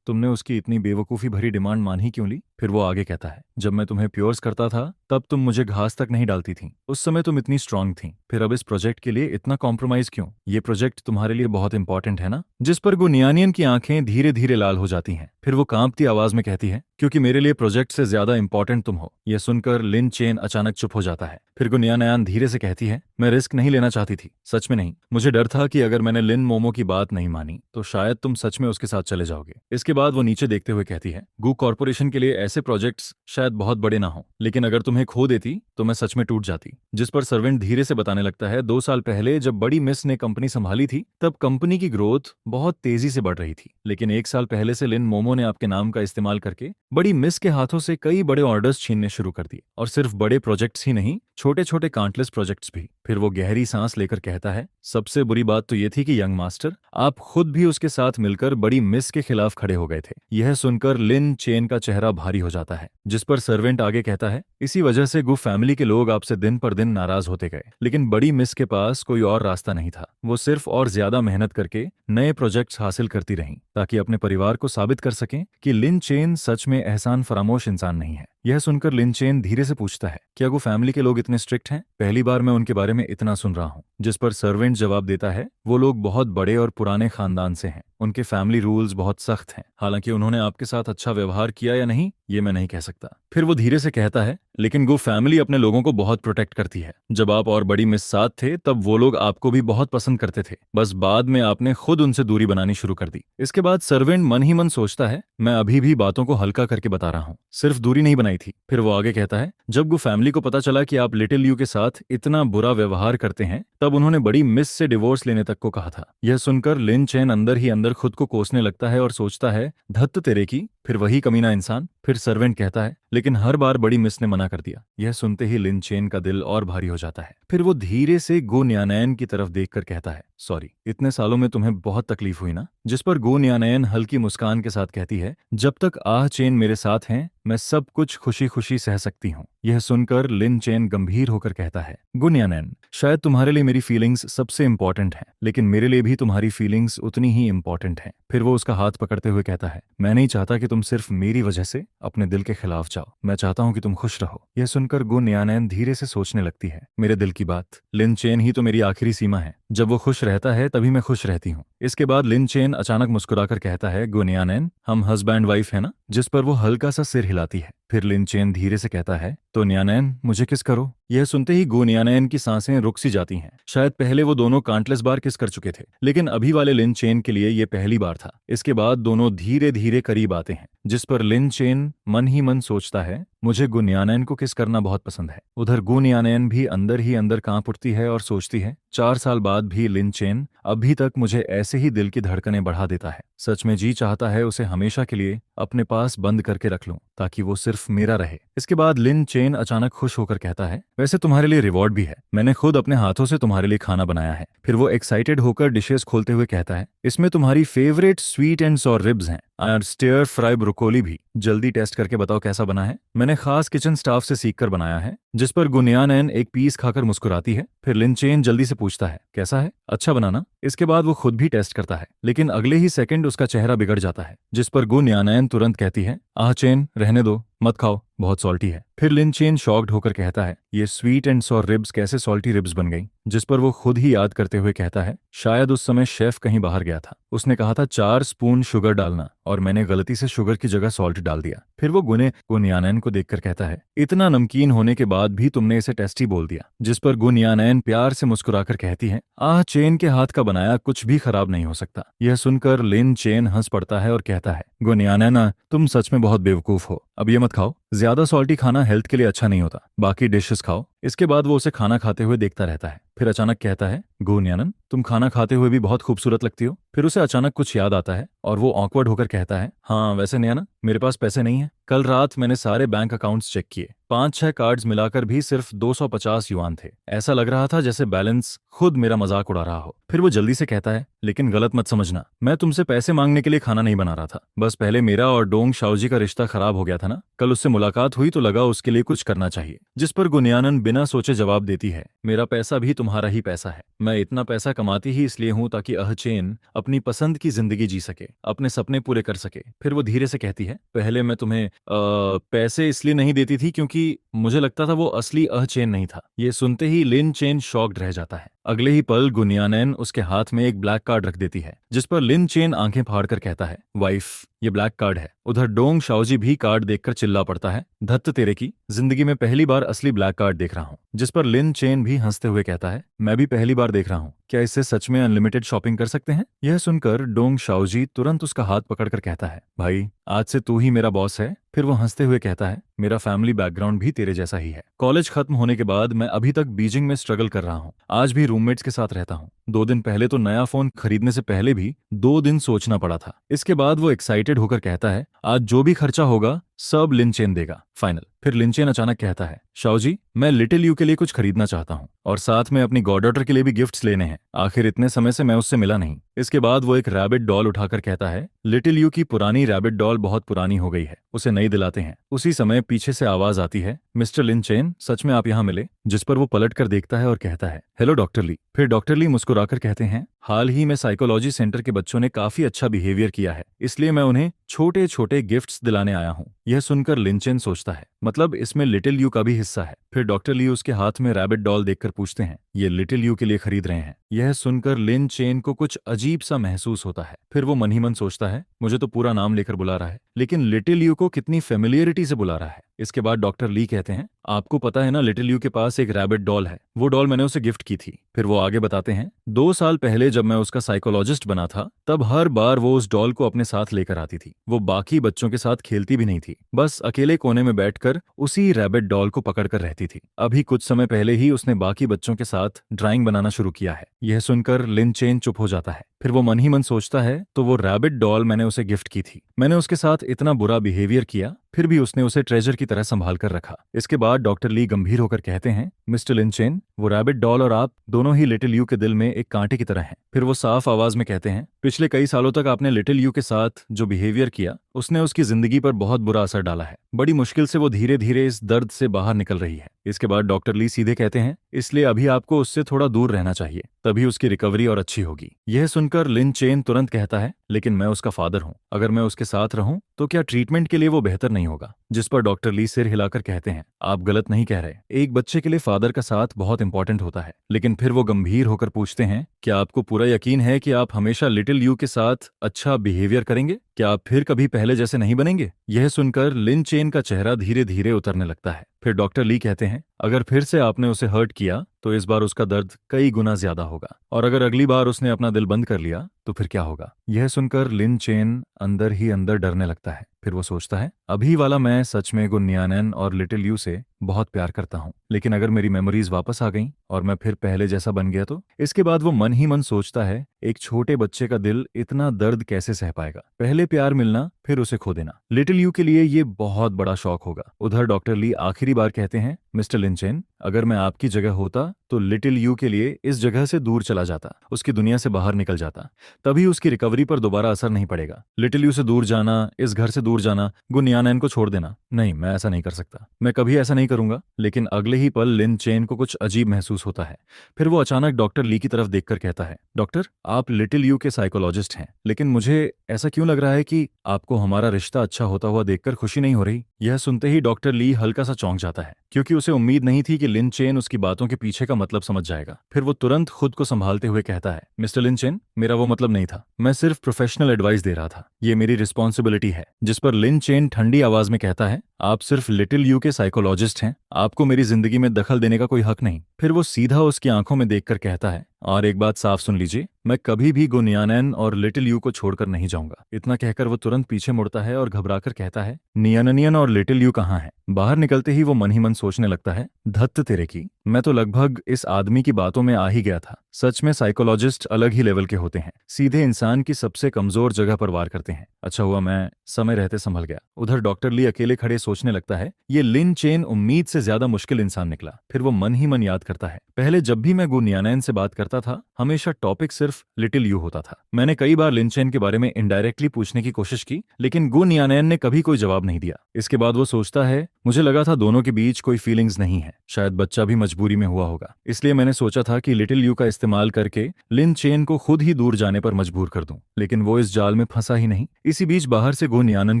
तुमने उसकी इतनी बेवकूफ़ी भरी डिमांड मान ही क्यों ली? फिर वो आगे कहता है, जब मैं तुम्हें प्योर्स करता था तब तुम मुझे घास तक नहीं डालती थी, उस समय तुम इतनी स्ट्रांग थी। फिर अब इस प्रोजेक्ट के लिए इतना कॉम्प्रोमाइज क्यों? ये प्रोजेक्ट तुम्हारे लिए बहुत इंपॉर्टेंट है ना? जिस पर गुन्यानियन की आंखें धीरे धीरे लाल हो जाती हैं। फिर वो कांपती आवाज में कहती है, क्योंकि मेरे लिए प्रोजेक्ट से ज्यादा इंपॉर्टेंट तुम हो। यह सुनकर लिन चेन अचानक चुप हो जाता है। फिर गुन्यानयान धीरे से कहती है, मैं रिस्क नहीं लेना चाहती थी, सच में नहीं। मुझे डर था कि अगर मैंने लिन मोमो की बात नहीं मानी तो शायद तुम सच में उसके साथ चले जाओगे। इसके बाद वो नीचे देखते हुए कहती है, गू कॉर्पोरेशन के लिए ऐसे प्रोजेक्ट्स शायद बहुत बड़े ना हो, लेकिन अगर तुम्हें खो देती तो मैं सच में टूट जाती। जिस पर सर्वेंट धीरे से बताने लगता है, 2 साल पहले जब बड़ी मिस ने कंपनी संभाली थी तब कंपनी की ग्रोथ बहुत तेजी से बढ़ रही थी, लेकिन 1 साल पहले से लिन मोमो ने आपके नाम का इस्तेमाल करके बड़ी मिस के हाथों से कई बड़े ऑर्डर्स छीनने शुरू कर दिए, और सिर्फ बड़े प्रोजेक्ट्स ही नहीं, छोटे छोटे काउंटलेस प्रोजेक्ट्स भी। फिर वो गहरी सांस लेकर कहता है, सबसे बुरी बात तो ये थी कि यंग मास्टर, आप खुद भी उसके साथ मिलकर बड़ी मिस के खिलाफ खड़े हो गए थे। यह सुनकर लिन चेन का चेहरा भारी हो जाता है। जिस पर सर्वेंट आगे कहता है, इसी वजह से गु फैमिली के लोग आपसे दिन पर दिन नाराज होते गए, लेकिन बड़ी मिस के पास कोई और रास्ता नहीं था। वो सिर्फ और ज्यादा मेहनत करके नए प्रोजेक्ट्स हासिल करती रहीं ताकि अपने परिवार को साबित कर सकें कि लिन चेन सच में एहसान फरामोश इंसान नहीं है। यह सुनकर लिन चेन धीरे से पूछता है, क्या गु फैमिली के लोग इतने स्ट्रिक्ट हैं? पहली बार मैं उनके बारे में इतना सुन रहा हूँ। जिस पर सर्वेंट जवाब देता है, वो लोग बहुत बड़े और पुराने खानदान से हैं, उनके फैमिली रूल्स बहुत सख्त हैं। हालांकि उन्होंने आपके साथ अच्छा व्यवहार किया या नहीं ये मैं नहीं कह सकता। फिर वो धीरे से कहता है, लेकिन गु फैमिली अपने लोगों को बहुत प्रोटेक्ट करती है। जब आप और बड़ी मिस साथ थे तब वो लोग आपको भी बहुत पसंद करते थे, बस बाद में आपने खुद उनसे दूरी बनानी शुरू कर दी। इसके बाद सर्वेंट मन ही मन सोचता है, मैं अभी भी बातों को हल्का करके बता रहा हूँ, सिर्फ दूरी नहीं बनाई थी। फिर वो आगे कहता है, जब गु फैमिली को पता चला कि आप लिटिल यू के साथ इतना बुरा व्यवहार करते हैं तब उन्होंने बड़ी मिस से डिवोर्स लेने तक को कहा था। यह सुनकर लिन चेन अंदर ही अंदर खुद को कोसने लगता है और सोचता है, धत्त तेरे की, फिर वही कमीना इंसान। फिर सर्वेंट कहता है, लेकिन हर बार बड़ी मिस ने मना कर दिया। यह सुनते ही लिन चेन का दिल और भारी हो जाता है। फिर वो धीरे से गु न्यानैन की तरफ देखकर कहता है, सॉरी, इतने सालों में तुम्हें बहुत तकलीफ हुई ना? जिस पर गु न्यानैन हल्की मुस्कान के साथ कहती है, जब तक आह चेन मेरे साथ हैं मैं सब कुछ खुशी खुशी सह सकती हूँ। यह सुनकर लिन चेन गंभीर होकर कहता है, गु न्यानैन, शायद तुम्हारे लिए मेरी फीलिंग्स सबसे इंपॉर्टेंट हैं, लेकिन मेरे लिए भी तुम्हारी फीलिंग्स उतनी ही इंपॉर्टेंट हैं। फिर वो उसका हाथ पकड़ते हुए कहता है, मैं नहीं चाहता कि तुम सिर्फ मेरी वजह से अपने दिल के खिलाफ जाओ, मैं चाहता हूँ कि तुम खुश रहो। यह सुनकर गु न्यानैन धीरे से सोचने लगती है, मेरे दिल की बात, लिन चेन ही तो मेरी आखिरी सीमा है, जब वो खुश रहता है तभी मैं खुश रहती हूँ। इसके बाद लिन चेन अचानक मुस्कुराकर कहता है, गु न्यानैन, हम हस्बैंड वाइफ है ना? जिस पर वो हल्का सा सिर हिलाती है। फिर लिन चेन धीरे से कहता है, तो न्यानैन मुझे किस करो। यह सुनते ही गो न्यानैन की सांसें रुक सी जाती हैं। शायद पहले वो दोनों काउंटलेस बार किस कर चुके थे, लेकिन अभी वाले लिन चेन के लिए ये पहली बार था। इसके बाद दोनों धीरे धीरे करीब आते हैं, जिस पर लिन चेन मन ही मन सोचता है, मुझे गुनयानैन को किस करना बहुत पसंद है। उधर गुनयानैन भी अंदर ही अंदर कांप उठती है और सोचती है, 4 साल बाद भी लिन चेन अभी तक मुझे ऐसे ही दिल की धड़कनें बढ़ा देता है। सच में जी चाहता है उसे हमेशा के लिए अपने पास बंद करके रख लूं, ताकि वो सिर्फ मेरा रहे। इसके बाद लिन चेन अचानक खुश होकर कहता है, वैसे तुम्हारे लिए रिवॉर्ड भी है, मैंने खुद अपने हाथों से तुम्हारे लिए खाना बनाया है। फिर वो एक्साइटेड होकर डिशेस खोलते हुए कहता है, इसमें तुम्हारी favourite sweet and sour ribs हैं और स्टियर फ्राई ब्रोकोली भी। जल्दी टेस्ट करके बताओ कैसा बना है। मैंने खास किचन स्टाफ से सीखकर बनाया है। जिस पर गुनयानैन एक पीस खाकर मुस्कुराती है। फिर लिन चेन जल्दी से पूछता है, कैसा है, अच्छा बनाना। इसके बाद वो खुद भी टेस्ट करता है, लेकिन अगले ही सेकंड उसका चेहरा बिगड़ जाता है। जिस पर गुनयानैन तुरंत कहती है, आह चेन रहने दो, मत खाओ, बहुत सॉल्टी है। फिर लिन चेन शॉक्ड होकर कहता है, ये स्वीट एंड सॉर रिब्स कैसे सॉल्टी रिब्स बन गई। जिस पर वो खुद ही याद करते हुए कहता है, शायद उस समय शेफ कहीं बाहर गया था, उसने कहा था 4 स्पून शुगर डालना और मैंने गलती से शुगर की जगह सॉल्ट डाल दिया। फिर वो गुनयानैन को देखकर कहता है, इतना नमकीन होने के बाद भी तुमने इसे टेस्टी बोल दिया। जिस पर गुनयानैन प्यार से मुस्कुराकर कहती है, आह चेन के हाथ का बनाया कुछ भी खराब नहीं हो सकता। यह सुनकर लिन चेन हंस पड़ता है और कहता है, गुनयानैन तुम सच में बहुत बेवकूफ हो, अब ये मत खाओ, ज्यादा सॉल्टी खाना हेल्थ के लिए अच्छा नहीं होता, बाकी डिशेस खाओ। इसके बाद वो उसे खाना खाते हुए देखता रहता है। फिर अचानक कहता है, गुनयानन तुम खाना खाते हुए भी बहुत खूबसूरत लगती हो। फिर उसे अचानक कुछ याद आता है और वो ऑकवर्ड होकर कहता है, हाँ वैसे न्याना मेरे पास पैसे नहीं है। कल रात मैंने सारे बैंक अकाउंट्स चेक किए, 5-6 कार्ड्स मिलाकर भी सिर्फ 250 युआन थे। ऐसा लग रहा था जैसे बैलेंस खुद मेरा मजाक उड़ा रहा हो। फिर वो जल्दी से कहता है, लेकिन गलत मत समझना, मैं तुमसे पैसे मांगने के लिए खाना नहीं बना रहा था। बस पहले मेरा और डोंग शाओजी का रिश्ता खराब हो गया था ना, कल उससे मुलाकात हुई तो लगा उसके लिए कुछ करना चाहिए। जिस पर गुनयानन बिना सोचे जवाब देती है, मेरा पैसा भी तुम्हारा ही पैसा है। मैं इतना पैसा कमाती ही इसलिए हूं ताकि अहचेन अपनी पसंद की जिंदगी जी सके, अपने सपने पूरे कर सके। फिर वो धीरे से कहती है, पहले मैं तुम्हें पैसे इसलिए नहीं देती थी क्योंकि मुझे लगता था वो असली अहचेन नहीं था। ये सुनते ही लिन चेन शॉक्ड रह जाता है। अगले ही पल गुनयानैन उसके हाथ में एक ब्लैक कार्ड रख देती है, जिस पर लिन चेन आंखें फाड़कर कहता है, वाइफ ये ब्लैक कार्ड है। उधर डोंग शाओजी भी कार्ड देखकर चिल्ला पड़ता है, धत्त तेरे की, जिंदगी में पहली बार असली ब्लैक कार्ड देख रहा हूँ। जिस पर लिन चेन भी हंसते हुए कहता है, मैं भी पहली बार देख रहा हूँ, क्या इससे सच में अनलिमिटेड शॉपिंग कर सकते हैं। यह सुनकर डोंग शाओजी तुरंत उसका हाथ पकड़कर कहता है, भाई आज से तू ही मेरा बॉस है। फिर वो हंसते हुए कहता है, मेरा फैमिली बैकग्राउंड भी तेरे जैसा ही है। कॉलेज खत्म होने के बाद मैं अभी तक बीजिंग में स्ट्रगल कर रहा हूँ, आज भी रूममेट्स के साथ रहता हूँ। 2 दिन पहले तो नया फोन खरीदने से पहले भी 2 दिन सोचना पड़ा था। इसके बाद वो एक्साइटेड होकर कहता है, आज जो भी खर्चा होगा सब लिन चेन देगा, फाइनल। फिर लिन चेन अचानक कहता है, शाओजी मैं लिटिल यू के लिए कुछ खरीदना चाहता हूँ और साथ में अपनी गॉडडॉटर के लिए भी गिफ्ट्स लेने हैं। आखिर इतने समय से मैं उससे मिला नहीं। इसके बाद वो एक रैबिट डॉल उठाकर कहता है, लिटिल यू की पुरानी रैबिट डॉल बहुत पुरानी हो गई है, उसे नई दिलाते हैं। उसी समय पीछे से आवाज आती है, मिस्टर लिन चेन सच में आप यहाँ मिले। जिस पर वो पलट कर देखता है और कहता है, हेलो डॉक्टर ली। फिर डॉक्टर ली मुस्कुराकर कहते हैं, हाल ही में साइकोलॉजी सेंटर के बच्चों ने काफी अच्छा बिहेवियर किया है, इसलिए मैं उन्हें छोटे छोटे गिफ्ट्स दिलाने आया हूँ। यह सुनकर लिन चेन सोचता है, मतलब इसमें लिटिल यू का भी हिस्सा है। फिर डॉक्टर ली उसके हाथ में रैबिट डॉल देखकर पूछते हैं, ये लिटिल यू के लिए खरीद रहे हैं। यह सुनकर लिन चेन को कुछ अजीब सा महसूस होता है। फिर वो मन ही मन सोचता है, मुझे तो पूरा नाम लेकर बुला रहा है, लेकिन लिटिल यू को कितनी फेमिलियरिटी से बुला रहा है। इसके बाद डॉक्टर ली कहते हैं, आपको पता है ना लिटिल यू के पास एक रैबिट डॉल है, वो डॉल मैंने उसे गिफ्ट की थी। फिर वो आगे बताते हैं, 2 साल पहले जब मैं उसका साइकोलॉजिस्ट बना था, तब हर बार वो उस डॉल को अपने साथ लेकर आती थी। वो बाकी बच्चों के साथ खेलती भी नहीं थी, बस अकेले कोने में बैठकर उसी रैबिट डॉल को पकड़कर रहती थी। अभी कुछ समय पहले ही उसने बाकी बच्चों के साथ ड्राइंग बनाना शुरू किया है। यह सुनकर लिन चेन चुप हो जाता है। फिर वो मन ही मन सोचता है, तो वो रैबिट डॉल मैंने उसे गिफ्ट की थी, मैंने उसके साथ इतना बुरा बिहेवियर किया, फिर भी उसने उसे ट्रेजर की तरह संभाल कर रखा। इसके बाद डॉक्टर ली गंभीर होकर कहते हैं, मिस्टर लिन चेन वो रैबिट डॉल और आप दोनों ही लिटिल यू के दिल में एक कांटे की तरह हैं। फिर वो साफ आवाज में कहते हैं, पिछले कई सालों तक आपने लिटिल यू के साथ जो बिहेवियर किया, उसने उसकी जिंदगी पर बहुत बुरा असर डाला है। बड़ी मुश्किल से वो धीरे धीरे इस दर्द से बाहर निकल रही है। इसके बाद डॉक्टर ली सीधे कहते हैं, इसलिए अभी आपको उससे थोड़ा दूर रहना चाहिए, तभी उसकी रिकवरी और अच्छी होगी। यह सुनकर लिन चेन तुरंत कहता है, लेकिन मैं उसका फादर हूँ, अगर मैं उसके साथ रहूं तो क्या ट्रीटमेंट के लिए वो बेहतर नहीं होगा। जिस पर डॉक्टर ली सिर हिलाकर कहते हैं, आप गलत नहीं कह रहे, एक बच्चे के लिए फादर का साथ बहुत इंपॉर्टेंट होता है। लेकिन फिर वो गंभीर होकर पूछते हैं, क्या आपको पूरा यकीन है कि आप हमेशा लिटिल यू के साथ अच्छा बिहेवियर करेंगे। क्या आप फिर कभी पहले जैसे नहीं बनेंगे? यह सुनकर लिन चेन का चेहरा धीरे धीरे उतरने लगता है। फिर डॉक्टर ली कहते हैं, अगर फिर से आपने उसे हर्ट किया तो इस बार उसका दर्द कई गुना ज्यादा होगा, और अगर अगली बार उसने अपना दिल बंद कर लिया तो फिर क्या होगा? यह सुनकर लिन चेन अंदर ही अंदर डरने लगता है। फिर वो सोचता है, अभी वाला मैं सच में गुनयानन और लिटिल यू से बहुत प्यार करता हूँ, लेकिन अगर मेरी मेमोरीज वापस आ गईं और मैं फिर पहले जैसा बन गया तो? इसके बाद वो मन ही मन सोचता है, एक छोटे बच्चे का दिल इतना दर्द कैसे सह पाएगा? पहले प्यार मिलना, फिर उसे खो देना। लिटिल यू के लिए ये बहुत बड़ा शौक होगा। उधर डॉक्टर ली आखिरी बार कहते हैं, मिस्टर लिंचेन, अगर मैं आपकी जगह होता तो लिटिल यू के लिए इस जगह से दूर चला जाता, उसकी दुनिया से बाहर निकल जाता। तभी उसकी रिकवरी पर दोबारा असर नहीं पड़ेगा। लिटिल यू से दूर जाना, इस घर से दूर जाना, गुनयानन को छोड़ देना, नहीं, मैं ऐसा नहीं कर सकता। मैं कभी ऐसा नहीं करूंगा। लेकिन अगले ही पल लिन चेन को कुछ अजीब महसूस होता है। फिर वो अचानक डॉक्टर ली की तरफ देखकर कहता है, डॉक्टर, आप लिटिल यू के साइकोलॉजिस्ट हैं, लेकिन मुझे ऐसा क्यों लग रहा है कि आपको हमारा रिश्ता अच्छा होता हुआ देखकर खुशी नहीं हो रही? यह सुनते ही डॉक्टर ली हल्का सा चौंक जाता है, क्योंकि उसे उम्मीद नहीं थी कि लिन चेन उसकी बातों के पीछे का मतलब समझ जाएगा। फिर वो तुरंत खुद को संभालते हुए कहता है, मिस्टर लिन चेन, मेरा वो मतलब नहीं था। मैं सिर्फ प्रोफेशनल एडवाइस दे रहा था। ये मेरी रिस्पॉन्सिबिलिटी है। जिस पर लिन चेन ठंडी आवाज में कहता है, आप सिर्फ लिटिल यू के साइकोलॉजिस्ट हैं, आपको मेरी जिंदगी में दखल देने का कोई हक नहीं। फिर वो सीधा उसकी आंखों में देखकर कहता है, और एक बात साफ सुन लीजिए, मैं कभी भी गुनयानन और लिटिल यू को छोड़कर नहीं जाऊंगा। इतना कहकर वो तुरंत पीछे मुड़ता है और घबराकर कहता है, नियननियन और लिटिल यू कहाँ हैं? बाहर निकलते ही वो मन ही मन सोचने लगता है, धत्त तेरे की, मैं तो लगभग इस आदमी की बातों में आ ही गया था। सच में साइकोलॉजिस्ट अलग ही लेवल के होते हैं, सीधे इंसान की सबसे कमजोर जगह पर वार करते हैं। अच्छा हुआ मैं समय रहते संभल गया। उधर डॉक्टर ली अकेले खड़े सोचने लगता है, ये लिन चेन उम्मीद से ज्यादा मुश्किल इंसान निकला। फिर वो मन ही मन याद करता है, पहले जब भी मैं गुनयानन से बात करता था, हमेशा टॉपिक सिर्फ लिटिल यू होता था। मैंने कई बार लिन चेन के बारे में इनडायरेक्टली पूछने की कोशिश की, लेकिन गुनयानन ने कभी कोई जवाब नहीं दिया। इसके बाद वो सोचता है, मुझे लगा था दोनों के बीच कोई फीलिंग्स नहीं है, शायद बच्चा भी मजबूरी में हुआ होगा, इसलिए मैंने सोचा था कि लिटिल यू का इस्तेमाल करके लिन चेन को खुद ही दूर जाने पर मजबूर कर दूं, लेकिन वो इस जाल में फंसा ही नहीं। इसी बीच बाहर से गुनयानन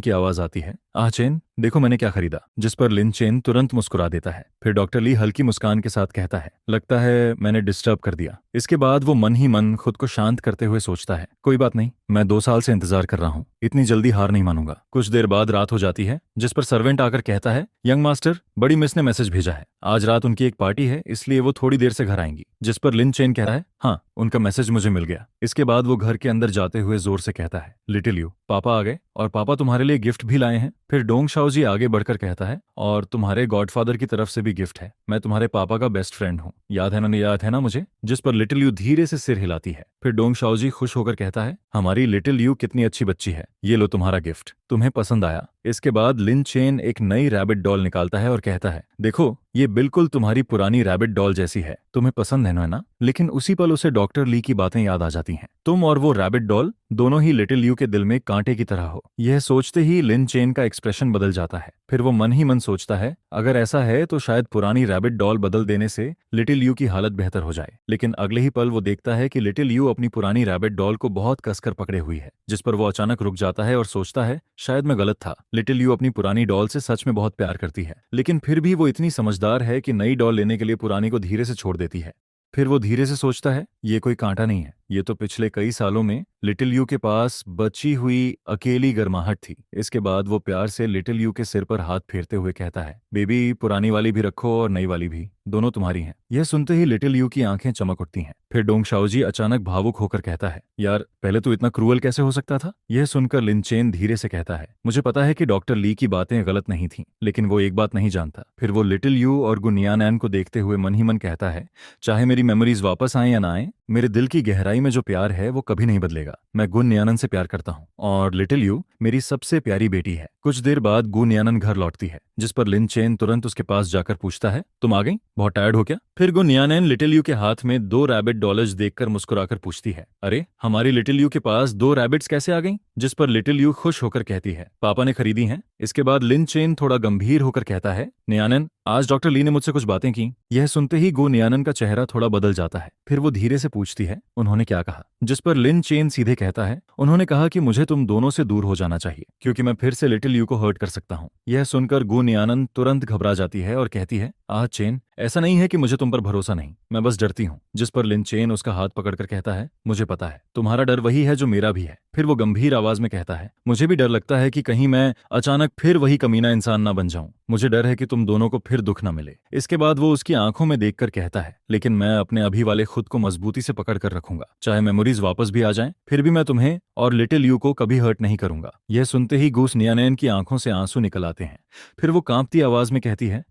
की आवाज आती है, आह चेन, देखो मैंने क्या खरीदा। जिस पर लिन चेन तुरंत मुस्कुरा देता है। फिर डॉक्टर ली हल्की मुस्कान के साथ कहता है, लगता है मैंने डिस्टर्ब कर दिया। इसके बाद वो मन ही मन खुद को शांत करते हुए सोचता है, कोई बात नहीं, मैं 2 साल से इंतजार कर रहा हूँ, इतनी जल्दी हार नहीं मानूंगा। कुछ देर बाद रात हो जाती है, जिस पर सर्वेंट आकर कहता है, यंग मास्टर, बड़ी मिस ने मैसेज भेजा है, आज रात उनकी एक पार्टी है, इसलिए वो थोड़ी देर से घर आएंगी। जिस पर लिन चेन कहता है, हाँ, उनका मैसेज मुझे मिल गया। इसके बाद वो घर के अंदर जाते हुए जोर से कहता है, लिटिल यू, पापा आ गए, और पापा तुम्हारे लिए गिफ्ट भी लाए हैं। फिर डोंग शाओ जी आगे बढ़कर कहता है, और तुम्हारे गॉडफादर की तरफ से भी गिफ्ट है, मैं तुम्हारे पापा का बेस्ट फ्रेंड हूँ, याद है ना मुझे? जिस पर लिटिल यू धीरे से सिर हिलाती है। फिर डोंग शाओ जी खुश होकर कहता है, हमारी लिटिल यू कितनी अच्छी बच्ची है, ये लो तुम्हारा गिफ्ट, तुम्हें पसंद आया? इसके बाद लिन चेन एक नई रैबिट डॉल निकालता है और कहता है, देखो, ये बिल्कुल तुम्हारी पुरानी रैबिट डॉल जैसी है, तुम्हें पसंद है ना? लेकिन उसी पल उसे डॉक्टर ली की बातें याद आ जाती हैं। तुम और वो रैबिट डॉल दोनों ही लिटिल यू के दिल में कांटे की तरह हो। यह सोचते ही लिन चेन का एक्सप्रेशन बदल जाता है। फिर वो मन ही मन सोचता है, अगर ऐसा है तो शायद पुरानी रैबिट डॉल बदल देने से लिटिल यू की हालत बेहतर हो जाए। लेकिन अगले ही पल वो देखता है कि लिटिल यू अपनी पुरानी रैबिट डॉल को बहुत कसकर पकड़े हुई है। जिस पर वो अचानक रुक जाता है और सोचता है, शायद मैं गलत था, लिटिल यू अपनी पुरानी डॉल से सच में बहुत प्यार करती है, लेकिन फिर भी वो इतनी समझदार है कि नई डॉल लेने के लिए पुरानी को धीरे से छोड़ देती है। फिर वो धीरे से सोचता है, ये कोई कांटा नहीं है, ये तो पिछले कई सालों में लिटिल यू के पास बची हुई अकेली गर्माहट थी। इसके बाद वो प्यार से लिटिल यू के सिर पर हाथ फेरते हुए कहता है, बेबी, पुरानी वाली भी रखो और नई वाली भी, दोनों तुम्हारी हैं। यह सुनते ही लिटिल यू की आंखें चमक उठती हैं। फिर डोंग शाओजी अचानक भावुक होकर कहता है, यार, पहले तो इतना क्रूअल कैसे हो सकता था? यह सुनकर लिन चेन धीरे से कहता है, मुझे पता है कि डॉक्टर ली की बातें गलत नहीं थीं, लेकिन वो एक बात नहीं जानता। फिर वो लिटिल यू और गुनयानन को देखते हुए मन ही मन कहता है, चाहे मेरी मेमोरीज वापस आए या ना आए, मेरे दिल की गहराई में जो प्यार है वो कभी नहीं बदलेगा। मैं गुनयानन से प्यार करता हूँ और लिटिल यू मेरी सबसे प्यारी बेटी है। कुछ देर बाद गुनयानन घर लौटती है, जिस पर लिन चेन तुरंत उसके पास जाकर पूछता है, तुम आ गई? बहुत टायर्ड हो क्या? फिर गुनयानन लिटिल यू के हाथ में 2 रैबिट डॉलर्स देखकर मुस्कुराकर पूछती है, अरे, हमारी लिटिल यू के पास 2 रैबिट्स कैसे आ गई? जिस पर लिटिल यू खुश होकर कहती है, पापा ने खरीदी हैं। इसके बाद लिन चेन थोड़ा गंभीर होकर कहता है, नियानन, आज डॉक्टर ली ने मुझसे कुछ बातें की। यह सुनते ही गुनयानन का चेहरा थोड़ा बदल जाता है। फिर वो धीरे से पूछती है, उन्होंने क्या कहा? जिस पर लिन चेन सीधे कहता है, उन्होंने कहा कि मुझे तुम दोनों से दूर हो जाना चाहिए, क्योंकि मैं फिर से लिटिल यू को हर्ट कर सकता हूँ। यह सुनकर गुनयानन तुरंत घबरा जाती है और कहती है, चेन, ऐसा नहीं है कि मुझे तुम पर भरोसा नहीं, मैं बस डरती हूँ। जिस पर लिन चेन उसका हाथ पकड़कर कहता है, मुझे पता है, तुम्हारा डर वही है जो मेरा भी है। फिर वो गंभीर आवाज में कहता है, मुझे भी डर लगता है कि कहीं मैं अचानक फिर वही कमीना इंसान ना बन जाऊं। मुझे डर है कि तुम दोनों को फिर दुख ना मिले। इसके बाद वो उसकी आंखों में देखकर कहता है, लेकिन मैं अपने अभी वाले खुद को मजबूती से पकड़ कर रखूंगा, चाहे मेमोरीज वापस भी आ जाएं, फिर भी मैं तुम्हें और लिटिल यू को कभी हर्ट नहीं करूंगा। यह सुनते ही गूस नियानैन की आंखों से आंसू निकल आते हैं। फिर वो कांपती आवाज में कहती है,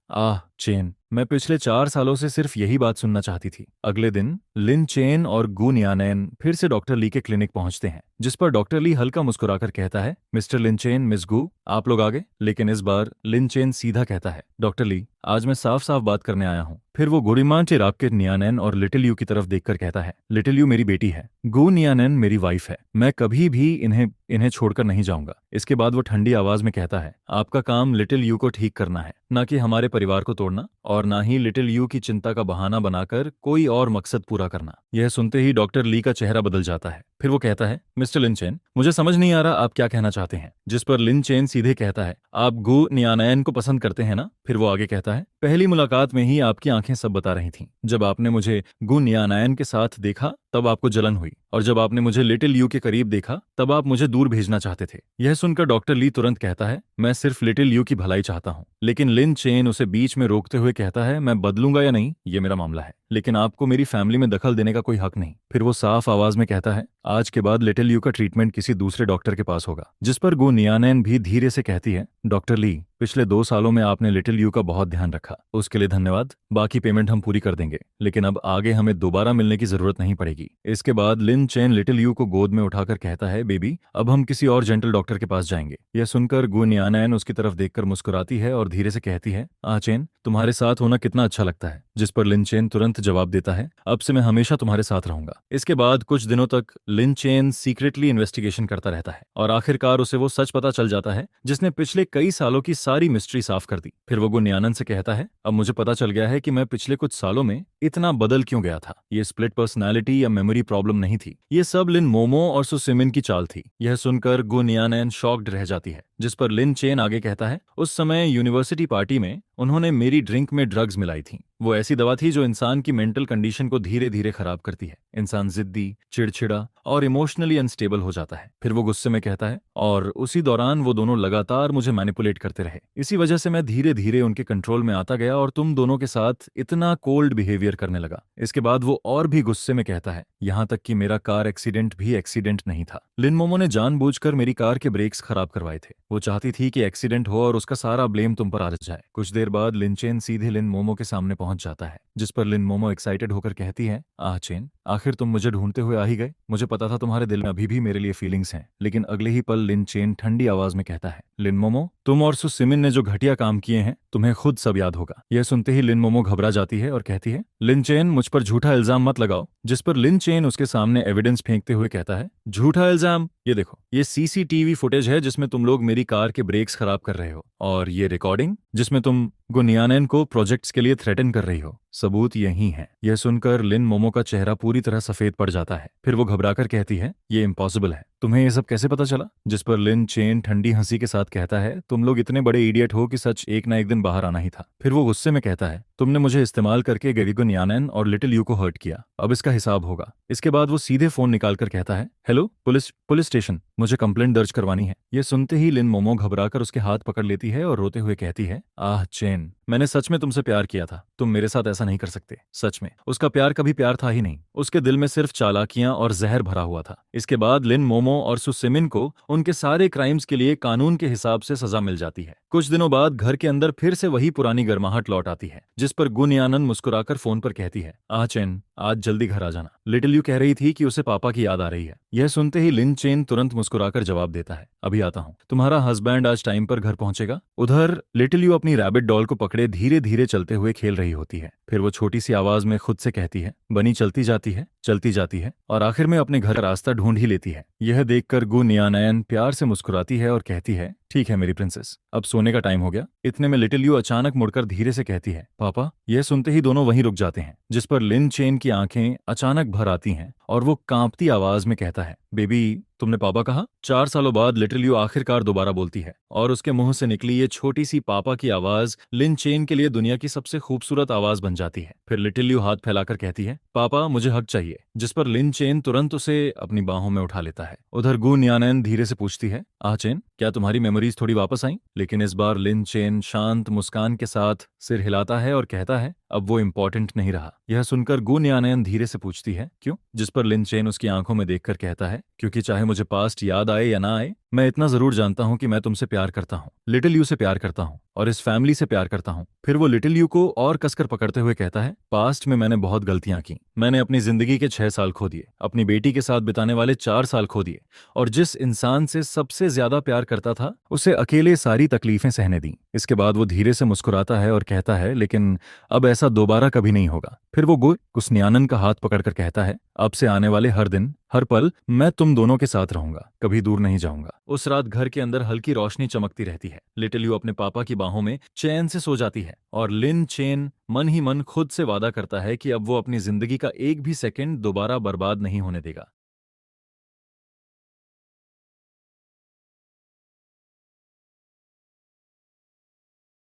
चेन, मैं पिछले 4 सालों से सिर्फ यही बात सुनना चाहती थी। अगले दिन लिन चेन और गू नियानैन फिर से डॉक्टर ली के क्लिनिक पहुंचते हैं, जिस पर डॉक्टर ली हल्का मुस्कुराकर कहता है, मिस्टर लिन चेन, मिस गू, आप लोग आगे। लेकिन इस बार लिन चेन सीधा कहता है, डॉक्टर ली, आज मैं साफ साफ बात करने आया हूँ। फिर वो गोरिमान चिराग नियानैन और लिटिल यू की तरफ देखकर कहता है, लिटिल यू मेरी बेटी है, गू नियानैन मेरी वाइफ है, मैं कभी भी इन्हें छोड़कर नहीं जाऊंगा। इसके बाद वो ठंडी आवाज में कहता है, आपका काम लिटिल यू को ठीक करना है, ना कि हमारे परिवार को तोड़ना, और ना ही लिटिल यू की चिंता का बहाना बनाकर कोई और मकसद पूरा करना। यह सुनते ही डॉक्टर ली का चेहरा बदल जाता है। फिर वो कहता है, मिस्टर लिन चेन, मुझे समझ नहीं आ रहा आप क्या कहना चाहते हैं। जिस पर लिन चेन सीधे कहता है, आप गू नियानैन को पसंद करते हैं ना। फिर वो आगे कहता है, पहली मुलाकात में ही आपकी आंखें सब बता रही थीं। जब आपने मुझे गू नियानैन के साथ देखा तब आपको जलन हुई, और जब आपने मुझे लिटिल यू के करीब देखा तब आप मुझे दूर भेजना चाहते थे। यह सुनकर डॉक्टर ली तुरंत कहता है, मैं सिर्फ लिटिल यू की भलाई चाहता हूँ। लेकिन लिन चेन उसे बीच में रोकते हुए कहता है, मैं बदलूंगा या नहीं ये मेरा मामला है, लेकिन आपको मेरी फैमिली में दखल देने का कोई हक नहीं। फिर वो साफ आवाज में कहता है, आज के बाद लिटिल यू का ट्रीटमेंट किसी दूसरे डॉक्टर के पास होगा। जिस पर गू नियानैन भी धीरे से कहती है, डॉक्टर ली, पिछले 2 सालों में आपने लिटिल यू का बहुत ध्यान रखा, उसके लिए धन्यवाद। बाकी पेमेंट हम पूरी कर देंगे, लेकिन अब आगे हमें दोबारा मिलने की जरूरत नहीं पड़ेगी। इसके बाद लिन चेन लिटिल यू को गोद में उठाकर कहता है, बेबी, अब हम किसी और जेंटल डॉक्टर के पास जाएंगे। यह सुनकर गू नियानैन उसकी तरफ देखकर मुस्कुराती है और धीरे से कहती है, चेन, तुम्हारे साथ होना कितना अच्छा लगता है। जिस पर लिन चेन तुरंत जवाब देता है, अब से मैं हमेशा तुम्हारे साथ रहूंगा। इसके बाद कुछ दिनों तक लिन चेन सीक्रेटली इन्वेस्टिगेशन करता रहता है, और आखिरकार उसे वो सच पता चल जाता है जिसने पिछले कई सालों की सारी मिस्ट्री साफ कर दी। फिर वो गुनियानन से कहता है, अब मुझे पता चल गया है कि मैं पिछले कुछ सालों में इतना बदल क्यों गया था। ये स्प्लिट पर्सनालिटी या मेमोरी प्रॉब्लम नहीं थी, ये सब लिन मोमो और सुसिमिन की चाल थी। यह सुनकर गुनियानन शॉक्ड रह जाती है। जिस पर लिन चेन आगे कहता है, उस समय यूनिवर्सिटी पार्टी में उन्होंने मेरी ड्रिंक में ड्रग्स मिलाई थी। वो ऐसी दवा थी जो इंसान की मेंटल कंडीशन को धीरे धीरे खराब करती है। इंसान जिद्दी, चिड़चिड़ा और इमोशनली अनस्टेबल हो जाता है। फिर वो गुस्से में कहता है, और उसी दौरान वो दोनों लगातार मुझे मैनिपुलेट करते रहे। इसी वजह से मैं धीरे धीरे उनके कंट्रोल में आता गया और तुम दोनों के साथ इतना कोल्ड बिहेवियर करने लगा। इसके बाद वो और भी गुस्से में कहता है, यहाँ तक कि मेरा कार एक्सीडेंट भी एक्सीडेंट नहीं था। लिन मोमो ने जानबूझकर मेरी कार के ब्रेक्स खराब करवाए थे। वो चाहती थी कि एक्सीडेंट हो और उसका सारा ब्लेम तुम पर आ जाए। कुछ देर बाद लिन चेन सीधे लिन मोमो के सामने पहुंच जाता है, जिस पर लिन मोमो एक्साइटेड होकर कहती है, चेन, आखिर तुम मुझे ढूंढते हुए आ ही गए। मुझे पता था तुम्हारे दिल में अभी भी मेरे लिए फीलिंग्स हैं। लेकिन अगले ही पल लिन चेन ठंडी आवाज में कहता है, लिन मोमो, तुम और सुसिमिन ने जो घटिया काम किए हैं तुम्हें खुद सब याद होगा। यह सुनते ही लिन मोमो घबरा जाती है और कहती है, लिन चेन, मुझ पर झूठा इल्जाम मत लगाओ। जिस पर लिन चेन उसके सामने एविडेंस फेंकते हुए कहता है, झूठा इल्जाम? ये देखो, ये सीसीटीवी फुटेज है जिसमें तुम लोग मेरी कार के ब्रेक्स खराब कर रहे हो, और ये रिकॉर्डिंग जिसमें तुम गुनियानन को प्रोजेक्ट्स के लिए थ्रेटन कर रही हो। सबूत यही है। यह सुनकर लिन मोमो का चेहरा पूरी तरह सफेद पड़ जाता है। फिर वो घबराकर कहती है, ये इम्पॉसिबल है, तुम्हें ये सब कैसे पता चला? जिस पर लिन चेन ठंडी हंसी के साथ कहता है, तुम लोग इतने बड़े इडियट हो कि सच एक ना एक दिन बाहर आना ही था। फिर वो गुस्से में कहता है, तुमने मुझे इस्तेमाल करके गुनियानन और लिटिल यू को हर्ट किया, अब इसका हिसाब होगा। इसके बाद वो सीधे फोन निकालकर कहता है, हेलो, पुलिस स्टेशन, मुझे कंप्लेंट दर्ज करवानी है। ये सुनते ही लिन मोमो घबराकर उसके हाथ पकड़ लेती है और रोते हुए कहती है, चेन, मैंने सच में तुमसे प्यार किया था, तुम मेरे साथ ऐसा नहीं कर सकते। सच में उसका प्यार कभी प्यार था ही नहीं, उसके दिल में सिर्फ चालाकियां और जहर भरा हुआ था। इसके बाद लिन मोमो और सुसिमिन को उनके सारे क्राइम्स के लिए कानून के हिसाब से सजा मिल जाती है। कुछ दिनों बाद घर के अंदर फिर से वही पुरानी गर्माहट लौट आती है, जिस पर गुनियानन मुस्कुराकर फोन पर कहती है, चेन, आज जल्दी घर आ जाना। लिटिल यू कह रही थी कि उसे पापा की याद आ रही है। यह सुनते ही लिन चेन तुरंत मुस्कुराकर जवाब देता है, अभी आता हूँ। तुम्हारा हस्बैंड आज टाइम पर घर पहुंचेगा। उधर लिटिल यू अपनी रैबिट डॉल को पकड़े धीरे धीरे चलते हुए खेल रही होती है। फिर वो छोटी सी आवाज में खुद से कहती है, बनी चलती जाती है और आखिर में अपने घर का रास्ता ढूंढ ही लेती है। यह देखकर गुनियानन प्यार से मुस्कुराती है और कहती है, ठीक है मेरी प्रिंसेस, अब सोने का टाइम हो गया। इतने में लिटिल यू अचानक मुड़कर धीरे से कहती है, पापा। यह सुनते ही दोनों वहीं रुक जाते हैं, जिस पर लिन चेन की आंखें अचानक भर आती हैं और वो कांपती आवाज में कहता है, बेबी, तुमने पापा कहा? 4 सालों बाद लिटिल यू आखिरकार दोबारा बोलती है और उसके मुंह से निकली ये छोटी सी पापा की आवाज लिन चेन के लिए दुनिया की सबसे खूबसूरत आवाज बन जाती है। फिर लिटिल यू हाथ फैलाकर कहती है, पापा मुझे हक चाहिए, जिस पर लिन चेन तुरंत उसे अपनी बाहों में उठा लेता है। उधर गु न्यानैन धीरे से पूछती है, आह चेन, क्या तुम्हारी मेमोरीज थोड़ी वापस आई? लेकिन इस बार लिन चेन शांत मुस्कान के साथ सिर हिलाता है और कहता है, अब वो इम्पोर्टेंट नहीं रहा। यह सुनकर गु न्यानैन धीरे से पूछती है, क्यों? जिस पर लिन चेन उसकी आंखों में देखकर कहता है, क्योंकि चाहे मुझे पास्ट याद आए या ना आए, मैं इतना जरूर जानता हूं कि मैं तुमसे प्यार करता हूं, लिटिल यू से प्यार करता हूं और इस फैमिली से प्यार करता हूं। फिर वो लिटिल यू को और कसकर पकड़ते हुए कहता है, पास्ट में मैंने बहुत गलतियां की। मैंने अपनी जिंदगी के 6 साल खो दिए, अपनी बेटी के साथ बिताने वाले 4 साल खो दिए और जिस इंसान से सबसे ज्यादा प्यार करता था उसे अकेले सारी तकलीफें सहने दी। इसके बाद वो धीरे से मुस्कुराता है और कहता है, लेकिन अब ऐसा दोबारा कभी नहीं होगा। फिर वो कुसन्यानन का हाथ पकड़कर कहता है, अब से आने वाले हर दिन हर पल मैं तुम दोनों के साथ रहूंगा, कभी दूर नहीं जाऊंगा। उस रात घर के अंदर हल्की रोशनी चमकती रहती है। लिटिल यू अपने पापा की बाहों में चैन से सो जाती है और लिन चेन मन ही मन खुद से वादा करता है कि अब वो अपनी जिंदगी का एक भी सेकंड दोबारा बर्बाद नहीं होने देगा।